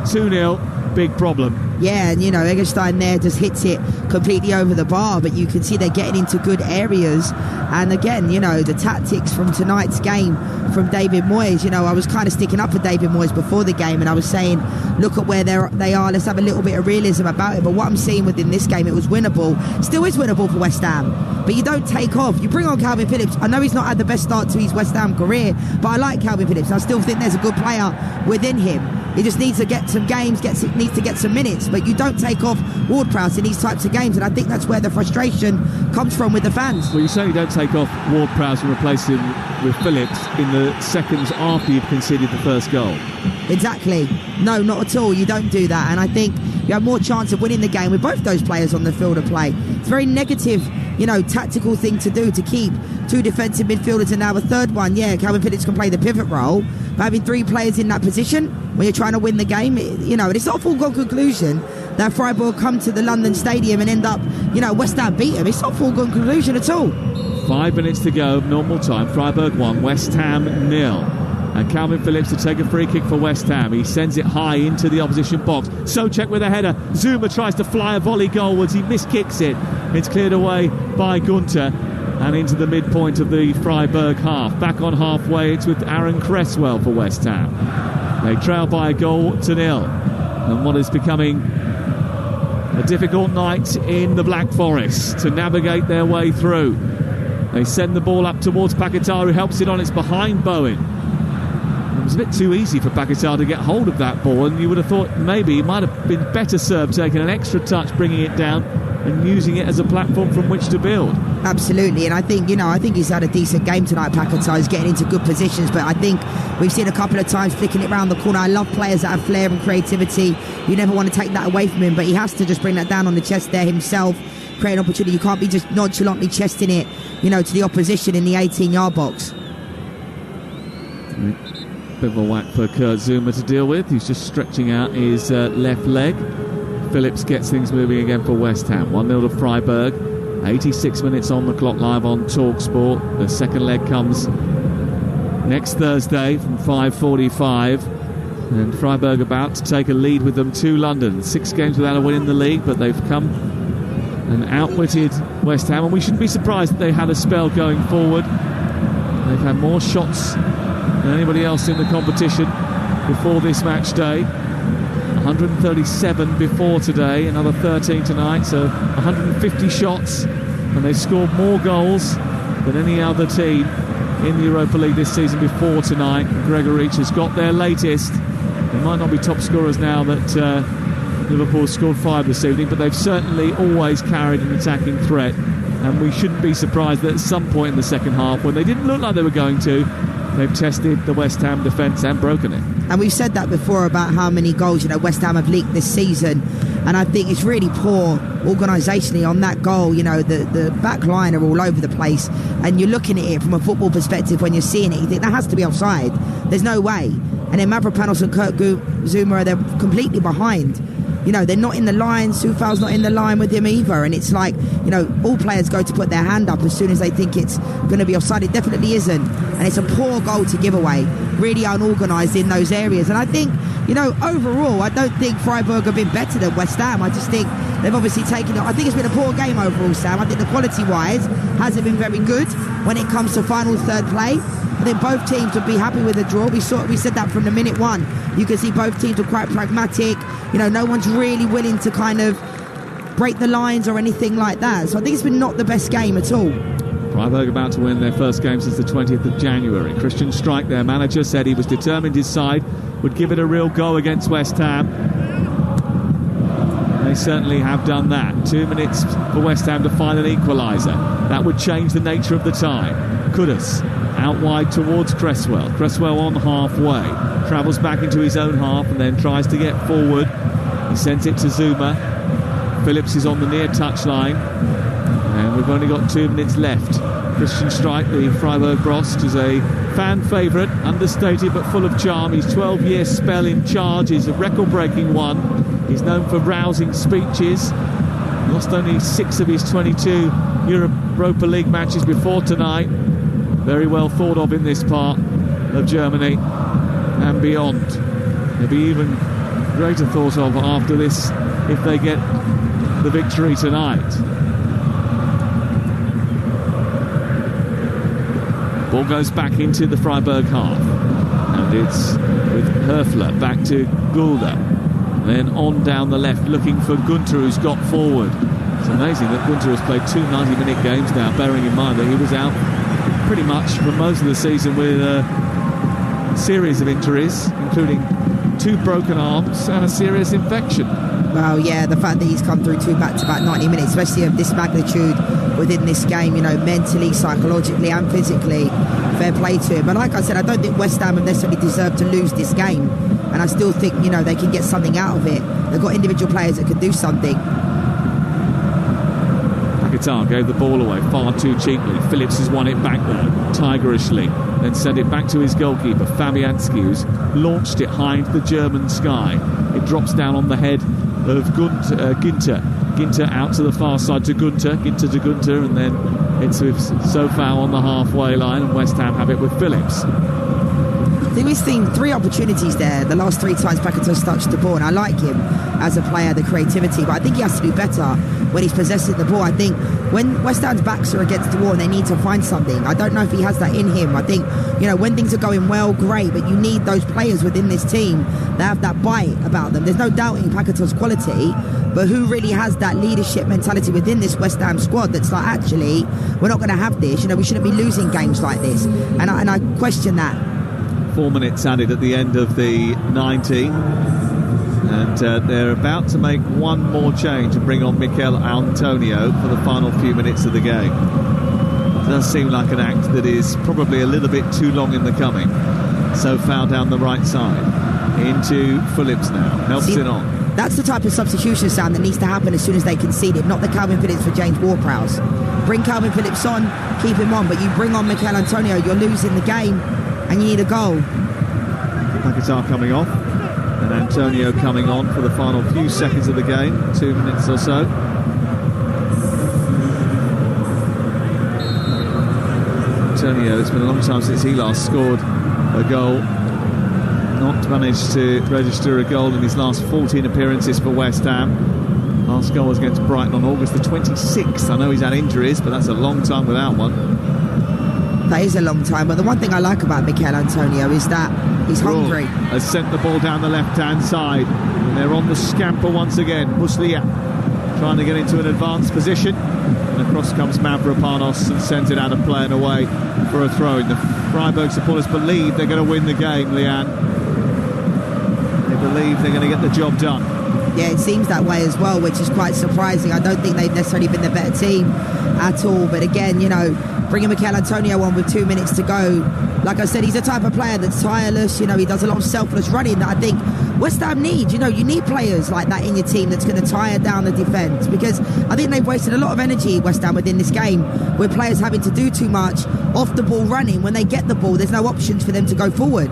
2-0, big problem. Yeah, and Eggestein there just hits it completely over the bar, but you can see they're getting into good areas. And again, the tactics from tonight's game from David Moyes, I was kind of sticking up for David Moyes before the game, and I was saying, look at where they are, let's have a little bit of realism about it. But what I'm seeing within this game, it was winnable, still is winnable for West Ham, but you don't take off. You bring on Calvin Phillips. I know he's not had the best start to his West Ham career, but I like Calvin Phillips. I still think there's a good player within him. He just needs to get some games, needs to get some minutes, but you don't take off Ward-Prowse in these types of games, and I think that's where the frustration comes from with the fans. Well, you certainly don't take off Ward-Prowse and replace him with Phillips in the seconds after you've conceded the first goal. Exactly. No, not at all. You don't do that, and I think you have more chance of winning the game with both those players on the field of play. It's a very negative, tactical thing to do, to keep 2 defensive midfielders and now a third one. Yeah, Calvin Phillips can play the pivot role, but having 3 players in that position when you're trying to win the game, it's not a foregone conclusion that Freiburg come to the London Stadium and end up, West Ham beat them. It's not a foregone conclusion at all. 5 minutes to go, normal time. Freiburg 1, West Ham 0. And Calvin Phillips to take a free kick for West Ham. He sends it high into the opposition box. Souček with a header. Zouma tries to fly a volley goalwards. He miskicks it. It's cleared away by Gunter and into the midpoint of the Freiburg half. Back on halfway, it's with Aaron Cresswell for West Ham. They trail by a goal to nil. And what is becoming a difficult night in the Black Forest to navigate their way through. They send the ball up towards Paquetá, who helps it on. It's behind Bowen. was a bit too easy for Paquetá to get hold of that ball, and you would have thought maybe he might have been better served taking an extra touch, bringing it down and using it as a platform from which to build. Absolutely, and I think he's had a decent game tonight. Paquetá is getting into good positions, but I think we've seen a couple of times flicking it around the corner. I love players that have flair and creativity. You never want to take that away from him, but he has to just bring that down on the chest there himself, create an opportunity. You can't be just nonchalantly chesting it, to the opposition in the 18-yard box. Bit of a whack for Kurt Zouma to deal with. He's just stretching out his left leg. Phillips gets things moving again for West Ham. 1-0 to Freiburg. 86 minutes on the clock live on Talksport. The second leg comes next Thursday from 5:45. And Freiburg about to take a lead with them to London. 6 games without a win in the league, but they've come and outwitted West Ham. And we shouldn't be surprised that they had a spell going forward. They've had more shots than anybody else in the competition before this match day. 137 before today, another 13 tonight, so 150 shots, and they've scored more goals than any other team in the Europa League this season before tonight. Gregoritsch has got their latest. They might not be top scorers now that Liverpool scored 5 this evening, but they've certainly always carried an attacking threat, and we shouldn't be surprised that at some point in the second half, when they didn't look like they were going to, they've tested the West Ham defence and broken it. And we've said that before about how many goals West Ham have leaked this season, and I think it's really poor organisationally on that goal. The back line are all over the place, and you're looking at it from a football perspective. When you're seeing it, you think that has to be offside. There's no way. And then Mavropanos and Kurt Zouma, they're completely behind. They're not in the line. Soufal's not in the line with him either. And it's like, all players go to put their hand up as soon as they think it's going to be offside. It definitely isn't. And it's a poor goal to give away. Really unorganised in those areas. And I think, overall, I don't think Freiburg have been better than West Ham. I just think they've obviously taken it. I think it's been a poor game overall, Sam. I think the quality-wise hasn't been very good when it comes to final third play. I think both teams would be happy with a draw. We said that from the minute one. You can see both teams are quite pragmatic. No one's really willing to kind of break the lines or anything like that. So I think it's been not the best game at all. Freiburg about to win their first game since the 20th of January. Christian Streich, their manager, said he was determined his side would give it a real go against West Ham. They certainly have done that. 2 minutes for West Ham to find an equaliser. That would change the nature of the tie. Kudus out wide towards Cresswell. Cresswell on halfway. Travels back into his own half and then tries to get forward. He sends it to Zouma. Phillips is on the near touchline. And we've only got 2 minutes left. Christian Streich, the Freiburg Brost, is a fan favourite, understated but full of charm. His 12-year spell in charge is a record-breaking one. He's known for rousing speeches. Lost only 6 of his 22 Europa League matches before tonight. Very well thought of in this part of Germany and beyond. He'll be even greater thought of after this if they get the victory tonight. Ball goes back into the Freiburg half, and it's with Höfler back to Gulda, then on down the left looking for Gunter, who's got forward. It's amazing that Gunter has played 2 90-minute games now, bearing in mind that he was out pretty much for most of the season with a series of injuries, including 2 broken arms and a serious infection. Well, yeah, the fact that he's come through 2 back-to-back 90 minutes, especially of this magnitude within this game, mentally, psychologically and physically, fair play to him. But like I said, I don't think West Ham have necessarily deserved to lose this game. And I still think, they can get something out of it. They've got individual players that can do something. Paquetá gave the ball away far too cheaply. Phillips has won it back there, tigerishly. Then sent it back to his goalkeeper, Fabianski, who's launched it high into the German sky. It drops down on the head of Ginter. Ginter out to the far side to Gunter. Ginter to Gunter, and then it's with Soufal on the halfway line, and West Ham have it with Phillips. I think we've seen 3 opportunities there the last 3 times Paquetá's touched the ball, and I like him as a player, the creativity, but I think he has to do better when he's possessing the ball. I think when West Ham's backs are against the wall and they need to find something, I don't know if he has that in him. I think, when things are going well, great, but you need those players within this team that have that bite about them. There's no doubting Paquetá's quality, but who really has that leadership mentality within this West Ham squad that's like, actually, we're not going to have this, we shouldn't be losing games like this. And I question that. 4 minutes added at the end of the 90. And they're about to make one more change and bring on Mikel Antonio for the final few minutes of the game. It does seem like an act that is probably a little bit too long in the coming. So foul down the right side. Into Phillips now. Helps it on. That's the type of substitution, Sam, that needs to happen as soon as they concede it. Not the Calvin Phillips for James Ward-Prowse. Bring Calvin Phillips on, keep him on. But you bring on Mikel Antonio, you're losing the game and you need a goal. Paquetá coming off. And Antonio coming on for the final few seconds of the game, 2 minutes or so. Antonio, it's been a long time since he last scored a goal. Not managed to register a goal in his last 14 appearances for West Ham. Last goal was against Brighton on August the 26th. I know he's had injuries, but that's a long time without one. That is a long time, but the one thing I like about Mikel Antonio is that he's hungry. Has sent the ball down the left-hand side. And they're on the scamper once again. Muslia trying to get into an advanced position. And across comes Mavropanos and sends it out of play and away for a throw-in. The Freiburg supporters believe they're going to win the game, Lianne. They believe they're going to get the job done. Yeah, it seems that way as well, which is quite surprising. I don't think they've necessarily been the better team at all. But again, you know, bringing Mikel Antonio on with 2 minutes to go. Like I said, he's the type of player that's tireless. You know, he does a lot of selfless running that I think West Ham needs. You know, you need players like that in your team that's going to tire down the defence, because I think they've wasted a lot of energy, West Ham, within this game, with players having to do too much off the ball running. When they get the ball, there's no options for them to go forward.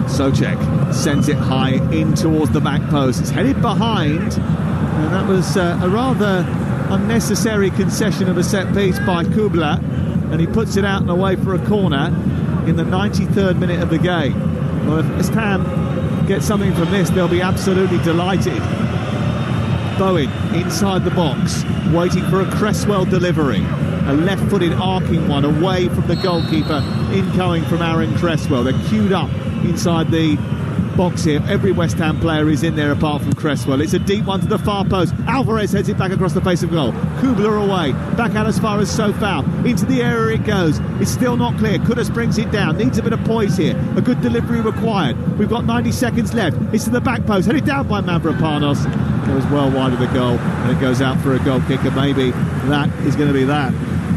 Souček sends it high in towards the back post. It's headed behind, and that was a rather unnecessary concession of a set piece by Kubla, and he puts it out and away for a corner in the 93rd minute of the game. Well, if West Ham get something from this, they'll be absolutely delighted. Bowen inside the box, waiting for a Cresswell delivery. A left-footed arcing one away from the goalkeeper, incoming from Aaron Cresswell. They're queued up inside the box here. Every West Ham player is in there apart from Cresswell. It's a deep one to the far post. Alvarez heads it back across the face of goal. Kubler away, back out as far as Sofau. Into the area it goes. It's still not clear. Kudus brings it down. Needs a bit of poise here. A good delivery required. We've got 90 seconds left. It's to the back post, headed down by Mavropanos. Goes well wide of the goal, and it goes out for a goal kick, and maybe that is going to be that.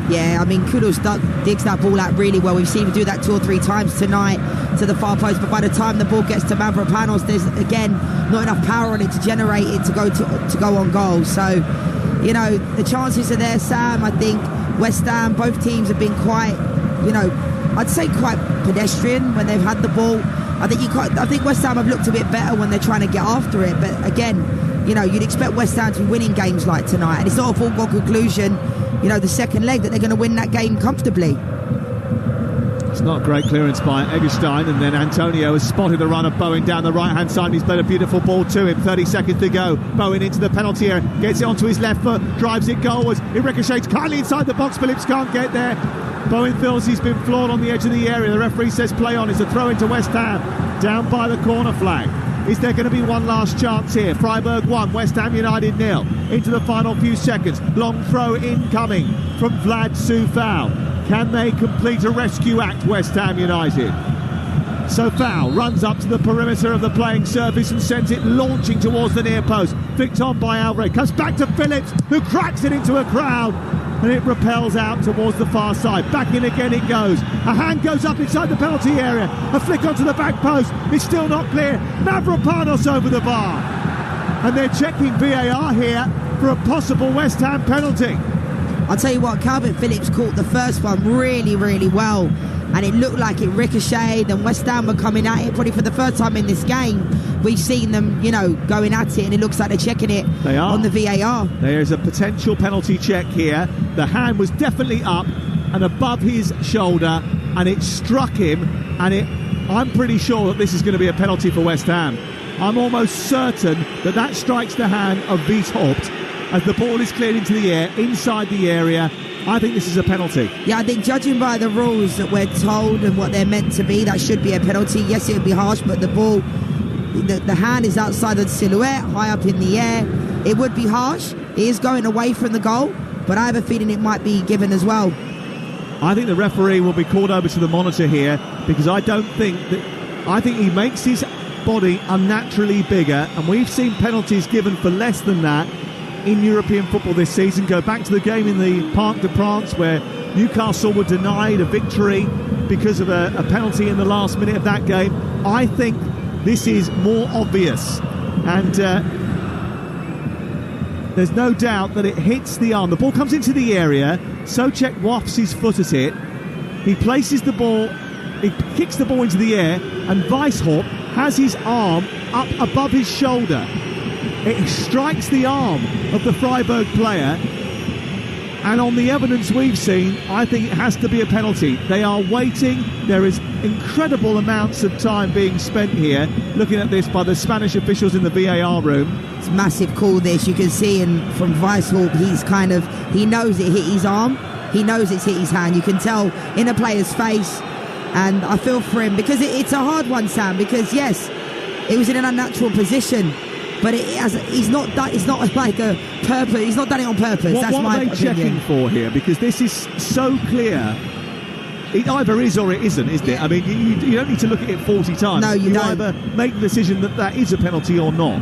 Yeah, I mean, Kudus digs that ball out really well. We've seen him do that 2 or 3 times tonight to the far post, but by the time the ball gets to Mavropanos, there's, again, not enough power on it to generate it to go on goal. So, you know, the chances are there, Sam. I think West Ham, both teams have been quite, you know, I'd say quite pedestrian when they've had the ball. I think West Ham have looked a bit better when they're trying to get after it, but again, you know, you'd expect West Ham to be winning games like tonight, and it's not a foregone conclusion, you know, the second leg, that they're going to win that game comfortably. It's not a great clearance by Eggestein, and then Antonio has spotted the run of Bowen down the right hand side, and he's played a beautiful ball to him. 30 seconds to go. Bowen into the penalty area, gets it onto his left foot, drives it goalwards. It ricochets kindly inside the box. Phillips can't get there. Bowen feels he's been floored on the edge of the area. The referee says play on. It's a throw into West Ham, down by the corner flag. Is there going to be one last chance here? Freiburg 1, West Ham United 0. Into the final few seconds. Long throw incoming from Vlad Sofau. Can they complete a rescue act, West Ham United? Sofau runs up to the perimeter of the playing surface and sends it launching towards the near post. Flicked on by Alvarez. Comes back to Phillips, who cracks it into a crowd. And it repels out towards the far side. Back in again it goes. A hand goes up inside the penalty area. A flick onto the back post. It's still not clear. Mavropanos over the bar. And they're checking VAR here for a possible West Ham penalty. I'll tell you what, Calvin Phillips caught the first one really, really well. And it looked like it ricocheted, and West Ham were coming at it probably for the first time in this game. We've seen them, you know, going at it, and it looks like they're checking it on the VAR. There's a potential penalty check here. The hand was definitely up and above his shoulder, and it struck him, and I'm pretty sure that this is going to be a penalty for West Ham. I'm almost certain that strikes the hand of Wieshaupt as the ball is cleared into the air, inside the area. I think this is a penalty. Yeah, I think judging by the rules that we're told and what they're meant to be, that should be a penalty. Yes, it would be harsh, but the ball, the hand is outside of the silhouette, high up in the air. It would be harsh. It is going away from the goal, but I have a feeling it might be given as well. I think the referee will be called over to the monitor here, because I think he makes his body unnaturally bigger, and we've seen penalties given for less than that in European football this season. Go back to the game in the Parc des Princes where Newcastle were denied a victory because of a penalty in the last minute of that game. I think this is more obvious, and there's no doubt that it hits the arm. The ball comes into the area, Souček wafts his foot at it, he places the ball, he kicks the ball into the air, and Weishaupt has his arm up above his shoulder. It strikes the arm of the Freiburg player, and on the evidence we've seen, I think it has to be a penalty. They are waiting. There is incredible amounts of time being spent here looking at this by the Spanish officials in the VAR room. It's a massive call, this. You can see from Weishaupt, he knows it hit his arm. He knows it's hit his hand. You can tell in a player's face. And I feel for him, because it's a hard one, Sam, because yes, it was in an unnatural position, but he's not like a purpose. He's not done it on purpose. That's my opinion. What are they checking for here? Because this is so clear. It either is or it isn't it? I mean, you don't need to look at it 40 times. No, you don't. Either make the decision that is a penalty or not.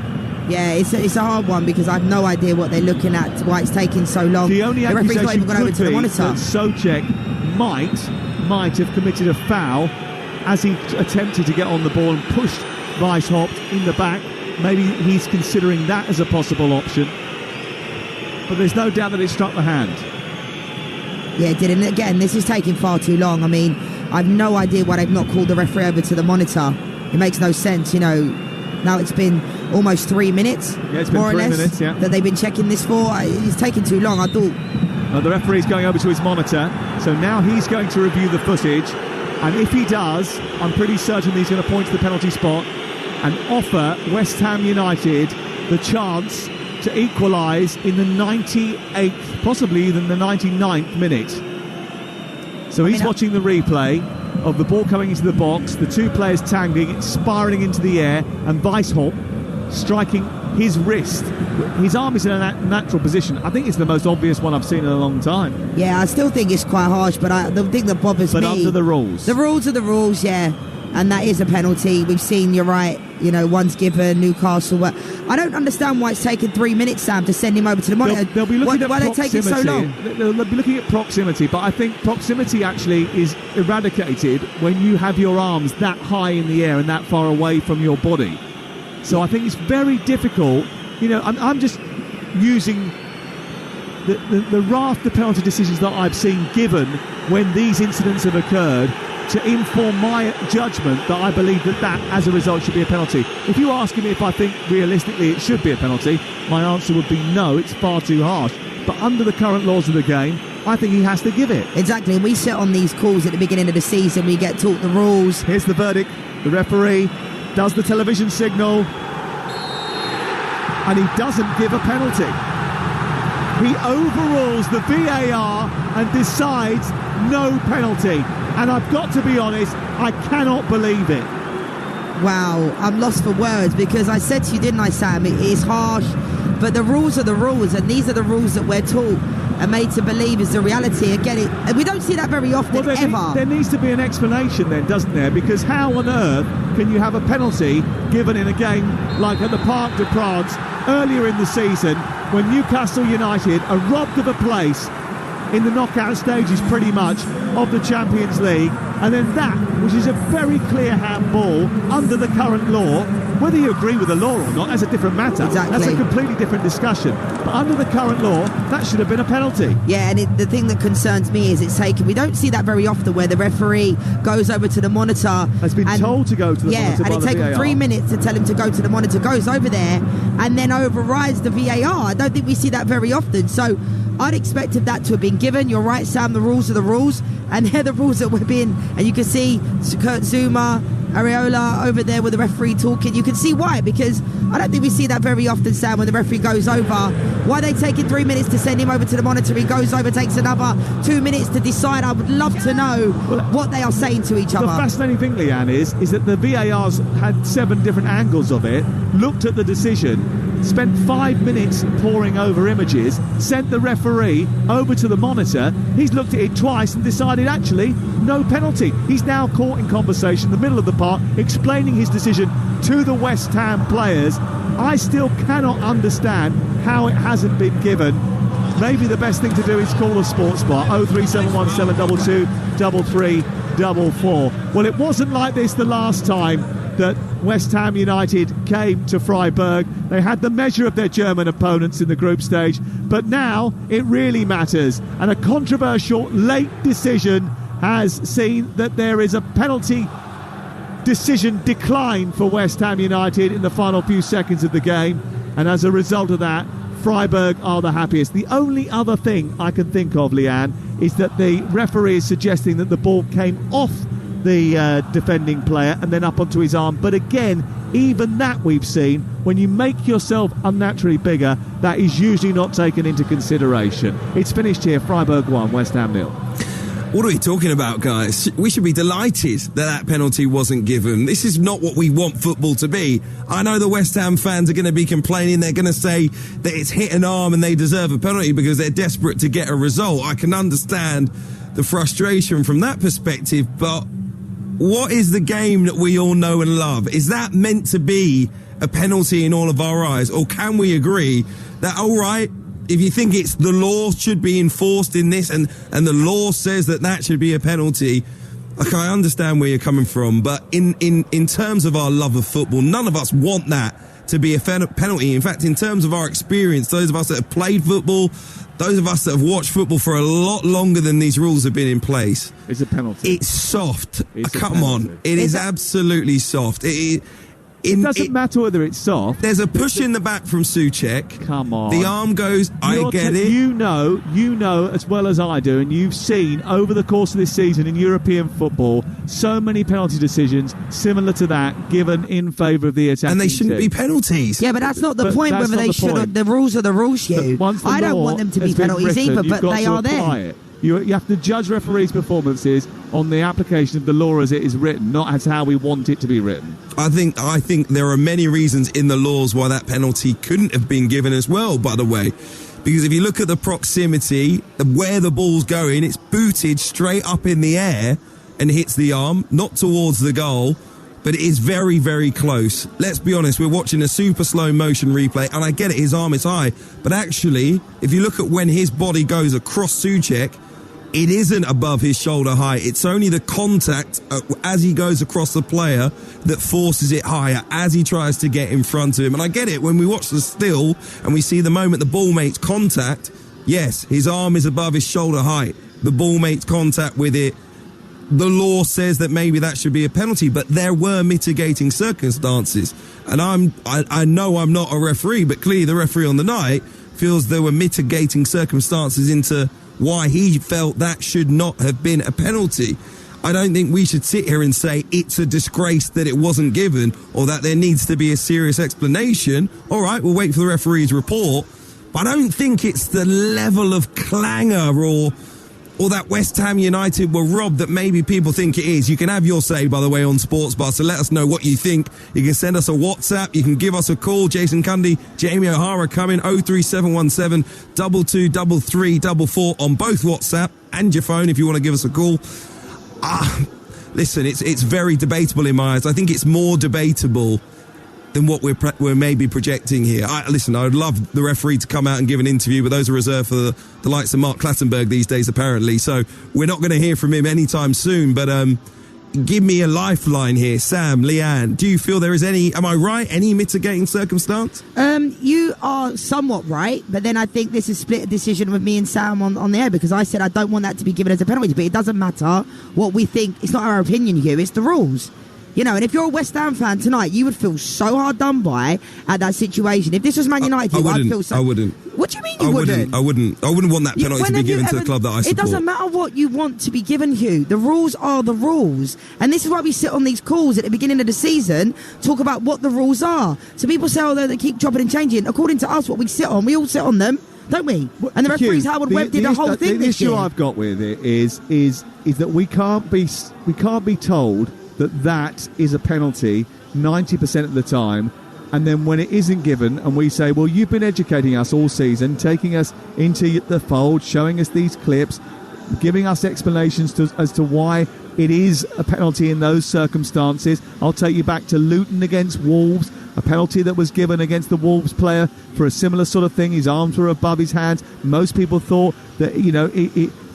Yeah, it's a hard one, because I've no idea what they're looking at, why it's taking so long. The only referee's not even gone over to the monitor. That Souček might have committed a foul as he attempted to get on the ball and pushed Weishaupt in the back. Maybe he's considering that as a possible option, but there's no doubt that it struck the hand. Yeah, it did. And again, this is taking far too long. I mean, I've no idea why they've not called the referee over to the monitor. It makes no sense, Now it's been almost 3 minutes, more or less, that they've been checking this for. It's taking too long, I thought. Well, the referee's going over to his monitor, so now he's going to review the footage, and if he does, I'm pretty certain he's going to point to the penalty spot and offer West Ham United the chance to equalise in the 98th, possibly even the 99th minute. So he's watching the replay of the ball coming into the box, the two players tangling, it's spiralling into the air, and Weishaupt striking his wrist. His arm is in a natural position. I think it's the most obvious one I've seen in a long time. Yeah, I still think it's quite harsh, but the thing that bothers me... But under the rules. The rules are the rules, yeah. And that is a penalty. We've seen, you're right, one's given, Newcastle. But I don't understand why it's taken 3 minutes, Sam, to send him over to the monitor. They'll be looking at why they take it so long? They'll be looking at proximity, but I think proximity actually is eradicated when you have your arms that high in the air and that far away from your body. So I think it's very difficult. I'm just using the raft of penalty decisions that I've seen given when these incidents have occurred to inform my judgment that I believe that as a result should be a penalty. If you ask me if I think realistically it should be a penalty, my answer would be no, it's far too harsh. But under the current laws of the game, I think he has to give it. Exactly, and we sit on these calls at the beginning of the season, we get taught the rules. Here's the verdict. The referee does the television signal, and he doesn't give a penalty. He overrules the VAR and decides no penalty. And I've got to be honest, I cannot believe it. Wow, I'm lost for words, because I said to you, didn't I, Sam, it is harsh, but the rules are the rules, and these are the rules that we're taught and made to believe is the reality. Again, we don't see that very often, ever. There needs to be an explanation then, doesn't there? Because how on earth can you have a penalty given in a game like at the Parc des Princes earlier in the season, when Newcastle United are robbed of a place in the knockout stages pretty much of the Champions League, and then that, which is a very clear handball under the current law, whether you agree with the law or not, that's a different matter. Exactly. That's a completely different discussion. But under the current law, that should have been a penalty. Yeah, and the thing that concerns me is it's taken... We don't see that very often, where the referee goes over to the monitor... Has been told to go to the monitor by the VAR. Yeah, and it takes him 3 minutes to tell him to go to the monitor, goes over there, and then overrides the VAR. I don't think we see that very often. So I'd expected that to have been given. You're right, Sam, the rules are the rules, and they're the rules that we're being... And you can see Kurt Zuma, Areola over there with the referee talking. You can see why, because I don't think we see that very often, Sam, when the referee goes over. Why are they taking 3 minutes to send him over to the monitor? He goes over, takes another 2 minutes to decide. I would love to know what they are saying to each other. The fascinating thing, Lianne, is that the VAR's had 7 different angles of it, looked at the decision, spent 5 minutes poring over images, sent the referee over to the monitor. He's looked at it twice and decided, actually, no penalty. He's now caught in conversation in the middle of the park, explaining his decision to the West Ham players. I still cannot understand how it hasn't been given. Maybe the best thing to do is call the sports bar, 0371 722 3344. Well, it wasn't like this the last time that West Ham United came to Freiburg. They had the measure of their German opponents in the group stage, but now it really matters. And a controversial late decision has seen that there is a penalty decision decline for West Ham United in the final few seconds of the game. And as a result of that, Freiburg are the happiest. The only other thing I can think of, Lianne, is that the referee is suggesting that the ball came off the defending player and then up onto his arm. But again, even that we've seen, when you make yourself unnaturally bigger, that is usually not taken into consideration. It's finished here, Freiburg 1, West Ham 0. What are we talking about, guys? We should be delighted that penalty wasn't given. This is not what we want football to be. I know the West Ham fans are going to be complaining. They're going to say that it's hit an arm and they deserve a penalty because they're desperate to get a result. I can understand the frustration from that perspective, but what is the game that we all know and love? Is that meant to be a penalty in all of our eyes? Or can we agree that, all right, if you think it's the law should be enforced in this and the law says that should be a penalty, okay, I understand where you're coming from. But in terms of our love of football, none of us want that to be a penalty. In fact, in terms of our experience, those of us that have played football, those of us that have watched football for a lot longer than these rules have been in place. It's a penalty. It's soft. Come on. It is absolutely soft. It doesn't matter whether it's soft. There's a push in the back from Souček. Come on. The arm goes, I get it. You know as well as I do, and you've seen over the course of this season in European football so many penalty decisions similar to that given in favour of the attacking and they shouldn't team. be penalties. Yeah, but that's not the point, whether they should. The rules are the rules, Hugh. I don't want them to be penalties either, but they are there. You have to judge referees' performances on the application of the law as it is written, not as how we want it to be written. I think there are many reasons in the laws why that penalty couldn't have been given as well, by the way. Because if you look at the proximity, where the ball's going, it's booted straight up in the air and hits the arm, not towards the goal, but it is very, very close. Let's be honest, we're watching a super slow motion replay, and I get it, his arm is high. But actually, if you look at when his body goes across Souček, it isn't above his shoulder height. It's only the contact as he goes across the player that forces it higher as he tries to get in front of him. And I get it, when we watch the still and we see the moment the ball makes contact, yes, his arm is above his shoulder height. The ball makes contact with it. The law says that maybe that should be a penalty, but there were mitigating circumstances. And I know I'm not a referee, but clearly the referee on the night feels there were mitigating circumstances into why he felt that should not have been a penalty. I don't think we should sit here and say it's a disgrace that it wasn't given or that there needs to be a serious explanation. All right, we'll wait for the referee's report. But I don't think it's the level of clangor or that West Ham United were robbed that maybe people think it is. You can have your say, by the way, on Sports Bar, so let us know what you think. You can send us a WhatsApp, you can give us a call. Jason Cundy, Jamie O'Hara coming, 03717 223344 on both WhatsApp and your phone if you want to give us a call. Listen, it's very debatable in my eyes. I think it's more debatable than what we're maybe projecting here. I would love the referee to come out and give an interview, but those are reserved for the likes of Mark Clattenburg these days, apparently. So we're not going to hear from him anytime soon. But give me a lifeline here, Sam, Lianne. Do you feel there is am I right, any mitigating circumstance? You are somewhat right, but then I think this is split a decision with me and Sam on the air, because I said I don't want that to be given as a penalty, but it doesn't matter what we think. It's not our opinion, Hugh, it's the rules. You know, and if you're a West Ham fan tonight, you would feel so hard done by at that situation. If this was Man United, I'd feel so... I wouldn't. What do you mean you wouldn't? I wouldn't want that penalty to be given to the club that I support. It doesn't matter what you want to be given, Hugh. The rules are the rules. And this is why we sit on these calls at the beginning of the season, talk about what the rules are. So people say, they keep chopping and changing. According to us, what we sit on, we all sit on them, don't we? And the referees, Howard Webb, did the whole thing this year. The issue I've got with it is that we can't be told that is a penalty 90% of the time And then when it isn't given, and we say, well, you've been educating us all season, taking us into the fold, showing us these clips, giving us explanations as to why it is a penalty in those circumstances. I'll take you back to Luton against Wolves, a penalty that was given against the Wolves player for a similar sort of thing. His arms were above his hands. Most people thought that,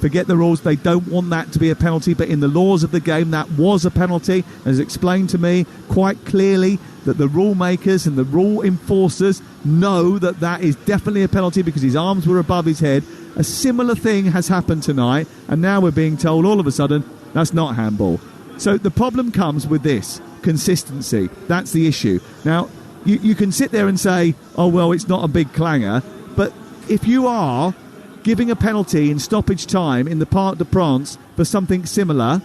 forget the rules, they don't want that to be a penalty, but in the laws of the game, that was a penalty. As explained to me quite clearly, that the rule makers and the rule enforcers know that that is definitely a penalty because his arms were above his head. A similar thing has happened tonight, and now we're being told all of a sudden that's not handball. So the problem comes with this consistency. That's the issue. Now, you can sit there and say, oh, well, it's not a big clanger, but if you are giving a penalty in stoppage time in the Parc des Princes for something similar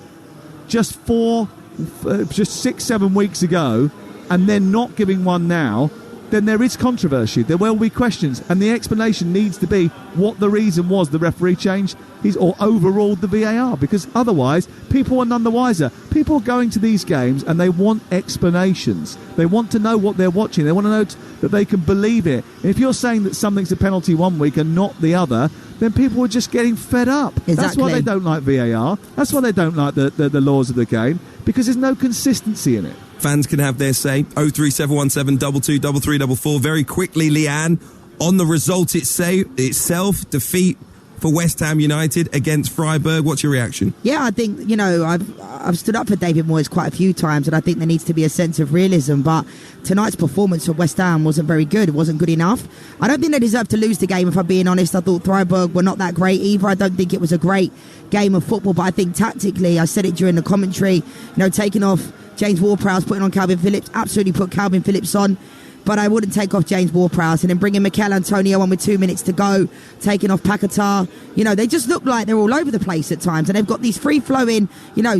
just 6-7 weeks ago, and then not giving one now, then there is controversy. There will be questions, and the explanation needs to be what the reason was the referee changed or overruled the VAR, because otherwise people are none the wiser. People are going to these games and they want explanations. They want to know what they're watching. They want to know that they can believe it. And if you're saying that something's a penalty one week and not the other, then people are just getting fed up. Exactly. That's why they don't like VAR. That's why they don't like the laws of the game, because there's no consistency in it. Fans can have their say. 03717 22 3344. Very quickly, Lianne, on the result itself, defeat for West Ham United against Freiburg. What's your reaction? Yeah, I think, I've stood up for David Moyes quite a few times, and I think there needs to be a sense of realism, but tonight's performance for West Ham wasn't very good. It wasn't good enough. I don't think they deserved to lose the game, if I'm being honest. I thought Freiburg were not that great either. I don't think it was a great game of football, but I think tactically, I said it during the commentary, taking off James Ward-Prowse, putting on Calvin Phillips, absolutely put Calvin Phillips on. But I wouldn't take off James Ward-Prowse, and then bringing Mikel Antonio on with 2 minutes to go, taking off Paquetá. They just look like they're all over the place at times, and they've got these free-flowing,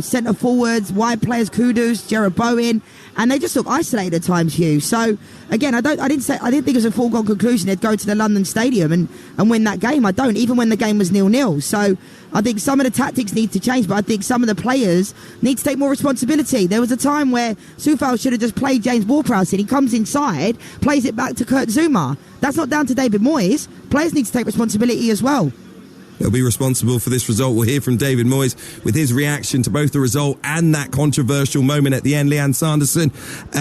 centre forwards, wide players, Kudus, Jared Bowen, and they just look isolated at times, Hugh. So again, I didn't think it was a foregone conclusion they'd go to the London Stadium and win that game. I don't, even when the game was 0-0. So I think some of the tactics need to change, but I think some of the players need to take more responsibility. There was a time where Soufal should have just played James Ward-Prowse in. He comes inside, plays it back to Kurt Zouma. That's not down to David Moyes. Players need to take responsibility as well. They'll be responsible for this result. We'll hear from David Moyes with his reaction to both the result and that controversial moment at the end. Lianne Sanderson,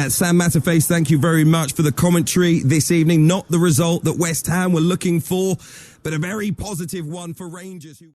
Sam Matterface, thank you very much for the commentary this evening. Not the result that West Ham were looking for, but a very positive one for Rangers.